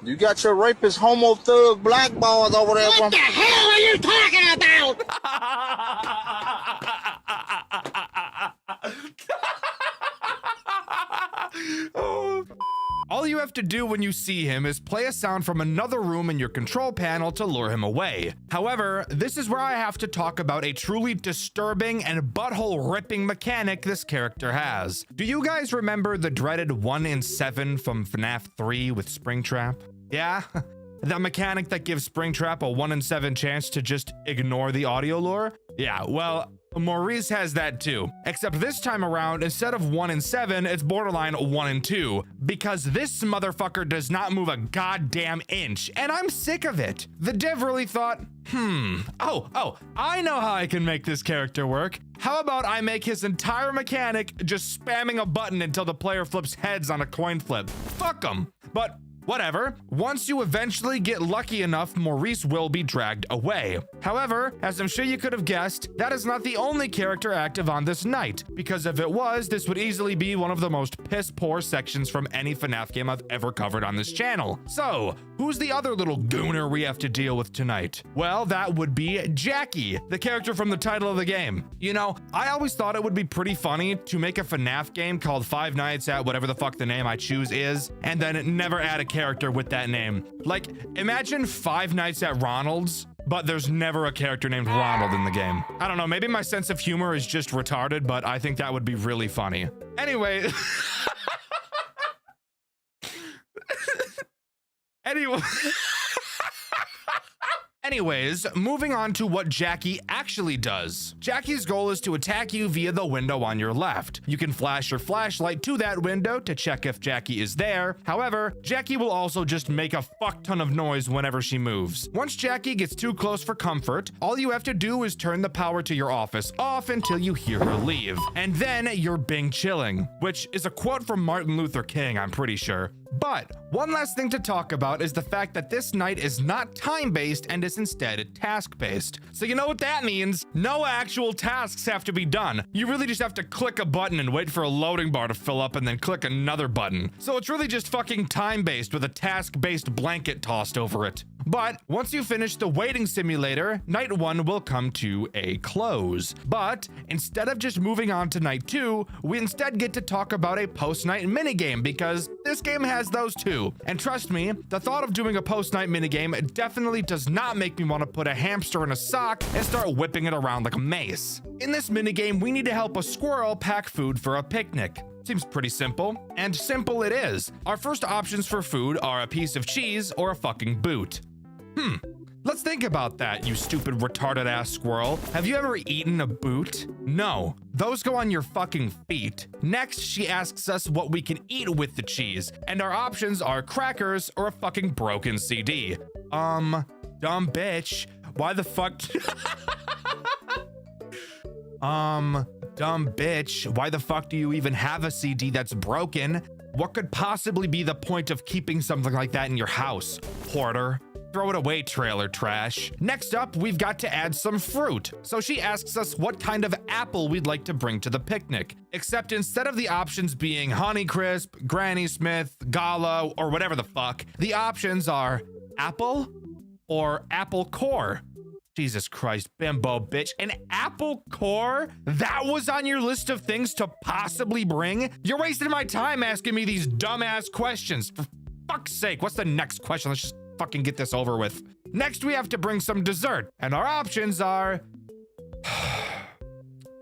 You got your rapist homo thug black boys over there. What the hell are you talking about? All you have have to do when you see him is play a sound from another room in your control panel to lure him away. However, this is where I have to talk about a truly disturbing and butthole-ripping mechanic this character has. Do you guys remember the dreaded 1 in 7 from FNAF 3 with Springtrap? Yeah? That mechanic that gives Springtrap a 1 in 7 chance to just ignore the audio lure? Yeah, well, Maurice has that too. Except this time around, instead of 1 in 7, it's borderline 1 in 2. Because this motherfucker does not move a goddamn inch, and I'm sick of it. The dev really thought, I know how I can make this character work. How about I make his entire mechanic just spamming a button until the player flips heads on a coin flip? Fuck him. But whatever. Once you eventually get lucky enough, Maurice will be dragged away. However, as I'm sure you could have guessed, that is not the only character active on this night, because if it was, this would easily be one of the most piss-poor sections from any FNAF game I've ever covered on this channel. So, who's the other little gooner we have to deal with tonight? Well, that would be Jackie, the character from the title of the game. You know, I always thought it would be pretty funny to make a FNAF game called Five Nights at whatever the fuck the name I choose is, and then never add a character with that name. Like, imagine Five Nights at Ronald's, but there's never a character named Ronald in the game. I don't know, maybe my sense of humor is just retarded, but I think that would be really funny. Anyway. Anyways, moving on to what Jackie actually does. Jackie's goal is to attack you via the window on your left. You can flash your flashlight to that window to check if Jackie is there. However, Jackie will also just make a fuck ton of noise whenever she moves. Once Jackie gets too close for comfort, all you have to do is turn the power to your office off until you hear her leave. And then you're Bing chilling, which is a quote from Martin Luther King, I'm pretty sure. But one last thing to talk about is the fact that this night is not time-based and is instead task-based. So you know what that means? No actual tasks have to be done. You really just have to click a button and wait for a loading bar to fill up and then click another button. So it's really just fucking time-based with a task-based blanket tossed over it. But once you finish the waiting simulator, night 1 will come to a close. But instead of just moving on to night 2, we instead get to talk about a post-night minigame because this game has those too. And trust me, the thought of doing a post-night minigame definitely does not make me want to put a hamster in a sock and start whipping it around like a mace. In this minigame, we need to help a squirrel pack food for a picnic. Seems pretty simple, and simple it is. Our first options for food are a piece of cheese or a fucking boot. Let's think about that, you stupid retarded ass squirrel. Have you ever eaten a boot? No, those go on your fucking feet. Next, she asks us what we can eat with the cheese, and our options are crackers or a fucking broken CD. Dumb bitch, why the fuck? Dumb bitch, why the fuck do you even have a CD that's broken? What could possibly be the point of keeping something like that in your house, hoarder? Throw it away, trailer trash. Next up, we've got to add some fruit. So she asks us what kind of apple we'd like to bring to the picnic. Except instead of the options being Honeycrisp, Granny Smith, Gala, or whatever the fuck, the options are apple or apple core. Jesus Christ, bimbo bitch. An apple core? That was on your list of things to possibly bring? You're wasting my time asking me these dumbass questions. For fuck's sake, what's the next question? Let's just fucking get this over with. Next, we have to bring some dessert, and our options are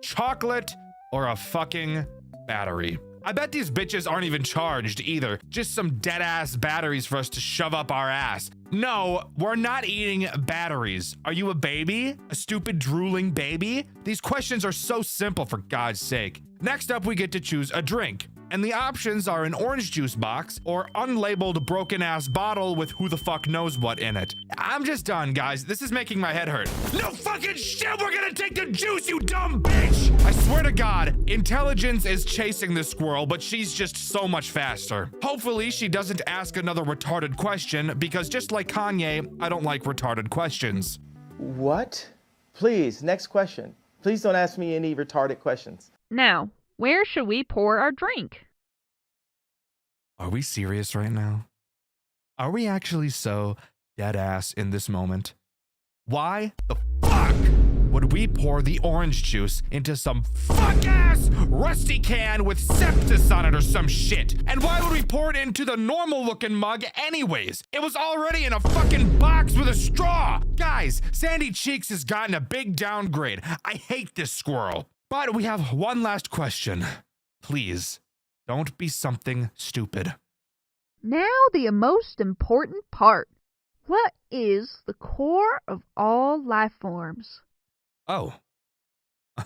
chocolate or a fucking battery. I bet these bitches aren't even charged either. Just some dead ass batteries for us to shove up our ass. No, we're not eating batteries. Are you a baby? A stupid drooling baby? These questions are so simple, for God's sake. Next up, we get to choose a drink. And the options are an orange juice box or unlabeled broken ass bottle with who the fuck knows what in it. I'm just done, guys. This is making my head hurt. No fucking shit, we're gonna take the juice, you dumb bitch! I swear to God, intelligence is chasing this squirrel, but she's just so much faster. Hopefully, she doesn't ask another retarded question, because just like Kanye, I don't like retarded questions. What? Please, next question. Please don't ask me any retarded questions. Now, where should we pour our drink? Are we serious right now? Are we actually so dead ass in this moment? Why the fuck would we pour the orange juice into some fuck-ass rusty can with sepsis on it or some shit? And why would we pour it into the normal-looking mug anyways? It was already in a fucking box with a straw. Guys, Sandy Cheeks has gotten a big downgrade. I hate this squirrel. But we have one last question. Please, don't be something stupid. Now the most important part. What is the core of all life forms? Oh.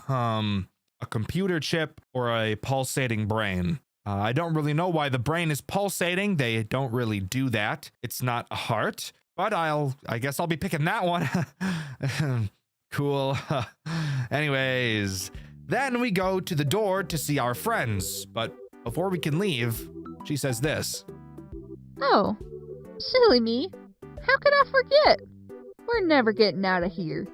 A computer chip or a pulsating brain. I don't really know why the brain is pulsating. They don't really do that. It's not a heart, but I guess I'll be picking that one. Cool. Anyways, then we go to the door to see our friends, but before we can leave, she says this. Oh, silly me. How could I forget? We're never getting out of here.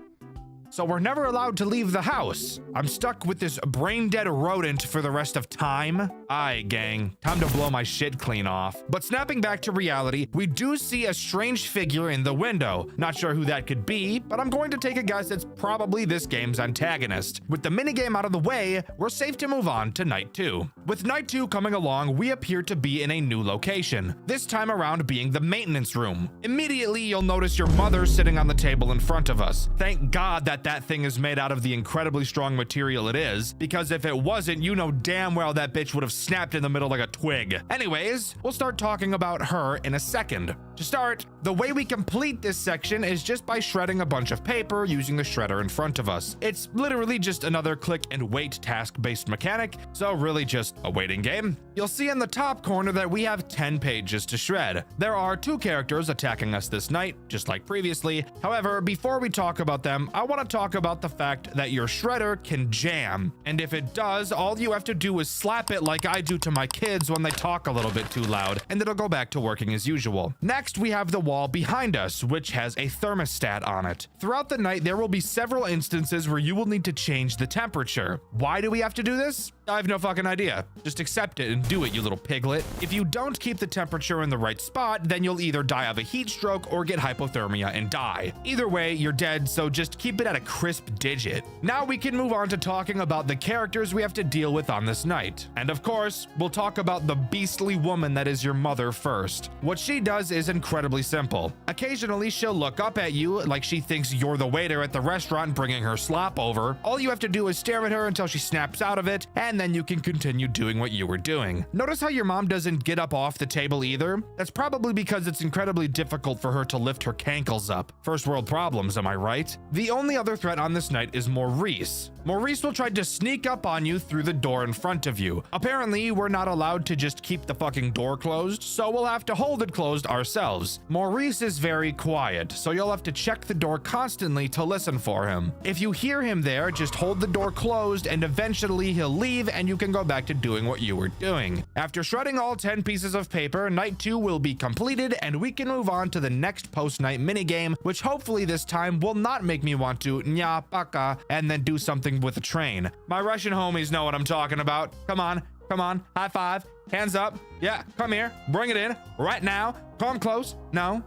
So we're never allowed to leave the house. I'm stuck with this brain-dead rodent for the rest of time. Aye, gang. Time to blow my shit clean off. But snapping back to reality, we do see a strange figure in the window. Not sure who that could be, but I'm going to take a guess it's probably this game's antagonist. With the minigame out of the way, we're safe to move on to night 2. With night 2 coming along, we appear to be in a new location. This time around being the maintenance room. Immediately, you'll notice your mother sitting on the table in front of us. Thank God that thing is made out of the incredibly strong material it is, because if it wasn't, you know damn well that bitch would have snapped in the middle like a twig. Anyways, we'll start talking about her in a second. To start, the way we complete this section is just by shredding a bunch of paper using the shredder in front of us. It's literally just another click and wait task-based mechanic, so really just a waiting game. You'll see in the top corner that we have 10 pages to shred. There are 2 characters attacking us this night, just like previously. However, before we talk about them, I want to talk about the fact that your shredder can jam. And if it does, all you have to do is slap it like I do to my kids when they talk a little bit too loud, and it'll go back to working as usual. Next, we have the wall behind us, which has a thermostat on it. Throughout the night, there will be several instances where you will need to change the temperature. Why do we have to do this? I have no fucking idea. Just accept it and do it, you little piglet. If you don't keep the temperature in the right spot, then you'll either die of a heat stroke or get hypothermia and die. Either way, you're dead, so just keep it at a crisp digit. Now we can move on to talking about the characters we have to deal with on this night. And of course, we'll talk about the beastly woman that is your mother first. What she does is incredibly simple. Occasionally, she'll look up at you like she thinks you're the waiter at the restaurant bringing her slop over. All you have to do is stare at her until she snaps out of it, and then you can continue doing what you were doing. Notice how your mom doesn't get up off the table either? That's probably because it's incredibly difficult for her to lift her cankles up. First world problems, am I right? The only other threat on this night is Maurice. Maurice will try to sneak up on you through the door in front of you. Apparently, we're not allowed to just keep the fucking door closed, so we'll have to hold it closed ourselves. Maurice is very quiet, so you'll have to check the door constantly to listen for him. If you hear him there, just hold the door closed and eventually he'll leave and you can go back to doing what you were doing. After shredding all 10 pieces of paper, night 2 will be completed and we can move on to the next post-night minigame, which hopefully this time will not make me want to nya paka and then do something with a train. My Russian homies know what I'm talking about. Come on, high five, hands up. Yeah, come here, bring it in right now. Come close. No.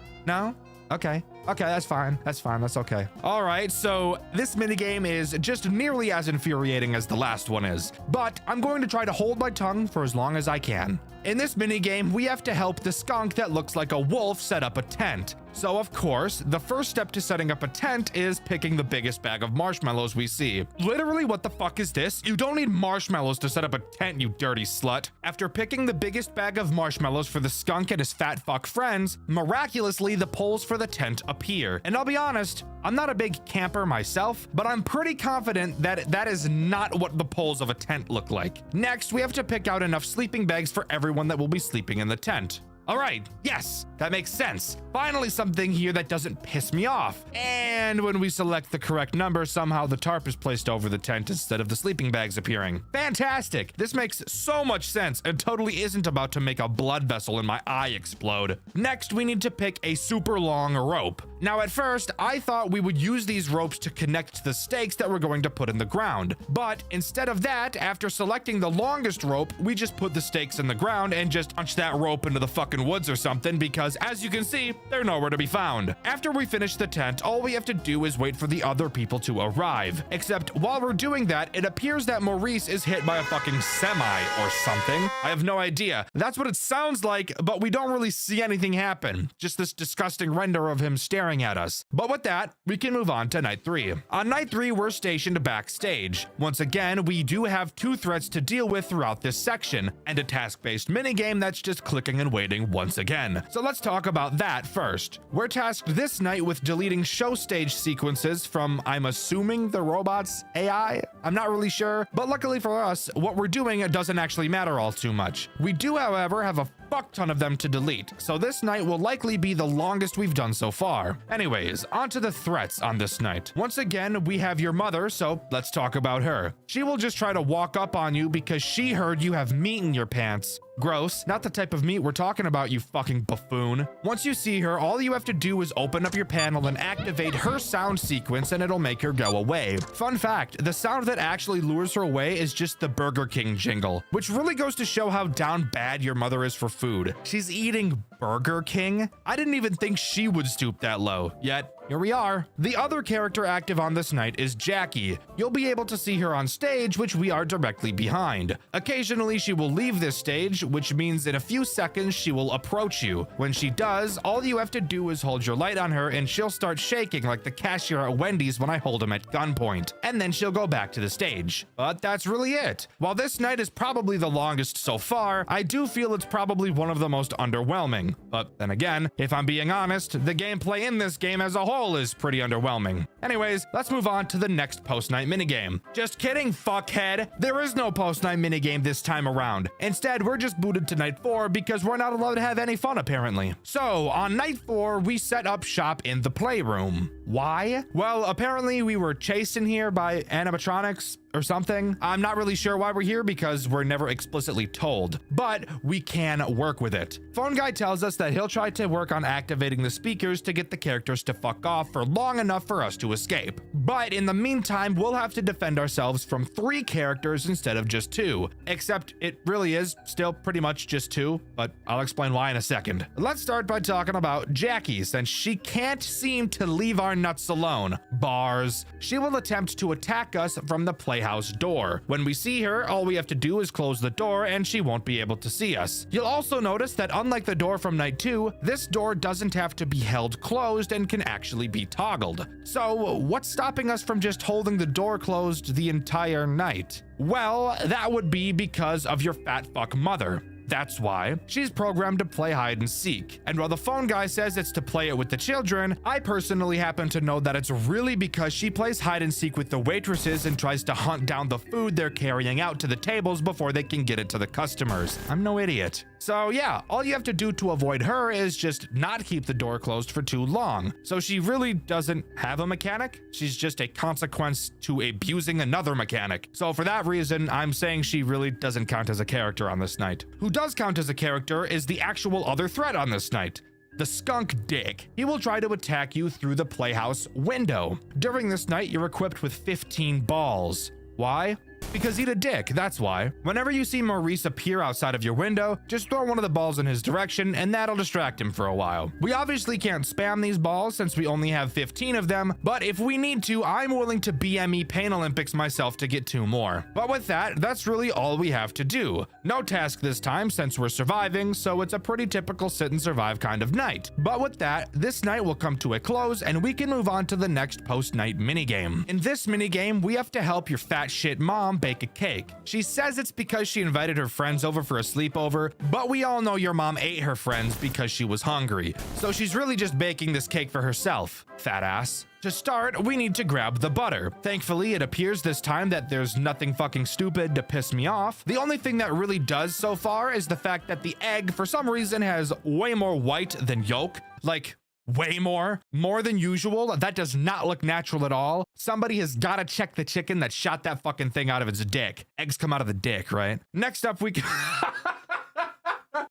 Okay, that's fine. That's okay. All right, so this minigame is just nearly as infuriating as the last one is, but I'm going to try to hold my tongue for as long as I can. In this minigame, we have to help the skunk that looks like a wolf set up a tent. So of course, the first step to setting up a tent is picking the biggest bag of marshmallows we see. Literally, what the fuck is this? You don't need marshmallows to set up a tent, you dirty slut. After picking the biggest bag of marshmallows for the skunk and his fat fuck friends, miraculously, the poles for the tent appear. And I'll be honest, I'm not a big camper myself, but I'm pretty confident that that is not what the poles of a tent look like. Next, we have to pick out enough sleeping bags for everyone that will be sleeping in the tent. All right, yes, that makes sense. Finally, something here that doesn't piss me off. And when we select the correct number, somehow the tarp is placed over the tent instead of the sleeping bags appearing. Fantastic. This makes so much sense and totally isn't about to make a blood vessel in my eye explode. Next, we need to pick a super long rope. Now at first, I thought we would use these ropes to connect to the stakes that we're going to put in the ground. But instead of that, after selecting the longest rope, we just put the stakes in the ground and just punch that rope into the fucking woods or something, because as you can see, they're nowhere to be found. After we finish the tent, all we have to do is wait for the other people to arrive. Except while we're doing that, it appears that Maurice is hit by a fucking semi or something. I have no idea. That's what it sounds like, but we don't really see anything happen. Just this disgusting render of him staring at us. But with that, we can move on to night 3. On night 3, we're stationed backstage. Once again, we do have 2 threats to deal with throughout this section, and a task-based minigame that's just clicking and waiting once again. So let's talk about that first. We're tasked this night with deleting show stage sequences from, I'm assuming, the robot's AI? I'm not really sure, but luckily for us, what we're doing doesn't actually matter all too much. We do, however, have a fuck ton of them to delete, so this night will likely be the longest we've done so far. Anyways, on to the threats on this night. Once again, we have your mother, so let's talk about her. She will just try to walk up on you because she heard you have meat in your pants. Gross. Not the type of meat we're talking about, you fucking buffoon. Once you see her, all you have to do is open up your panel and activate her sound sequence and it'll make her go away. Fun fact, the sound that actually lures her away is just the Burger King jingle, which really goes to show how down bad your mother is for food. She's eating Burger King? I didn't even think she would stoop that low, yet here we are. The other character active on this night is Jackie. You'll be able to see her on stage, which we are directly behind. Occasionally, she will leave this stage, which means in a few seconds, she will approach you. When she does, all you have to do is hold your light on her and she'll start shaking like the cashier at Wendy's when I hold him at gunpoint. And then she'll go back to the stage. But that's really it. While this night is probably the longest so far, I do feel it's probably one of the most underwhelming. But then again, if I'm being honest, the gameplay in this game as a whole is pretty underwhelming. Anyways, let's move on to the next post-night minigame. Just kidding, fuckhead. There is no post-night minigame this time around. Instead, we're just booted to night 4 because we're not allowed to have any fun apparently. So, on night 4, we set up shop in the playroom. Why? Well, apparently we were chased in here by animatronics or something. I'm not really sure why we're here because we're never explicitly told, but we can work with it. Phone Guy tells us that he'll try to work on activating the speakers to get the characters to fuck off for long enough for us to escape. But in the meantime, we'll have to defend ourselves from 3 characters instead of just 2, except it really is still pretty much just 2, but I'll explain why in a second. Let's start by talking about Jackie, since she can't seem to leave our nuts alone. Bars. She will attempt to attack us from the playhouse door. When we see her, all we have to do is close the door and she won't be able to see us. You'll also notice that unlike the door from night 2, this door doesn't have to be held closed and can actually be toggled. So what's stopping us from just holding the door closed the entire night? Well, that would be because of your fat fuck mother. That's why. She's programmed to play hide and seek. And while the phone guy says it's to play it with the children, I personally happen to know that it's really because she plays hide and seek with the waitresses and tries to hunt down the food they're carrying out to the tables before they can get it to the customers. I'm no idiot. So yeah, all you have to do to avoid her is just not keep the door closed for too long. So she really doesn't have a mechanic. She's just a consequence to abusing another mechanic. So for that reason, I'm saying she really doesn't count as a character on this night. Who does count as a character is the actual other threat on this night. The skunk dick. He will try to attack you through the playhouse window. During this night, you're equipped with 15 balls. Why? Because he's a dick, that's why. Whenever you see Maurice appear outside of your window, just throw one of the balls in his direction and that'll distract him for a while. We obviously can't spam these balls since we only have 15 of them, but if we need to, I'm willing to BME Pain Olympics myself to get 2 more. But with that, that's really all we have to do. No task this time since we're surviving, so it's a pretty typical sit and survive kind of night. But with that, this night will come to a close and we can move on to the next post-night minigame. In this minigame, we have to help your fat shit mom bake a cake. She says it's because she invited her friends over for a sleepover, but we all know your mom ate her friends because she was hungry. So she's really just baking this cake for herself, fat ass. To start, we need to grab the butter. Thankfully, it appears this time that there's nothing fucking stupid to piss me off. The only thing that really does so far is the fact that the egg, for some reason, has way more white than yolk. Like, way more than usual. That does not look natural at all. Somebody has got to check the chicken that shot that fucking thing out of its dick. Eggs come out of the dick, right? Next up, we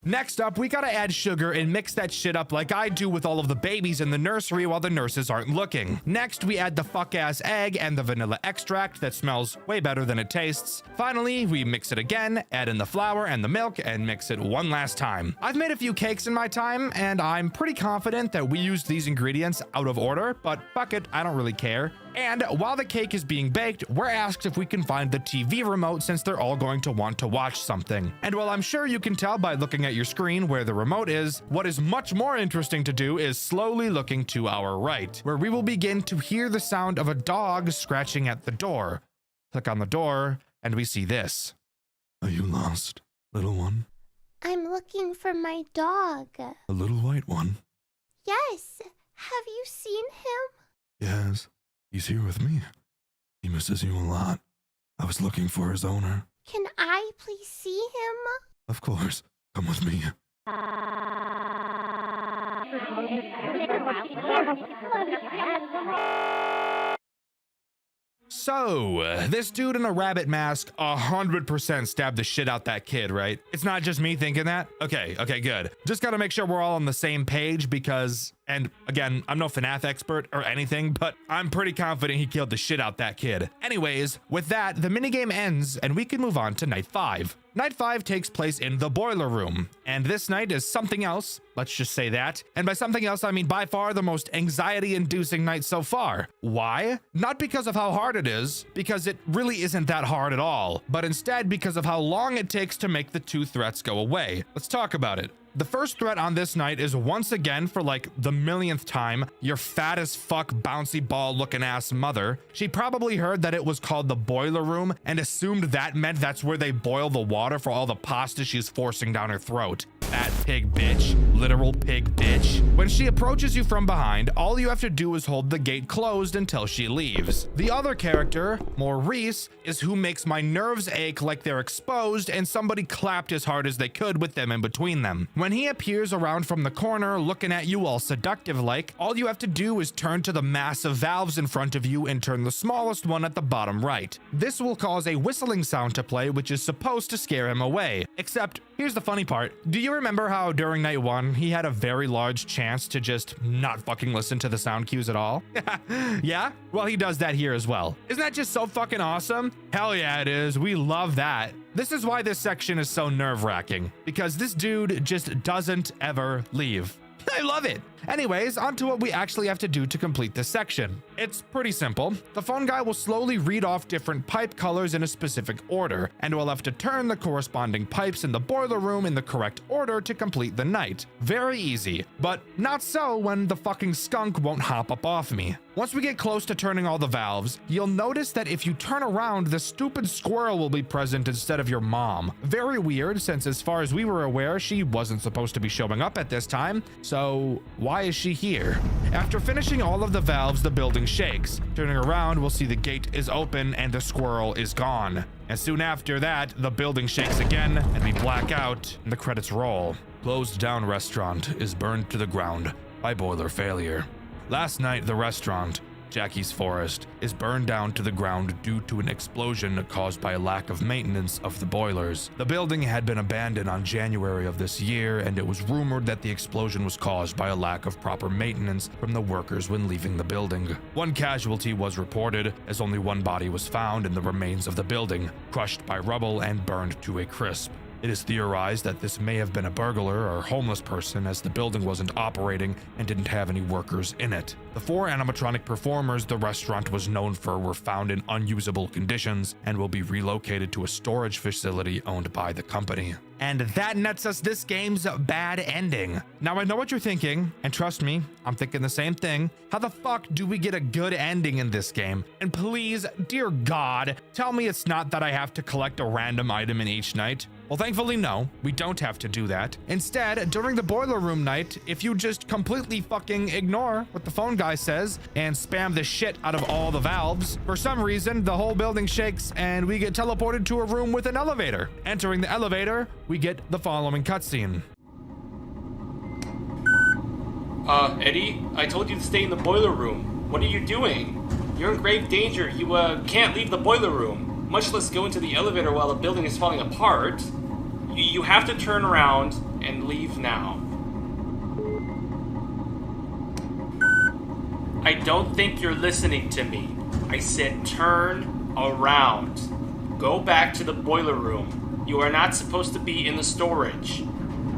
Next up, we gotta add sugar and mix that shit up like I do with all of the babies in the nursery while the nurses aren't looking. Next, we add the fuck-ass egg and the vanilla extract that smells way better than it tastes. Finally, we mix it again, add in the flour and the milk, and mix it one last time. I've made a few cakes in my time, and I'm pretty confident that we used these ingredients out of order, but fuck it, I don't really care. And while the cake is being baked, we're asked if we can find the TV remote since they're all going to want to watch something. And while I'm sure you can tell by looking at your screen where the remote is, what is much more interesting to do is slowly looking to our right, where we will begin to hear the sound of a dog scratching at the door. Click on the door, and we see this. Are you lost, little one? I'm looking for my dog. A little white one? Yes. Have you seen him? Yes. He's here with me. He misses you a lot. I was looking for his owner. Can I please see him? Of course. Come with me. So, this dude in a rabbit mask 100% stabbed the shit out that kid, right? It's not just me thinking that? Okay, good. Just gotta make sure we're all on the same page because, and again, I'm no FNAF expert or anything, but I'm pretty confident he killed the shit out that kid. Anyways, with that, the minigame ends and we can move on to night 5. Night 5 takes place in the boiler room, and this night is something else, let's just say that. And by something else, I mean by far the most anxiety-inducing night so far. Why? Not because of how hard it is, because it really isn't that hard at all, but instead because of how long it takes to make the 2 threats go away. Let's talk about it. The first threat on this night is once again, for like the millionth time, your fat as fuck bouncy ball looking ass mother. She probably heard that it was called the boiler room and assumed that meant that's where they boil the water for all the pasta she's forcing down her throat. Fat pig bitch. Literal pig bitch. When she approaches you from behind, all you have to do is hold the gate closed until she leaves. The other character, Maurice, is who makes my nerves ache like they're exposed and somebody clapped as hard as they could with them in between them. When he appears around from the corner looking at you all seductive like, all you have to do is turn to the massive valves in front of you and turn the smallest one at the bottom right. This will cause a whistling sound to play, which is supposed to scare him away. Except, here's the funny part. Do you remember how during night 1, he had a very large chance to just not fucking listen to the sound cues at all? Yeah? Well, he does that here as well. Isn't that just so fucking awesome? Hell yeah, it is. We love that. This is why this section is so nerve-wracking, because this dude just doesn't ever leave. I love it. Anyways, on to what we actually have to do to complete this section. It's pretty simple. The phone guy will slowly read off different pipe colors in a specific order, and we'll have to turn the corresponding pipes in the boiler room in the correct order to complete the night. Very easy, but not so when the fucking skunk won't hop up off me. Once we get close to turning all the valves, you'll notice that if you turn around, the stupid squirrel will be present instead of your mom. Very weird, since as far as we were aware, she wasn't supposed to be showing up at this time, so why is she here? After finishing all of the valves, the building shakes. Turning around, we'll see the gate is open and the squirrel is gone. And soon after that, the building shakes again and we black out and the credits roll. Closed down restaurant is burned to the ground by boiler failure. Last night, the restaurant, Jackie's Forest, is burned down to the ground due to an explosion caused by a lack of maintenance of the boilers. The building had been abandoned on January of this year, and it was rumored that the explosion was caused by a lack of proper maintenance from the workers when leaving the building. One casualty was reported, as only one body was found in the remains of the building, crushed by rubble and burned to a crisp. It is theorized that this may have been a burglar or homeless person, as the building wasn't operating and didn't have any workers in it. The 4 animatronic performers the restaurant was known for were found in unusable conditions and will be relocated to a storage facility owned by the company. And that nets us this game's bad ending. Now I know what you're thinking, and trust me, I'm thinking the same thing. How the fuck do we get a good ending in this game? And please, dear God, tell me it's not that I have to collect a random item in each night. Well, thankfully, no, we don't have to do that. Instead, during the boiler room night, if you just completely fucking ignore what the phone guy says and spam the shit out of all the valves, for some reason, the whole building shakes and we get teleported to a room with an elevator. Entering the elevator, we get the following cutscene. Eddie, I told you to stay in the boiler room. What are you doing? You're in grave danger. You, can't leave the boiler room, much less go into the elevator while the building is falling apart. You have to turn around and leave now. I don't think you're listening to me. I said turn around. Go back to the boiler room. You are not supposed to be in the storage.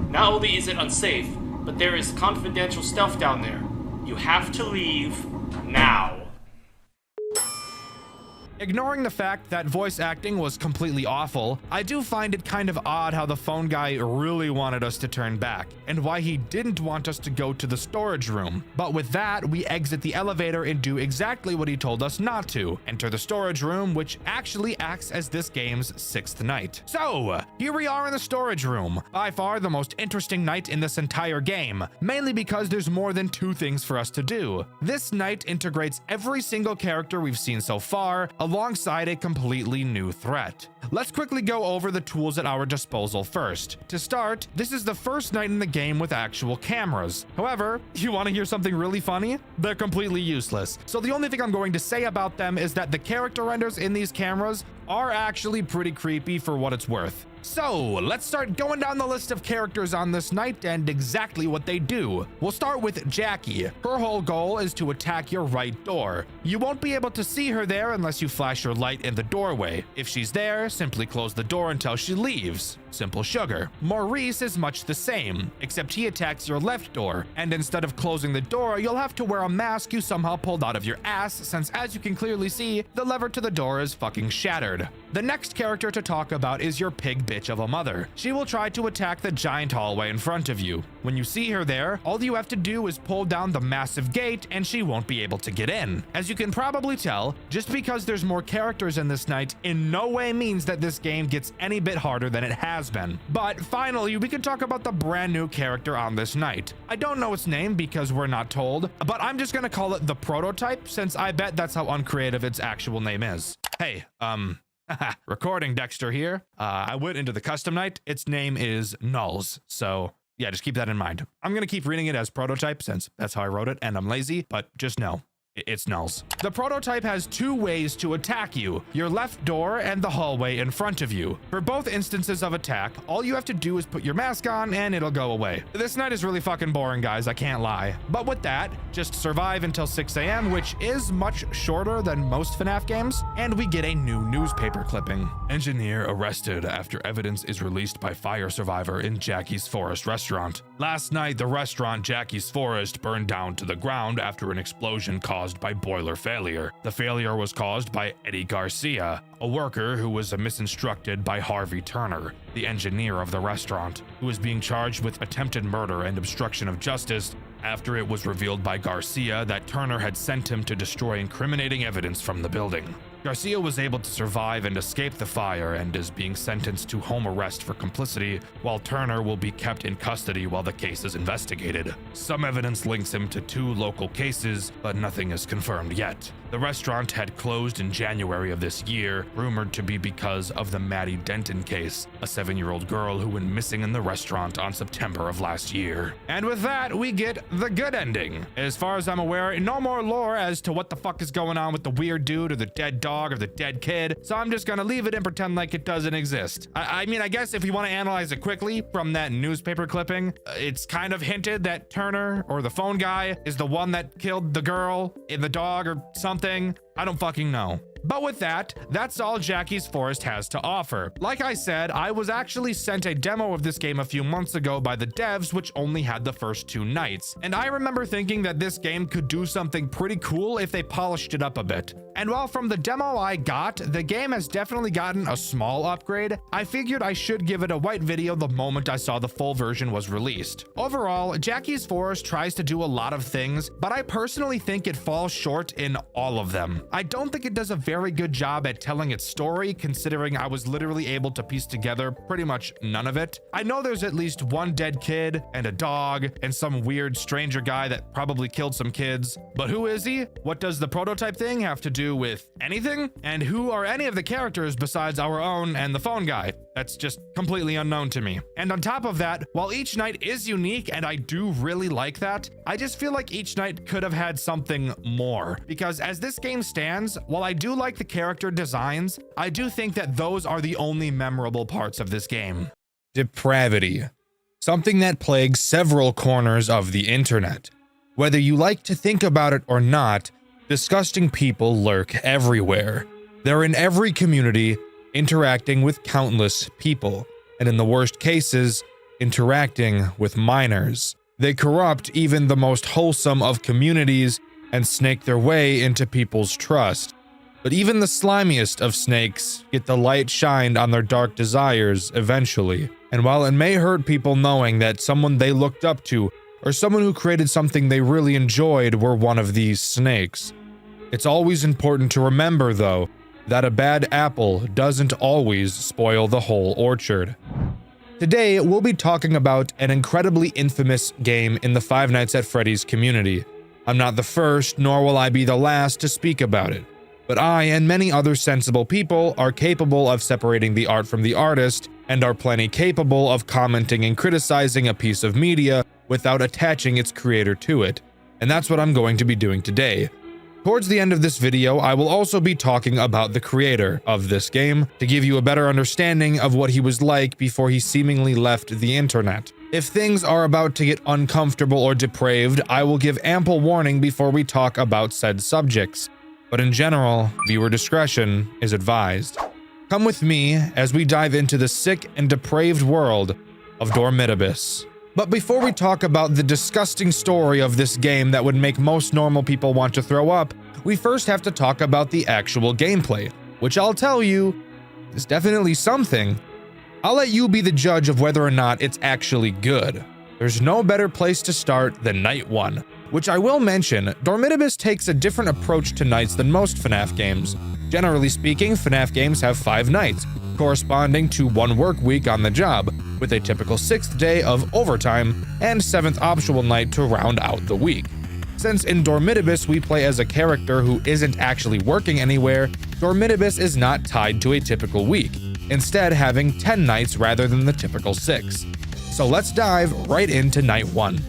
Not only is it unsafe, but there is confidential stuff down there. You have to leave now. Ignoring the fact that voice acting was completely awful, I do find it kind of odd how the phone guy really wanted us to turn back, and why he didn't want us to go to the storage room. But with that, we exit the elevator and do exactly what he told us not to, enter the storage room, which actually acts as this game's 6th night. So, here we are in the storage room, by far the most interesting night in this entire game, mainly because there's more than 2 things for us to do. This night integrates every single character we've seen so far, alongside a completely new threat. Let's quickly go over the tools at our disposal first. To start, this is the first night in the game with actual cameras. However, you want to hear something really funny? They're completely useless. So the only thing I'm going to say about them is that the character renders in these cameras are actually pretty creepy for what it's worth. So, let's start going down the list of characters on this night and exactly what they do. We'll start with Jackie. Her whole goal is to attack your right door. You won't be able to see her there unless you flash your light in the doorway. If she's there, simply close the door until she leaves. Simple sugar. Maurice is much the same, except he attacks your left door, and instead of closing the door, you'll have to wear a mask you somehow pulled out of your ass, since as you can clearly see, the lever to the door is fucking shattered. The next character to talk about is your pig bitch of a mother. She will try to attack the giant hallway in front of you. When you see her there, all you have to do is pull down the massive gate and she won't be able to get in. As you can probably tell, just because there's more characters in this night in no way means that this game gets any bit harder than it has been. But finally, we can talk about the brand new character on this night. I don't know its name because we're not told, but I'm just gonna call it the Prototype, since I bet that's how uncreative its actual name is. Hey, recording Dxtr here. I went into the custom night. Its name is Nulls. So yeah, just keep that in mind. I'm going to keep reading it as Prototype since that's how I wrote it and I'm lazy, but just know it's Nulls. The Prototype has 2 ways to attack you, your left door and the hallway in front of you. For both instances of attack, all you have to do is put your mask on and it'll go away. This night is really fucking boring, guys, I can't lie. But with that, just survive until 6 a.m., which is much shorter than most FNAF games, and we get a new newspaper clipping. Engineer arrested after evidence is released by fire survivor in Jackie's Forest restaurant. Last night, the restaurant Jackie's Forest burned down to the ground after an explosion caused by boiler failure. The failure was caused by Eddie Garcia, a worker who was misinstructed by Harvey Turner, the engineer of the restaurant, who is being charged with attempted murder and obstruction of justice after it was revealed by Garcia that Turner had sent him to destroy incriminating evidence from the building. Garcia was able to survive and escape the fire and is being sentenced to home arrest for complicity, while Turner will be kept in custody while the case is investigated. Some evidence links him to 2 local cases, but nothing is confirmed yet. The restaurant had closed in January of this year, rumored to be because of the Maddie Denton case, a 7-year-old girl who went missing in the restaurant on September of last year. And with that, we get the good ending. As far as I'm aware, no more lore as to what the fuck is going on with the weird dude or the dead dog or the dead kid, so I'm just gonna leave it and pretend like it doesn't exist. I mean, I guess if you want to analyze it quickly from that newspaper clipping, it's kind of hinted that Turner, or the phone guy, is the one that killed the girl and the dog or something. I don't fucking know. But with that, that's all Jackie's Forest has to offer. Like I said, I was actually sent a demo of this game a few months ago by the devs, which only had the first 2 nights. And I remember thinking that this game could do something pretty cool if they polished it up a bit. And while from the demo I got, the game has definitely gotten a small upgrade, I figured I should give it a white video the moment I saw the full version was released. Overall, Jackie's Forest tries to do a lot of things, but I personally think it falls short in all of them. I don't think it does a very good job at telling its story, considering I was literally able to piece together pretty much none of it. I know there's at least 1 dead kid and a dog and some weird stranger guy that probably killed some kids, but who is he? What does the Prototype thing have to do with anything? And who are any of the characters besides our own and the phone guy? That's just completely unknown to me. And on top of that, while each night is unique and I do really like that, I just feel like each night could have had something more. Because as this game stands, while I do like the character designs, I do think that those are the only memorable parts of this game. Depravity. something that plagues several corners of the internet. Whether you like to think about it or not, disgusting people lurk everywhere. They're in every community, interacting with countless people, and in the worst cases, interacting with minors. They corrupt even the most wholesome of communities and snake their way into people's trust. But even the slimiest of snakes get the light shined on their dark desires eventually. And while it may hurt people knowing that someone they looked up to or someone who created something they really enjoyed were one of these snakes, it's always important to remember, though, that a bad apple doesn't always spoil the whole orchard. Today, we'll be talking about an incredibly infamous game in the Five Nights at Freddy's community. I'm not the first, nor will I be the last to speak about it, but I and many other sensible people are capable of separating the art from the artist, and are plenty capable of commenting and criticizing a piece of media without attaching its creator to it. And that's what I'm going to be doing today. Towards the end of this video, I will also be talking about the creator of this game to give you a better understanding of what he was like before he seemingly left the internet. If things are about to get uncomfortable or depraved, I will give ample warning before we talk about said subjects. But in general, viewer discretion is advised. Come with me as we dive into the sick and depraved world of Dormitibus. But before we talk about the disgusting story of this game that would make most normal people want to throw up, we first have to talk about the actual gameplay, which I'll tell you is definitely something. I'll let you be the judge of whether or not it's actually good. There's no better place to start than Night 1, which I will mention, Dormitibus takes a different approach to nights than most FNAF games. Generally speaking, FNAF games have 5 nights, corresponding to 1 work week on the job, with a typical 6th day of overtime and 7th optional night to round out the week. Since in Dormitibus we play as a character who isn't actually working anywhere, Dormitibus is not tied to a typical week, instead having 10 nights rather than the typical 6. So let's dive right into Night 1.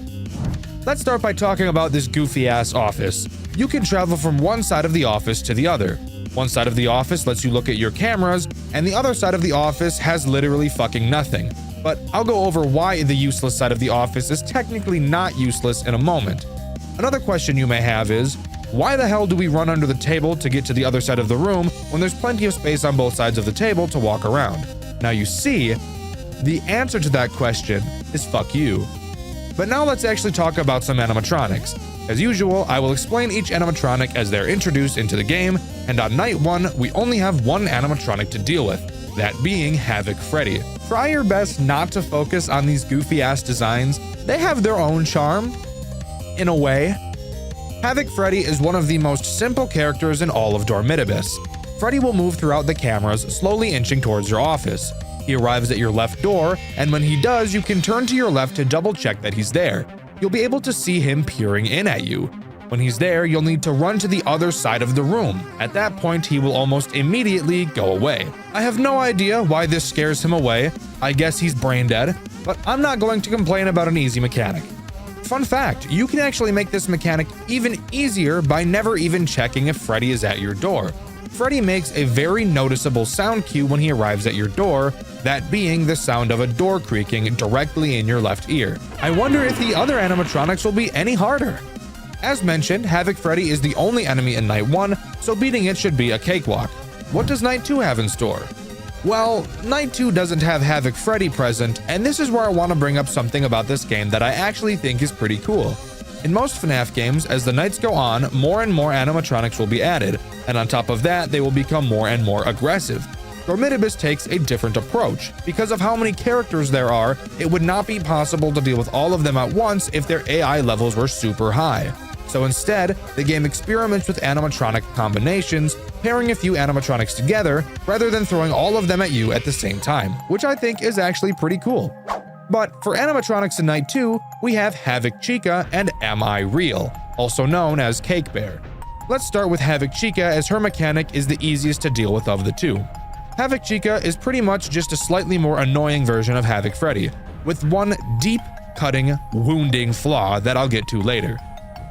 Let's start by talking about this goofy-ass office. You can travel from one side of the office to the other. One side of the office lets you look at your cameras, and the other side of the office has literally fucking nothing. But I'll go over why the useless side of the office is technically not useless in a moment. Another question you may have is, why the hell do we run under the table to get to the other side of the room when there's plenty of space on both sides of the table to walk around? Now you see, the answer to that question is fuck you. But now let's actually talk about some animatronics. As usual, I will explain each animatronic as they're introduced into the game, and on Night 1, we only have one animatronic to deal with, that being Havoc Freddy. Try your best not to focus on these goofy-ass designs. They have their own charm, in a way. Havoc Freddy is one of the most simple characters in all of Dormitibus. Freddy will move throughout the cameras, slowly inching towards your office. He arrives at your left door, and when he does, you can turn to your left to double-check that he's there. You'll be able to see him peering in at you. When he's there, you'll need to run to the other side of the room. At that point, he will almost immediately go away. I have no idea why this scares him away. I guess he's brain dead, but I'm not going to complain about an easy mechanic. Fun fact, you can actually make this mechanic even easier by never even checking if Freddy is at your door. Freddy makes a very noticeable sound cue when he arrives at your door, that being the sound of a door creaking directly in your left ear. I wonder if the other animatronics will be any harder. As mentioned, Havoc Freddy is the only enemy in Night 1, so beating it should be a cakewalk. What does Night 2 have in store? Well, Night 2 doesn't have Havoc Freddy present, and this is where I want to bring up something about this game that I actually think is pretty cool. In most FNAF games, as the nights go on, more and more animatronics will be added, and on top of that, they will become more and more aggressive. Dormitibus takes a different approach. Because of how many characters there are, it would not be possible to deal with all of them at once if their AI levels were super high. So instead, the game experiments with animatronic combinations, pairing a few animatronics together, rather than throwing all of them at you at the same time, which I think is actually pretty cool. But for animatronics in Night 2, we have Havoc Chica and Am I Real, also known as Cake Bear. Let's start with Havoc Chica, as her mechanic is the easiest to deal with of the two. Havoc Chica is pretty much just a slightly more annoying version of Havoc Freddy, with one deep, cutting, wounding flaw that I'll get to later.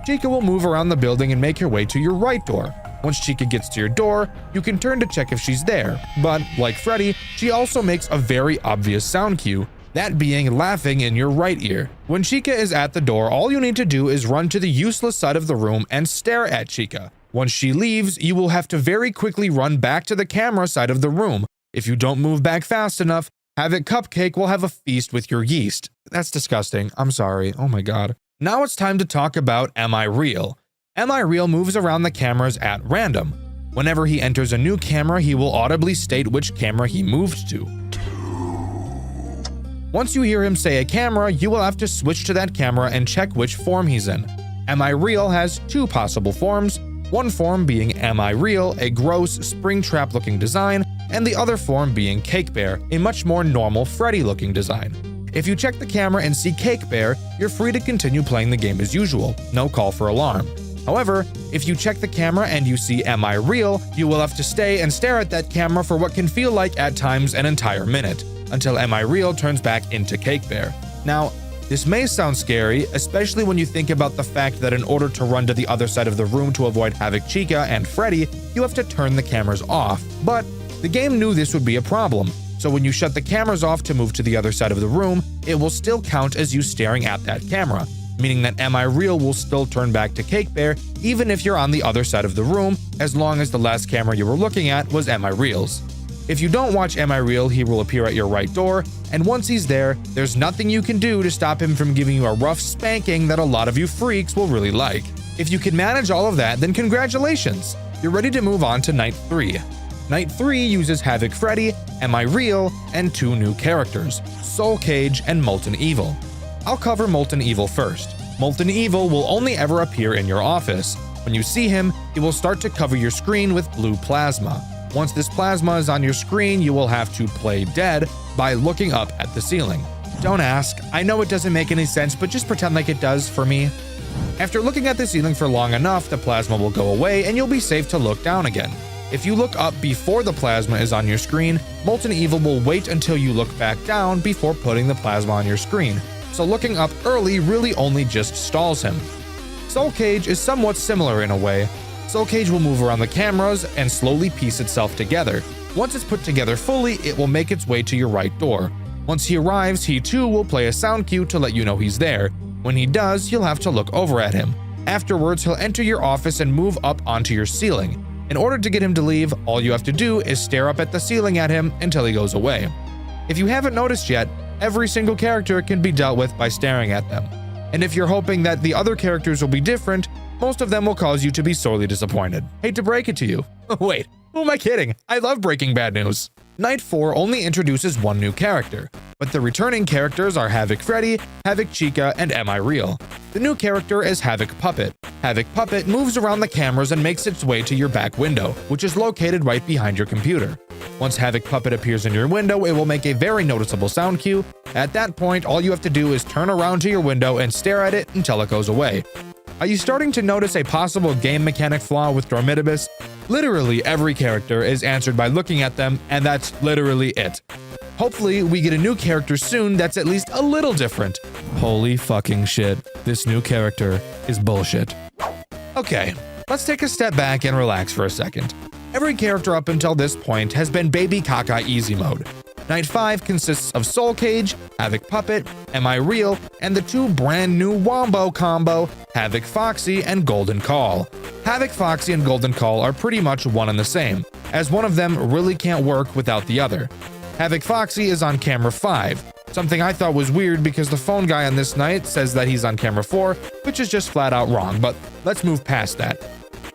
Chica will move around the building and make her way to your right door. Once Chica gets to your door, you can turn to check if she's there, but like Freddy, she also makes a very obvious sound cue, that being laughing in your right ear. When Chica is at the door, all you need to do is run to the useless side of the room and stare at Chica. Once she leaves, you will have to very quickly run back to the camera side of the room. If you don't move back fast enough, Havoc Cupcake will have a feast with your yeast. That's disgusting. I'm sorry. Oh my god. Now it's time to talk about Am I Real? Am I Real moves around the cameras at random. Whenever he enters a new camera, he will audibly state which camera he moved to. Once you hear him say a camera, you will have to switch to that camera and check which form he's in. Am I Real has two possible forms, one form being Am I Real, a gross Springtrap looking design, and the other form being Cake Bear, a much more normal Freddy looking design. If you check the camera and see Cake Bear, you're free to continue playing the game as usual, no call for alarm. However, if you check the camera and you see Am I Real, you will have to stay and stare at that camera for what can feel like at times an entire minute, until Am I Real turns back into Cake Bear. Now, this may sound scary, especially when you think about the fact that in order to run to the other side of the room to avoid Havoc Chica and Freddy, you have to turn the cameras off. But the game knew this would be a problem, so when you shut the cameras off to move to the other side of the room, it will still count as you staring at that camera, meaning that Am I Real will still turn back to Cake Bear even if you're on the other side of the room, as long as the last camera you were looking at was Am I Real's. If you don't watch Am I Real, he will appear at your right door, and once he's there, there's nothing you can do to stop him from giving you a rough spanking that a lot of you freaks will really like. If you can manage all of that, then congratulations! You're ready to move on to Night 3. Night 3 uses Havoc Freddy, Am I Real, and two new characters, Soul Cage and Molten Evil. I'll cover Molten Evil first. Molten Evil will only ever appear in your office. When you see him, he will start to cover your screen with blue plasma. Once this plasma is on your screen, you will have to play dead by looking up at the ceiling. Don't ask, I know it doesn't make any sense, but just pretend like it does for me. After looking at the ceiling for long enough, the plasma will go away and you'll be safe to look down again. If you look up before the plasma is on your screen, Molten Evil will wait until you look back down before putting the plasma on your screen, so looking up early really only just stalls him. Soul Cage is somewhat similar in a way. Soul Cage will move around the cameras and slowly piece itself together. Once it's put together fully, it will make its way to your right door. Once he arrives, he too will play a sound cue to let you know he's there. When he does, you'll have to look over at him. Afterwards, he'll enter your office and move up onto your ceiling. In order to get him to leave, all you have to do is stare up at the ceiling at him until he goes away. If you haven't noticed yet, every single character can be dealt with by staring at them. And if you're hoping that the other characters will be different, most of them will cause you to be sorely disappointed. Hate to break it to you. Wait, who am I kidding? I love breaking bad news. Night 4 only introduces one new character, but the returning characters are Havoc Freddy, Havoc Chica, and Am I Real. The new character is Havoc Puppet. Havoc Puppet moves around the cameras and makes its way to your back window, which is located right behind your computer. Once Havoc Puppet appears in your window, it will make a very noticeable sound cue. At that point, all you have to do is turn around to your window and stare at it until it goes away. Are you starting to notice a possible game mechanic flaw with Dormitibus? Literally every character is answered by looking at them, and that's literally it. Hopefully, we get a new character soon that's at least a little different. Holy fucking shit, this new character is bullshit. Okay, let's take a step back and relax for a second. Every character up until this point has been Baby Caca Easy Mode. Night 5 consists of Soul Cage, Havoc Puppet, Am I Real, and the two brand new Wombo combo, Havoc Foxy and Golden Call. Havoc Foxy and Golden Call are pretty much one and the same, as one of them really can't work without the other. Havoc Foxy is on camera 5, something I thought was weird because the phone guy on this night says that he's on camera 4, which is just flat out wrong, but let's move past that.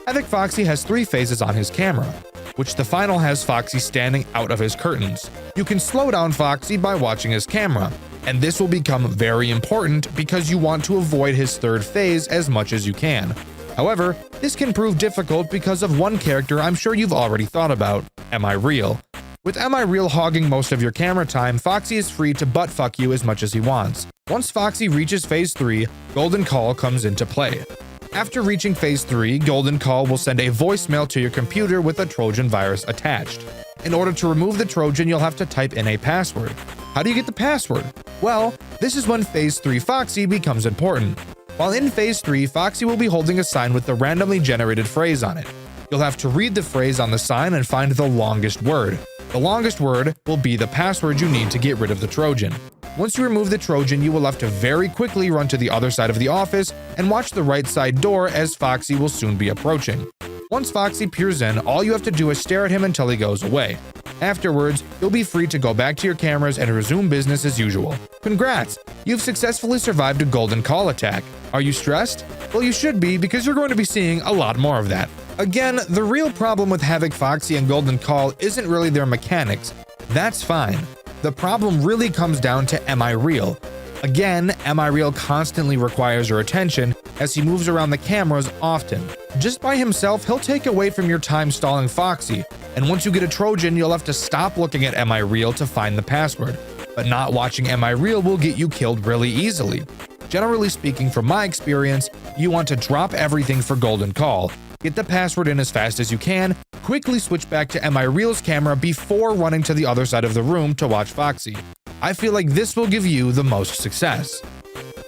Havoc Foxy has 3 phases on his camera, which the final has Foxy standing out of his curtains. You can slow down Foxy by watching his camera, and this will become very important because you want to avoid his 3rd phase as much as you can. However, this can prove difficult because of one character I'm sure you've already thought about, Am I Real? With Am I Real hogging most of your camera time, Foxy is free to buttfuck you as much as he wants. Once Foxy reaches phase 3, Golden Call comes into play. After reaching phase 3, Golden Call will send a voicemail to your computer with a Trojan virus attached. In order to remove the Trojan, you'll have to type in a password. How do you get the password? Well, this is when phase 3 Foxy becomes important. While in phase 3, Foxy will be holding a sign with the randomly generated phrase on it. You'll have to read the phrase on the sign and find the longest word. The longest word will be the password you need to get rid of the Trojan. Once you remove the Trojan, you will have to very quickly run to the other side of the office and watch the right side door as Foxy will soon be approaching. Once Foxy peers in, all you have to do is stare at him until he goes away. Afterwards, you'll be free to go back to your cameras and resume business as usual. Congrats! You've successfully survived a golden call attack. Are you stressed? Well, you should be, because you're going to be seeing a lot more of that. Again, the real problem with Havoc, Foxy, and Golden Call isn't really their mechanics. That's fine. The problem really comes down to Am I Real? Again, Am I Real constantly requires your attention as he moves around the cameras often. Just by himself, he'll take away from your time stalling Foxy, and once you get a Trojan, you'll have to stop looking at Am I Real to find the password. But not watching Am I Real will get you killed really easily. Generally speaking, from my experience, you want to drop everything for Golden Call, get the password in as fast as you can, quickly switch back to Am I Real's camera before running to the other side of the room to watch Foxy. I feel like this will give you the most success.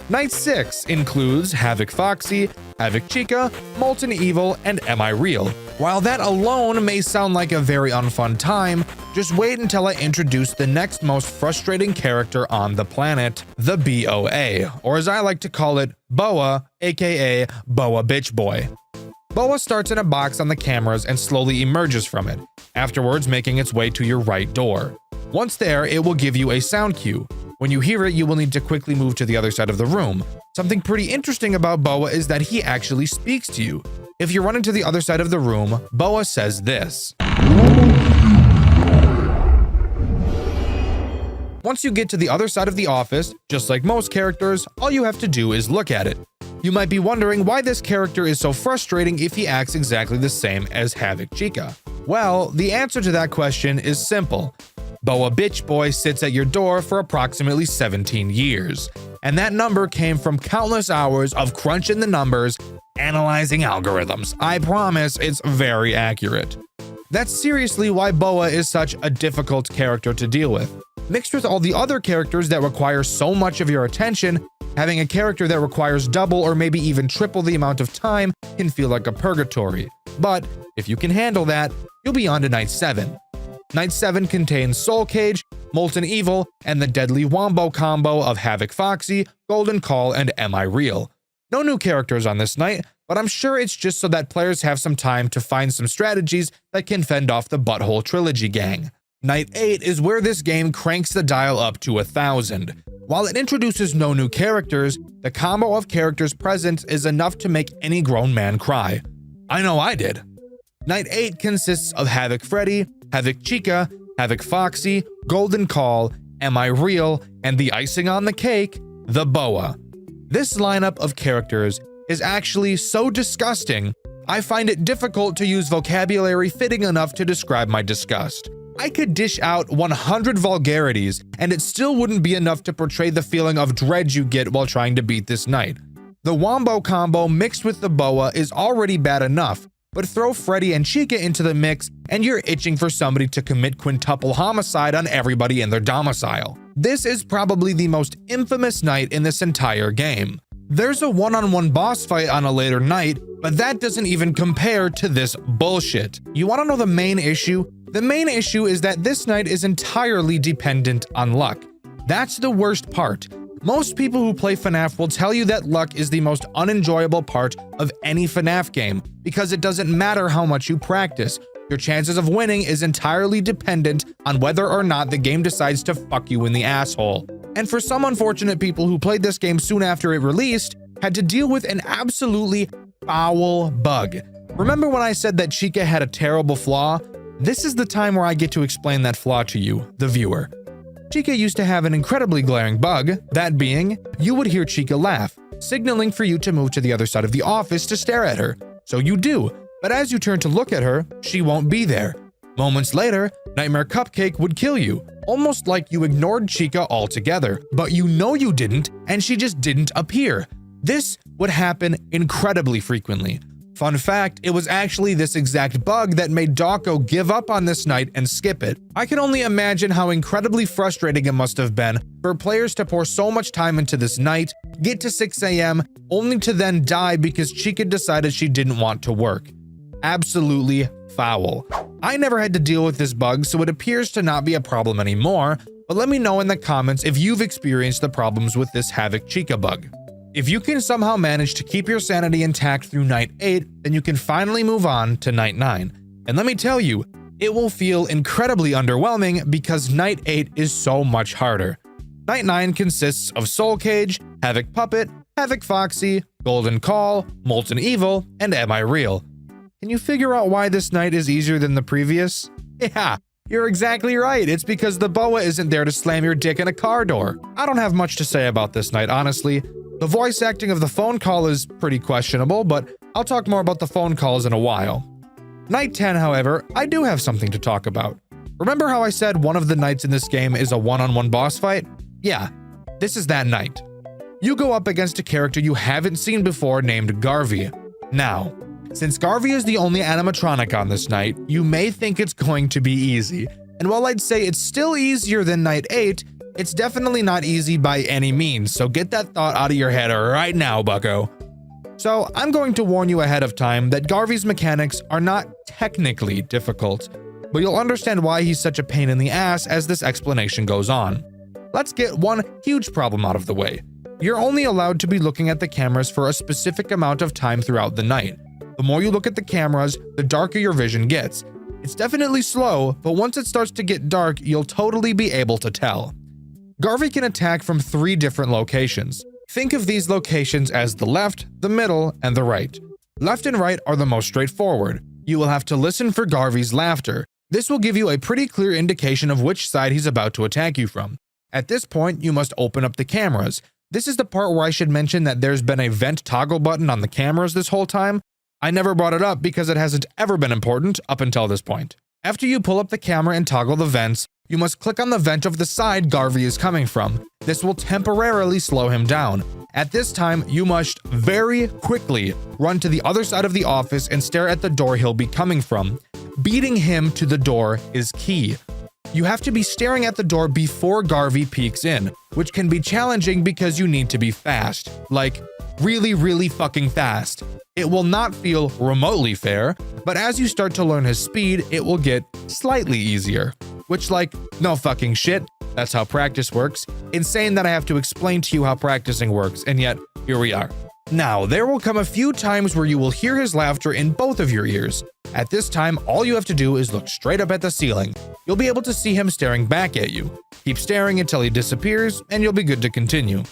Night 6 includes Havoc Foxy, Havoc Chica, Molten Evil, and Am I Real. While that alone may sound like a very unfun time, just wait until I introduce the next most frustrating character on the planet, the BOA, or as I like to call it, Boa, aka Boa Bitch Boy. Boa starts in a box on the cameras and slowly emerges from it, afterwards making its way to your right door. Once there, it will give you a sound cue. When you hear it, you will need to quickly move to the other side of the room. Something pretty interesting about Boa is that he actually speaks to you. If you run into the other side of the room, Boa says this. Once you get to the other side of the office, just like most characters, all you have to do is look at it. You might be wondering why this character is so frustrating if he acts exactly the same as Havoc Chica. Well, the answer to that question is simple. Boa Bitch Boy sits at your door for approximately 17 years, and that number came from countless hours of crunching the numbers, analyzing algorithms. I promise it's very accurate. That's seriously why Boa is such a difficult character to deal with. Mixed with all the other characters that require so much of your attention, having a character that requires double or maybe even triple the amount of time can feel like a purgatory. But if you can handle that, you'll be on to Night 7. Night 7 contains Soul Cage, Molten Evil, and the deadly Wombo combo of Havoc Foxy, Golden Call, and Am I Real. No new characters on this night, but I'm sure it's just so that players have some time to find some strategies that can fend off the Butthole Trilogy gang. Night 8 is where this game cranks the dial up to 1,000. While it introduces no new characters, the combo of characters present is enough to make any grown man cry. I know I did. Night 8 consists of Havoc Freddy, Havoc Chica, Havoc Foxy, Golden Call, Am I Real, and the icing on the cake, the Boa. This lineup of characters is actually so disgusting, I find it difficult to use vocabulary fitting enough to describe my disgust. I could dish out 100 vulgarities, and it still wouldn't be enough to portray the feeling of dread you get while trying to beat this night. The Wombo combo mixed with the Boa is already bad enough, but throw Freddy and Chica into the mix and you're itching for somebody to commit quintuple homicide on everybody in their domicile. This is probably the most infamous night in this entire game. There's a one-on-one boss fight on a later night, but that doesn't even compare to this bullshit. You want to know the main issue? The main issue is that this night is entirely dependent on luck. That's the worst part. Most people who play FNAF will tell you that luck is the most unenjoyable part of any FNAF game because it doesn't matter how much you practice. Your chances of winning is entirely dependent on whether or not the game decides to fuck you in the asshole. And for some unfortunate people who played this game soon after it released, had to deal with an absolutely foul bug. Remember when I said that Chica had a terrible flaw? This is the time where I get to explain that flaw to you, the viewer. Chica used to have an incredibly glaring bug, that being, you would hear Chica laugh, signaling for you to move to the other side of the office to stare at her. So you do, but as you turn to look at her, she won't be there. Moments later, Nightmare Cupcake would kill you, almost like you ignored Chica altogether, but you know you didn't, and she just didn't appear. This would happen incredibly frequently. Fun fact, it was actually this exact bug that made Dawko give up on this night and skip it. I can only imagine how incredibly frustrating it must have been for players to pour so much time into this night, get to 6 AM, only to then die because Chica decided she didn't want to work. Absolutely foul. I never had to deal with this bug, so it appears to not be a problem anymore, but let me know in the comments if you've experienced the problems with this Havoc Chica bug. If you can somehow manage to keep your sanity intact through night 8, then you can finally move on to night 9. And let me tell you, it will feel incredibly underwhelming because night 8 is so much harder. Night 9 consists of Soul Cage, Havoc Puppet, Havoc Foxy, Golden Call, Molten Evil, and Am I Real? Can you figure out why this night is easier than the previous? Yeah, you're exactly right. It's because the boa isn't there to slam your dick in a car door. I don't have much to say about this night, honestly. The voice acting of the phone call is pretty questionable, but I'll talk more about the phone calls in a while. Night 10, however, I do have something to talk about. Remember how I said one of the nights in this game is a one-on-one boss fight? Yeah, this is that night. You go up against a character you haven't seen before named Garvey. Now, since Garvey is the only animatronic on this night, you may think it's going to be easy. And while I'd say it's still easier than night 8, it's definitely not easy by any means, so get that thought out of your head right now, bucko. So I'm going to warn you ahead of time that Garvey's mechanics are not technically difficult, but you'll understand why he's such a pain in the ass as this explanation goes on. Let's get one huge problem out of the way. You're only allowed to be looking at the cameras for a specific amount of time throughout the night. The more you look at the cameras, the darker your vision gets. It's definitely slow, but once it starts to get dark, you'll totally be able to tell. Garvey can attack from 3 different locations. Think of these locations as the left, the middle, and the right. Left and right are the most straightforward. You will have to listen for Garvey's laughter. This will give you a pretty clear indication of which side he's about to attack you from. At this point, you must open up the cameras. This is the part where I should mention that there's been a vent toggle button on the cameras this whole time. I never brought it up because it hasn't ever been important up until this point. After you pull up the camera and toggle the vents, you must click on the vent of the side Garvey is coming from. This will temporarily slow him down. At this time, you must very quickly run to the other side of the office and stare at the door he'll be coming from. Beating him to the door is key. You have to be staring at the door before Garvey peeks in, which can be challenging because you need to be fast. Like, really fucking fast. It will not feel remotely fair, but as you start to learn his speed, it will get slightly easier. Which, like, no fucking shit, that's how practice works. Insane that I have to explain to you how practicing works, and yet, here we are. Now, there will come a few times where you will hear his laughter in both of your ears. At this time, all you have to do is look straight up at the ceiling. You'll be able to see him staring back at you. Keep staring until he disappears, and you'll be good to continue.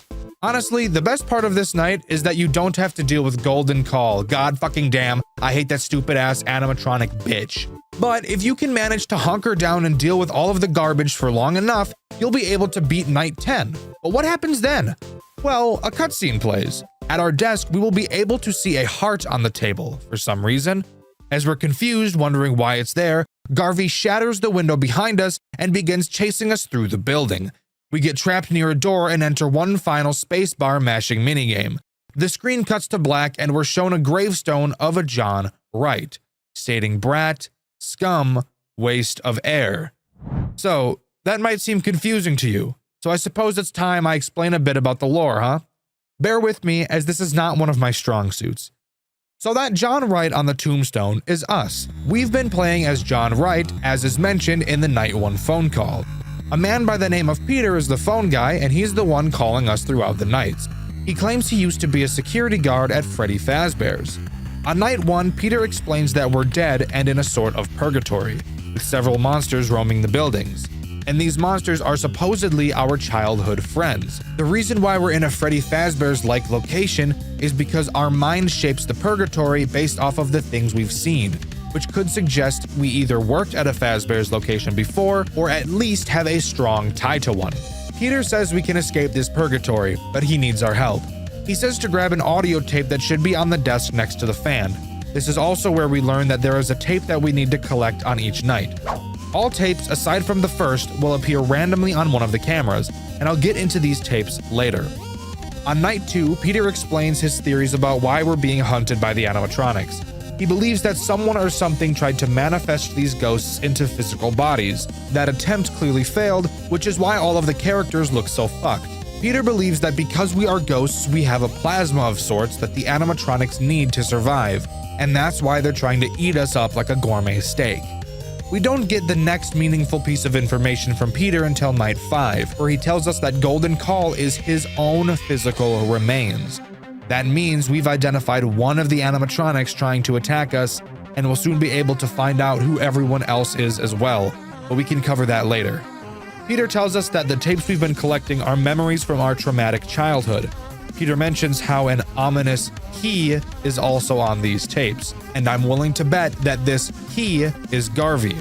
Honestly, the best part of this night is that you don't have to deal with Golden Call. God fucking damn, I hate that stupid ass animatronic bitch. But if you can manage to hunker down and deal with all of the garbage for long enough, you'll be able to beat night 10. But what happens then? Well, a cutscene plays. At our desk, we will be able to see a heart on the table for some reason. As we're confused, wondering why it's there, Garvey shatters the window behind us and begins chasing us through the building. We get trapped near a door and enter one final spacebar mashing minigame. The screen cuts to black and we're shown a gravestone of a John Wright, stating brat, scum, waste of air. So, that might seem confusing to you, so I suppose it's time I explain a bit about the lore, huh? Bear with me, as this is not one of my strong suits. So that John Wright on the tombstone is us. We've been playing as John Wright, as is mentioned in the Night 1 phone call. A man by the name of Peter is the phone guy, and he's the one calling us throughout the nights. He claims he used to be a security guard at Freddy Fazbear's. On night 1, Peter explains that we're dead and in a sort of purgatory, with several monsters roaming the buildings. And these monsters are supposedly our childhood friends. The reason why we're in a Freddy Fazbear's-like location is because our mind shapes the purgatory based off of the things we've seen, which could suggest we either worked at a Fazbear's location before, or at least have a strong tie to one. Peter says we can escape this purgatory, but he needs our help. He says to grab an audio tape that should be on the desk next to the fan. This is also where we learn that there is a tape that we need to collect on each night. All tapes, aside from the first, will appear randomly on one of the cameras, and I'll get into these tapes later. On night 2, Peter explains his theories about why we're being hunted by the animatronics. He believes that someone or something tried to manifest these ghosts into physical bodies. That attempt clearly failed, which is why all of the characters look so fucked. Peter believes that because we are ghosts, we have a plasma of sorts that the animatronics need to survive, and that's why they're trying to eat us up like a gourmet steak. We don't get the next meaningful piece of information from Peter until night 5, where he tells us that Golden Call is his own physical remains. That means we've identified one of the animatronics trying to attack us, and we'll soon be able to find out who everyone else is as well, but we can cover that later. Peter tells us that the tapes we've been collecting are memories from our traumatic childhood. Peter mentions how an ominous key is also on these tapes, and I'm willing to bet that this key is Garvey.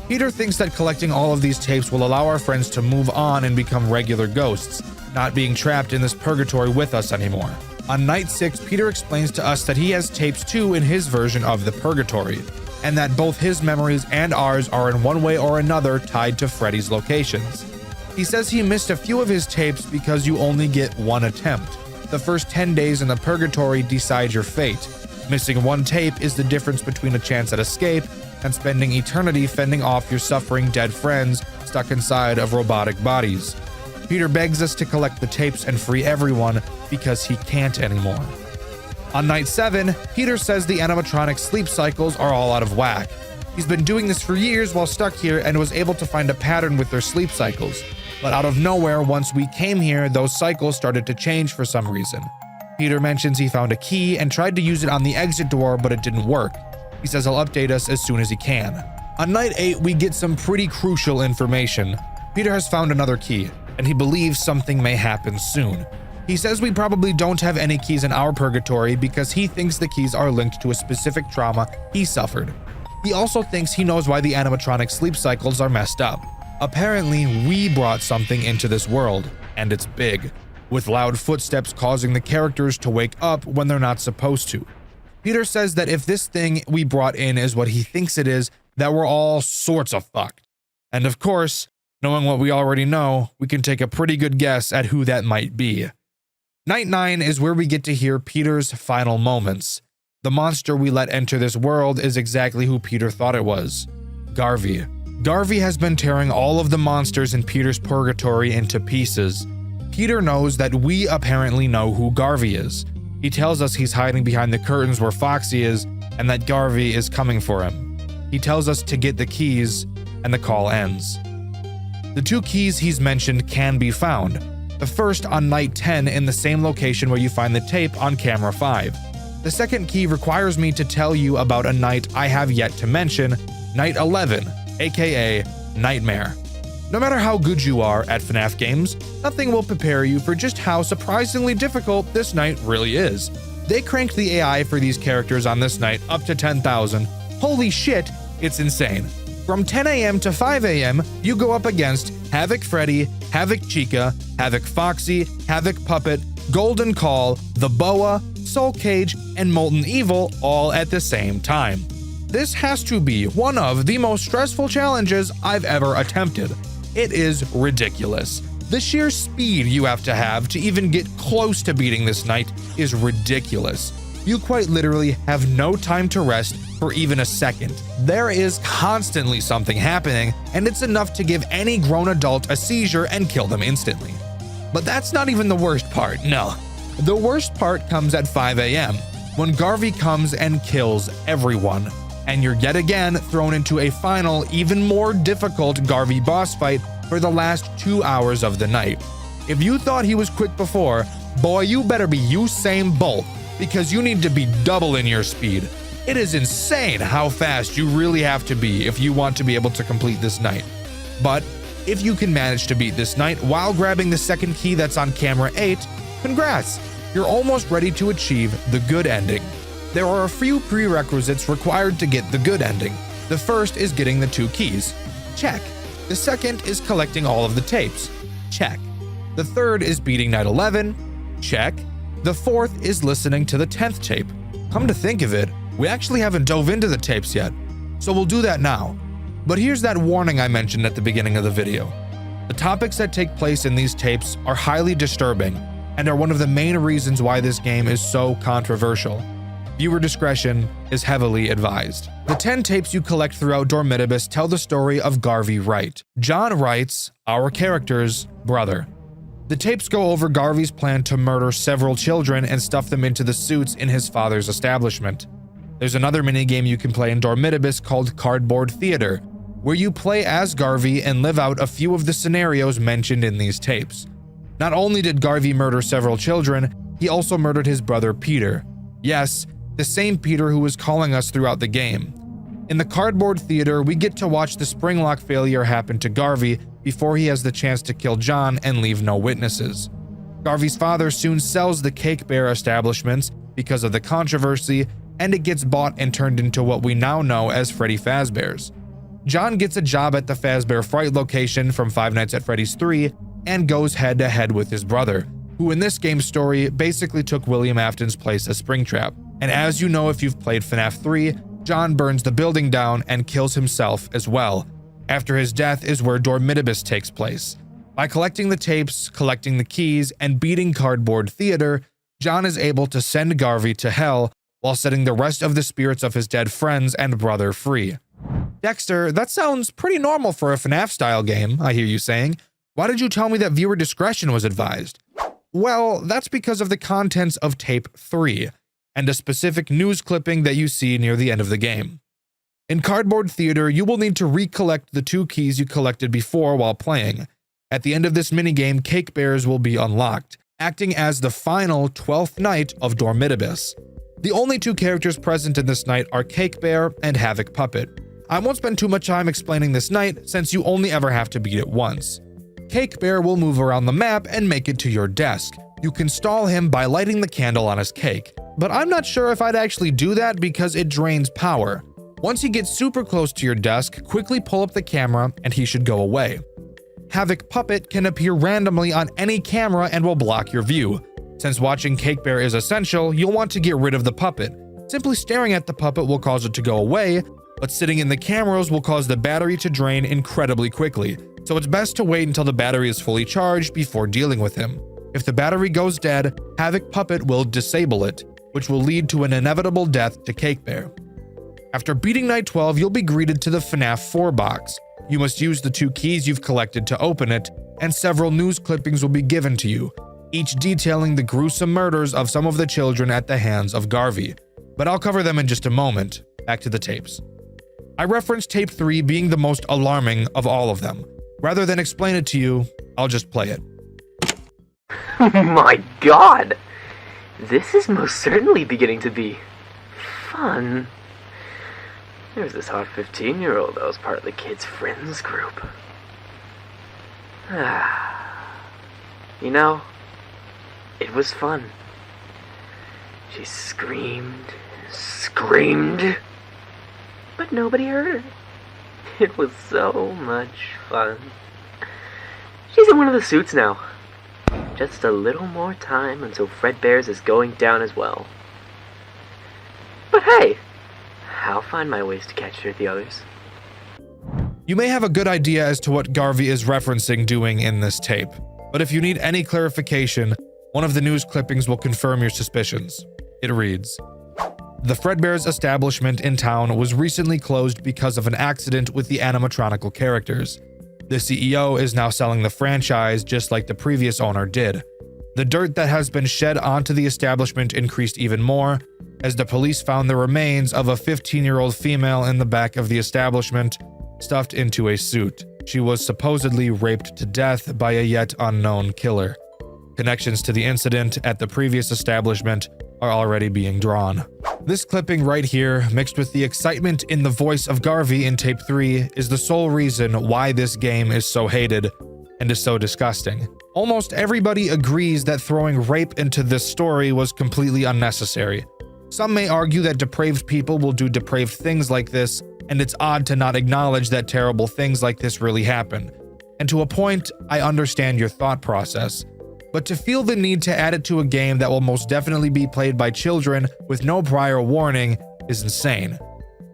Peter thinks that collecting all of these tapes will allow our friends to move on and become regular ghosts, not being trapped in this purgatory with us anymore. On night 6, Peter explains to us that he has tapes too in his version of the purgatory, and that both his memories and ours are in one way or another tied to Freddy's locations. He says he missed a few of his tapes because you only get one attempt. The first 10 days in the purgatory decide your fate. Missing one tape is the difference between a chance at escape and spending eternity fending off your suffering dead friends stuck inside of robotic bodies. Peter begs us to collect the tapes and free everyone because he can't anymore. On night 7, Peter says the animatronic sleep cycles are all out of whack. He's been doing this for years while stuck here and was able to find a pattern with their sleep cycles. But out of nowhere, once we came here, those cycles started to change for some reason. Peter mentions he found a key and tried to use it on the exit door, but it didn't work. He says he'll update us as soon as he can. On night 8, we get some pretty crucial information. Peter has found another key, and he believes something may happen soon. He says we probably don't have any keys in our purgatory because he thinks the keys are linked to a specific trauma he suffered. He also thinks he knows why the animatronic sleep cycles are messed up. Apparently, we brought something into this world, and it's big, with loud footsteps causing the characters to wake up when they're not supposed to. Peter says that if this thing we brought in is what he thinks it is, that we're all sorts of fucked. And of course, knowing what we already know, we can take a pretty good guess at who that might be. Night 9 is where we get to hear Peter's final moments. The monster we let enter this world is exactly who Peter thought it was. Garvey. Garvey has been tearing all of the monsters in Peter's purgatory into pieces. Peter knows that we apparently know who Garvey is. He tells us he's hiding behind the curtains where Foxy is, and that Garvey is coming for him. He tells us to get the keys, and the call ends. The 2 keys he's mentioned can be found. The first on night 10 in the same location where you find the tape on camera 5. The second key requires me to tell you about a night I have yet to mention, night 11, aka Nightmare. No matter how good you are at FNAF games, nothing will prepare you for just how surprisingly difficult this night really is. They cranked the AI for these characters on this night up to 10,000. Holy shit, it's insane. From 10 a.m. to 5 a.m., you go up against Havoc Freddy, Havoc Chica, Havoc Foxy, Havoc Puppet, Golden Call, The Boa, Soul Cage, and Molten Evil all at the same time. This has to be one of the most stressful challenges I've ever attempted. It is ridiculous. The sheer speed you have to even get close to beating this night is ridiculous. You quite literally have no time to rest for even a second. There is constantly something happening, and it's enough to give any grown adult a seizure and kill them instantly. But that's not even the worst part, no. The worst part comes at 5 a.m., when Garvey comes and kills everyone, and you're yet again thrown into a final, even more difficult Garvey boss fight for the last 2 hours of the night. If you thought he was quick before, boy, you better be Usain Bolt, because you need to be doubling your speed. It is insane how fast you really have to be if you want to be able to complete this night. But if you can manage to beat this night while grabbing the second key that's on camera 8, congrats! You're almost ready to achieve the good ending. There are a few prerequisites required to get the good ending. The first is getting the 2 keys. Check. The second is collecting all of the tapes. Check. The third is beating night 11. Check. The fourth is listening to the 10th tape. Come to think of it, we actually haven't dove into the tapes yet, so we'll do that now. But here's that warning I mentioned at the beginning of the video. The topics that take place in these tapes are highly disturbing and are one of the main reasons why this game is so controversial. Viewer discretion is heavily advised. The 10 tapes you collect throughout Dormitibus tell the story of Garvey Wright, John Wright's, our character's, brother. The tapes go over Garvey's plan to murder several children and stuff them into the suits in his father's establishment. There's another minigame you can play in Dormitibus called Cardboard Theater. where you play as Garvey and live out a few of the scenarios mentioned in these tapes. Not only did Garvey murder several children, he also murdered his brother Peter. Yes, the same Peter who was calling us throughout the game. In the cardboard theater, we get to watch the spring lock failure happen to Garvey before he has the chance to kill John and leave no witnesses. Garvey's father soon sells the Cake Bear establishments because of the controversy, and it gets bought and turned into what we now know as Freddy Fazbear's. John gets a job at the Fazbear Fright location from Five Nights at Freddy's 3 and goes head-to-head with his brother, who in this game's story basically took William Afton's place as Springtrap. And as you know if you've played FNAF 3, John burns the building down and kills himself as well. After his death is where Dormitibus takes place. By collecting the tapes, collecting the keys, and beating Cardboard Theater, John is able to send Garvey to hell while setting the rest of the spirits of his dead friends and brother free. Dexter, that sounds pretty normal for a FNAF-style game, I hear you saying. Why did you tell me that viewer discretion was advised? Well, that's because of the contents of Tape 3, and a specific news clipping that you see near the end of the game. In Cardboard Theater, you will need to recollect the 2 keys you collected before while playing. At the end of this minigame, Cake Bears will be unlocked, acting as the final 12th night of Dormitibus. The only 2 characters present in this night are Cake Bear and Havoc Puppet. I won't spend too much time explaining this night since you only ever have to beat it once. Cake Bear will move around the map and make it to your desk. You can stall him by lighting the candle on his cake, but I'm not sure if I'd actually do that because it drains power. Once he gets super close to your desk, quickly pull up the camera and he should go away. Havoc Puppet can appear randomly on any camera and will block your view. Since watching Cake Bear is essential, you'll want to get rid of the puppet. Simply staring at the puppet will cause it to go away, but sitting in the cameras will cause the battery to drain incredibly quickly, so it's best to wait until the battery is fully charged before dealing with him. If the battery goes dead, Havoc Puppet will disable it, which will lead to an inevitable death to Cake Bear. After beating Night 12, you'll be greeted to the FNAF 4 box. You must use the 2 keys you've collected to open it, and several news clippings will be given to you, each detailing the gruesome murders of some of the children at the hands of Garvey. But I'll cover them in just a moment. Back to the tapes. I referenced Tape 3 being the most alarming of all of them. Rather than explain it to you, I'll just play it. My god! This is most certainly beginning to be fun. There's this hot 15-year-old that was part of the kids' friends group. You know, it was fun. She screamed, but nobody heard her. It was so much fun. She's in one of the suits now. Just a little more time until Fredbear's is going down as well. But hey, I'll find my ways to catch her at the others. You may have a good idea as to what Garvey is referencing doing in this tape, but if you need any clarification, one of the news clippings will confirm your suspicions. It reads, "The Fredbear's establishment in town was recently closed because of an accident with the animatronical characters. The CEO is now selling the franchise just like the previous owner did. The dirt that has been shed onto the establishment increased even more, as the police found the remains of a 15-year-old female in the back of the establishment, stuffed into a suit. She was supposedly raped to death by a yet unknown killer. Connections to the incident at the previous establishment are already being drawn." This clipping right here, mixed with the excitement in the voice of Garvey in Tape 3, is the sole reason why this game is so hated and is so disgusting. Almost everybody agrees that throwing rape into this story was completely unnecessary. Some may argue that depraved people will do depraved things like this, and it's odd to not acknowledge that terrible things like this really happen. And to a point, I understand your thought process. But to feel the need to add it to a game that will most definitely be played by children with no prior warning is insane.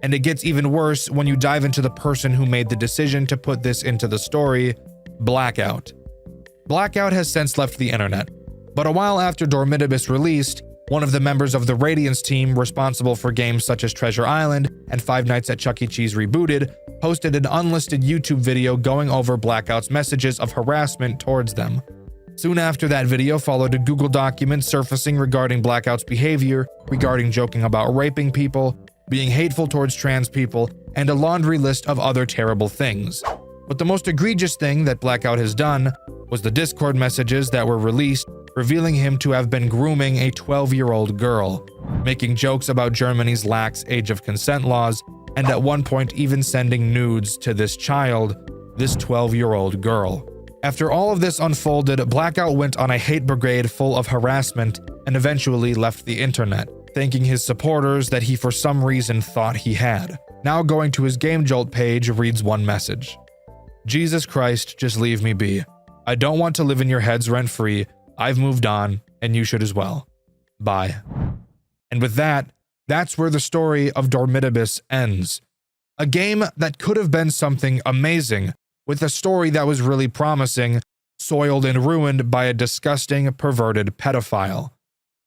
And it gets even worse when you dive into the person who made the decision to put this into the story, Blackout. Blackout has since left the internet, but a while after Dormitibus released, one of the members of the Radiance team responsible for games such as Treasure Island and Five Nights at Chuck E. Cheese Rebooted posted an unlisted YouTube video going over Blackout's messages of harassment towards them. Soon after that video followed a Google document surfacing regarding Blackout's behavior, regarding joking about raping people, being hateful towards trans people, and a laundry list of other terrible things. But the most egregious thing that Blackout has done was the Discord messages that were released revealing him to have been grooming a 12-year-old girl, making jokes about Germany's lax age of consent laws, and at one point even sending nudes to this child, this 12-year-old girl. After all of this unfolded, Blackout went on a hate brigade full of harassment and eventually left the internet, thanking his supporters that he for some reason thought he had. Now going to his Game Jolt page reads one message. Jesus Christ, just leave me be. I don't want to live in your heads rent-free. I've moved on, and you should as well. Bye. And with that, that's where the story of Dormitibus ends. A game that could have been something amazing, with a story that was really promising, soiled and ruined by a disgusting, perverted pedophile.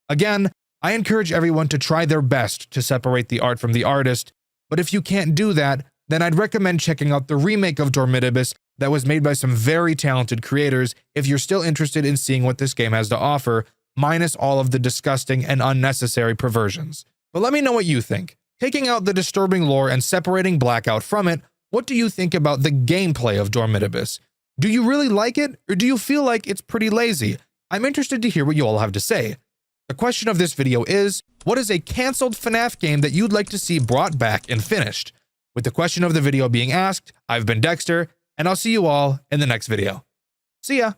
Again, I encourage everyone to try their best to separate the art from the artist, but if you can't do that, then I'd recommend checking out the remake of Dormitibus that was made by some very talented creators if you're still interested in seeing what this game has to offer, minus all of the disgusting and unnecessary perversions. But let me know what you think. Taking out the disturbing lore and separating Blackout from it, what do you think about the gameplay of Dormitibus? Do you really like it, or do you feel like it's pretty lazy? I'm interested to hear what you all have to say. The question of this video is, what is a canceled FNAF game that you'd like to see brought back and finished? With the question of the video being asked, I've been Dexter, and I'll see you all in the next video. See ya!